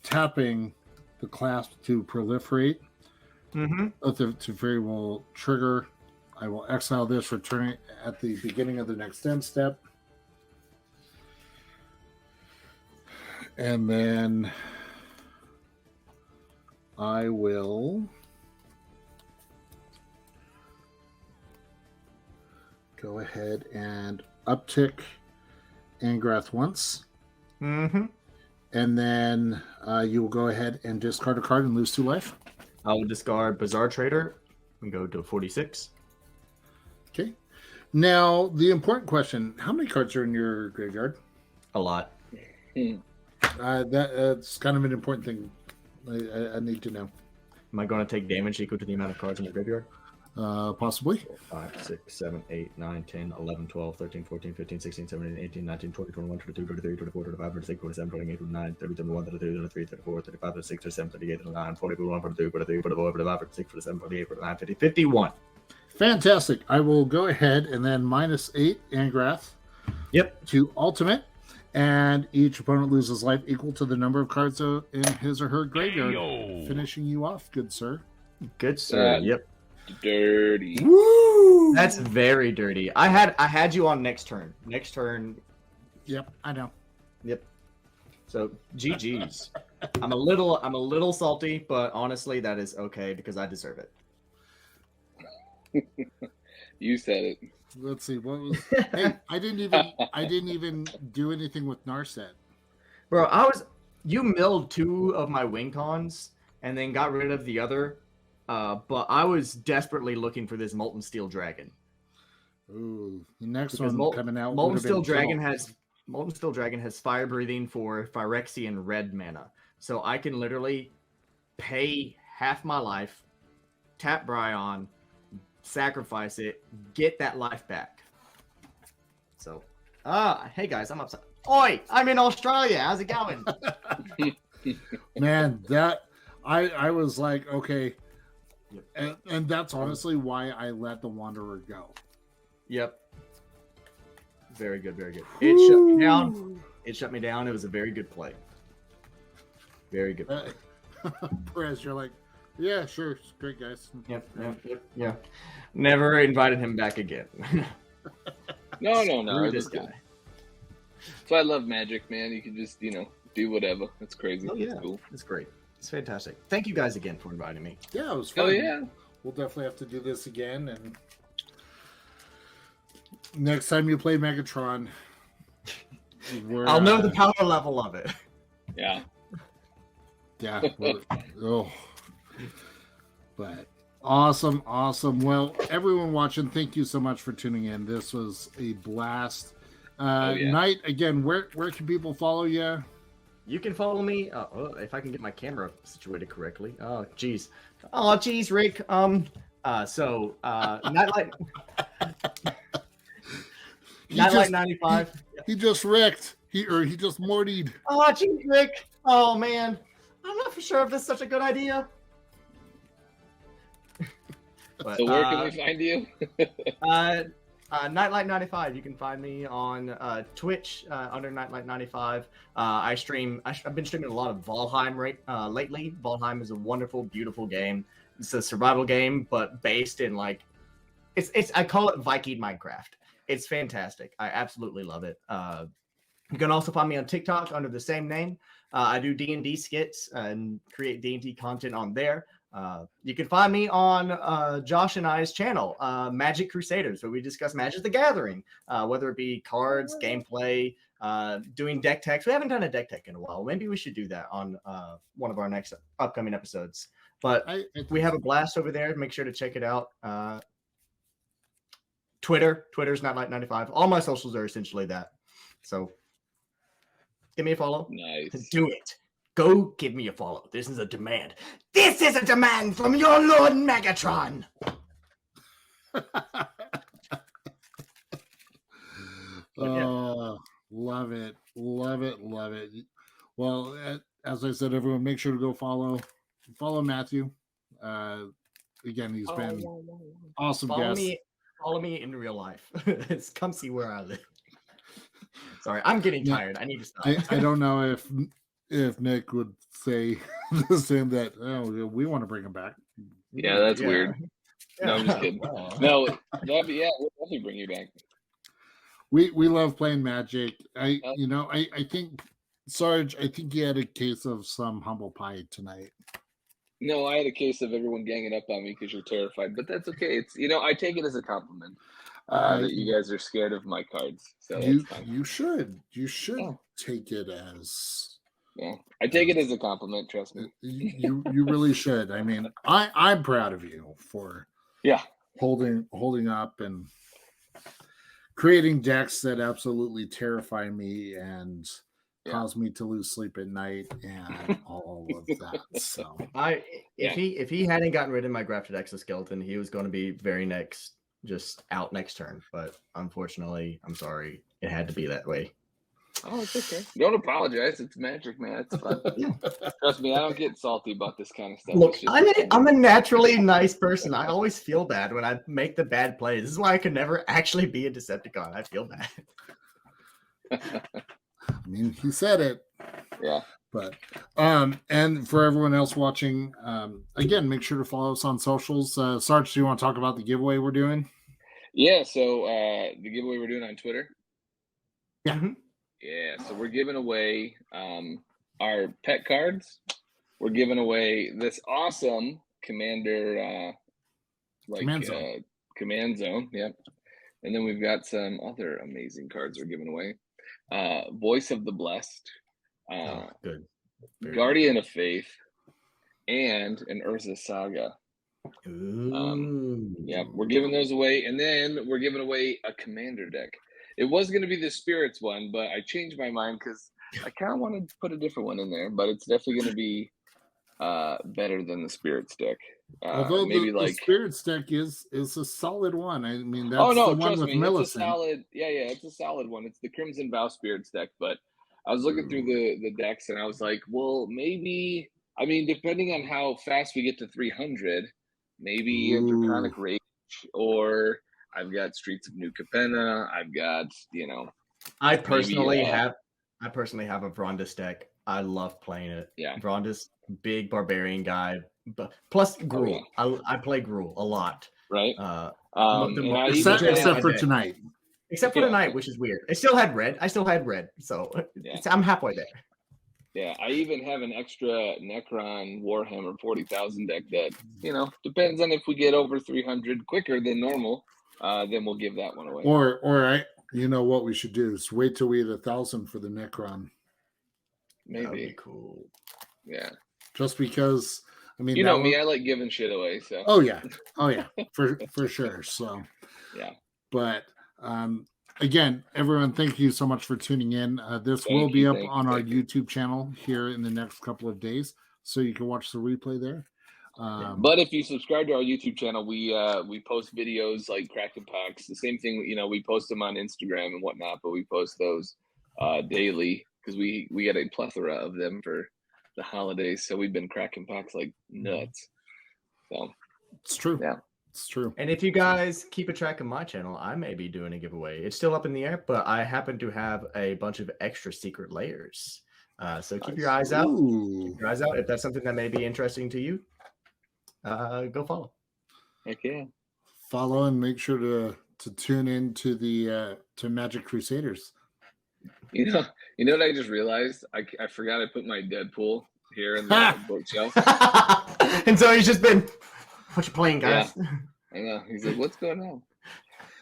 Tapping the clasp to proliferate. Oath of Teferi will trigger. I will exile this, return it at the beginning of the next end step. And then I will go ahead and uptick Angrath once. And then you will go ahead and discard a card and lose 2 life. I will discard Bazaar Trader and go to 46. Okay. Now, the important question, how many cards are in your graveyard? A lot. That's kind of an important thing I need to know. Am I going to take damage equal to the amount of cards in the graveyard? Possibly. 5, 6, 7, 8, 9, 10, 11, 12, 13, 14, 15, 16, 17, 18, 19, 20, 21, 22, 23, 24, 25, 26, 27, 28, 29, 30, 31, 32, 33, 34, 35, 36, 37, 38, 39, 40, 41, 42, 43, 44, 45, 46, 47, 48, 49, 50, 51. Fantastic. I will go ahead and then -8 Angrath. Yep. To ultimate. And each opponent loses life equal to the number of cards in his or her graveyard. Finishing you off, good sir. Good sir. Yep. Dirty. Woo! That's very dirty. I had you on next turn. Next turn. Yep, I know. Yep. So GG's. I'm a little salty, but honestly, that is okay because I deserve it. You said it. Let's see what was. Hey, I didn't even do anything with Narset. Bro, you milled 2 of my wing cons and then got rid of the other. But I was desperately looking for this Molten Steel Dragon. Ooh, the next Because one coming out. Molten Steel Dragon has fire breathing for Phyrexian red mana. So I can literally pay half my life, tap Brion, sacrifice it, get that life back. So, hey guys, I'm upset. Oi, I'm in Australia. How's it going? Man, that I was like, okay. Yep. And that's honestly why I let the Wanderer go. Yep. Very good, very good. It shut me down. It shut me down. It was a very good play. Very good play. Perez, you're like, yeah, sure. It's great, guys. Yeah. Never invited him back again. No. Screw It this was good. guy. So I love Magic, man. You can just, do whatever. It's crazy. Oh, yeah. It's cool. It's great. It's fantastic. Thank you guys again for inviting me. Yeah, it was fun. Oh, yeah. We'll definitely have to do this again. And next time you play Megatron, I'll know the power level of it. Yeah. Yeah. But awesome. Well, everyone watching, thank you so much for tuning in. This was a blast. Knight, again, where can people follow you? You can follow me if I can get my camera situated correctly. Oh, geez, Rick. So Nightlight 95. He just wrecked. He just mortied. Oh, geez, Rick. Oh man, I'm not for sure if this is such a good idea. But, So where can we find you? KnightLite95. You can find me on Twitch under KnightLite95. I've been streaming a lot of Valheim lately. Valheim is a wonderful, beautiful game. It's a survival game, but based in like I call it Viking Minecraft. It's fantastic. I absolutely love it. You can also find me on TikTok under the same name. I do D&D skits and create D&D content on there. You can find me on Josh and I's channel, Magic Crusaders, where we discuss Magic the Gathering, whether it be cards, gameplay, doing deck techs. We haven't done a deck tech in a while. Maybe we should do that on one of our next upcoming episodes. But we have a blast over there. Make sure to check it out. Twitter's KnightLite95. All my socials are essentially that. So give me a follow. Nice. Do it. Go give me a follow. This is a demand. This is a demand from your Lord Megatron. Love it. Love it. Love it. Well, as I said, everyone, make sure to go follow Matthew. Again, he's been awesome guest. Follow me in real life. Come see where I live. Sorry, I'm getting tired. I need to stop. I don't know if Nick would say the same, that we want to bring him back. Yeah, that's weird. Yeah. No, I'm just kidding. No, we'll definitely bring you back. We love playing Magic. I think Sarge, I think you had a case of some humble pie tonight. No, I had a case of everyone ganging up on me because you're terrified, but that's okay. It's I take it as a compliment that you guys are scared of my cards. So you should take it as. Yeah, I take it as a compliment. Trust me. You really should. I mean, I'm proud of you for holding up and creating decks that absolutely terrify me and cause me to lose sleep at night and all of that. So if he hadn't gotten rid of my grafted exoskeleton, he was going to be just out next turn. But unfortunately, I'm sorry, it had to be that way. Oh, it's okay. Don't apologize. It's Magic, man. It's fun. Trust me, I don't get salty about this kind of stuff. Look, I'm a naturally nice person. I always feel bad when I make the bad plays. This is why I could never actually be a Decepticon. I feel bad. I mean, he said it. Yeah. But and for everyone else watching, again, make sure to follow us on socials. Sarge, do you want to talk about the giveaway we're doing? Yeah, so the giveaway we're doing on Twitter. Yeah. Yeah, so we're giving away our pet cards. We're giving away this awesome Commander Command Zone. Yep. And then we've got some other amazing cards we're giving away. Voice of the Blessed. Good. Guardian of Faith, and an Urza Saga. Yeah, we're giving those away, and then we're giving away a Commander deck. It was going to be the Spirits one, but I changed my mind because I kind of want to put a different one in there. But it's definitely going to be better than the Spirits deck. Although maybe the Spirits deck is a solid one. I mean, that's the one with Millicent. It's a solid. Yeah, it's a solid one. It's the Crimson Vow Spirits deck, but I was looking through the decks and I was like, well, maybe. I mean, depending on how fast we get to 300, maybe a Draconic Rage, or I've got Streets of New Capenna. I've got I personally have a Vrondis deck. I love playing it. Yeah, Vrondis, big barbarian guy, but plus Gruul. I play Gruul a lot. Right. Except for tonight. Except for tonight, which is weird. I still had red, so I'm halfway there. Yeah, I even have an extra Necron Warhammer 40,000 deck that, depends on if we get over 300 quicker than normal, then we'll give that one away. Or what we should do is wait till we hit 1,000 for the Necron. Maybe. That'd be cool. Yeah. Just because, I mean, me, I like giving shit away. So. Oh yeah, for sure. So. Yeah. But again, everyone, thank you so much for tuning in. This will be up on our YouTube channel here in the next couple of days, so you can watch the replay there. But if you subscribe to our YouTube channel, we post videos like Kraken Packs. The same thing, we post them on Instagram and whatnot, but we post those daily because we get a plethora of them for the holidays. So we've been cracking packs like nuts. So it's true. Yeah. It's true. And if you guys keep a track of my channel, I may be doing a giveaway. It's still up in the air, but I happen to have a bunch of extra secret layers. So keep your eyes out. Keep your eyes out. If that's something that may be interesting to you, go follow. Heck yeah. Follow and make sure to tune in to the to Magic Crusaders. You know what I just realized? I forgot I put my Deadpool here in the bookshelf. And so he's just been, what you playing, guys? Yeah. I know. He's like, what's going on?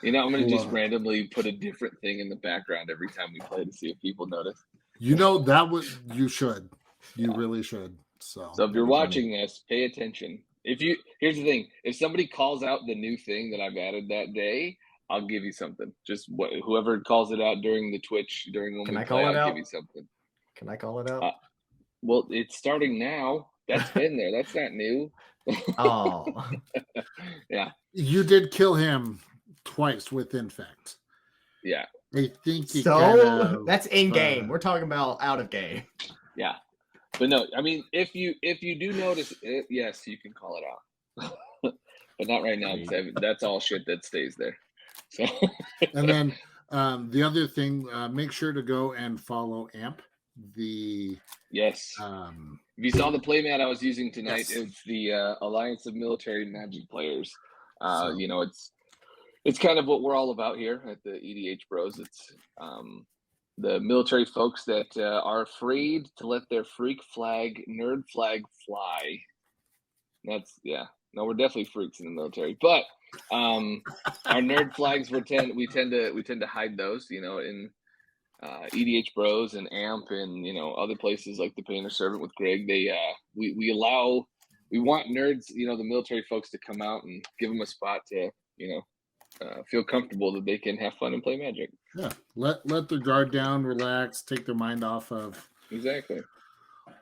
I'm going to just randomly put a different thing in the background every time we play to see if people notice. You should. You really should. So if you're watching this, pay attention. Here's the thing. If somebody calls out the new thing that I've added that day, I'll give you something. Just whoever calls it out during the Twitch, during when we play, I'll give you something. Can I call it out? Well, it's starting now. That's been there. That's not new. Oh. Yeah. You did kill him twice with Infect. Yeah. I think so. That's in game. We're talking about out of game. Yeah. But no, I mean, if you do notice it, yes, you can call it out. But not right now. That's all shit that stays there. So. And then the other thing, make sure to go and follow AMP. Yes. If you saw the playmat I was using tonight, it's the Alliance of Military Magic Players. It's kind of what we're all about here at the EDH Bros. It's the military folks that are afraid to let their freak flag, nerd flag fly. No, we're definitely freaks in the military, but our nerd flags we tend to hide those, in EDH Bros and AMP and other places like the Painter Servant with Greg. We want nerds, the military folks to come out and give them a spot to feel comfortable that they can have fun and play Magic. Yeah, let their guard down, relax, take their mind off of exactly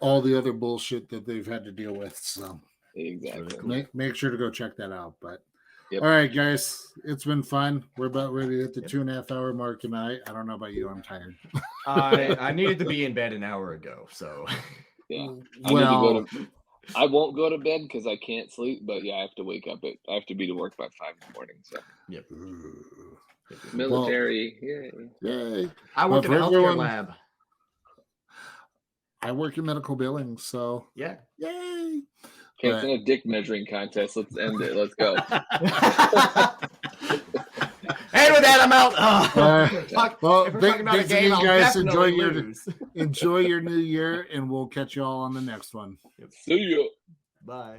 all the other bullshit that they've had to deal with. So exactly, make sure to go check that out. But all right, guys, it's been fun. We're about ready to hit the 2.5 hour mark, and I don't know about you, I'm tired. I needed to be in bed an hour ago, so yeah. I I won't go to bed because I can't sleep, but I have to wake up I have to be to work by 5 in the morning. So yep. Military, yay! I work in a healthcare lab. I work in medical billing, so yeah, yay! Okay, it's not a dick measuring contest. Let's end it. Let's go. And with that, I'm out. Well, thanks again, guys. Enjoy your new year, and we'll catch you all on the next one. See you. Bye.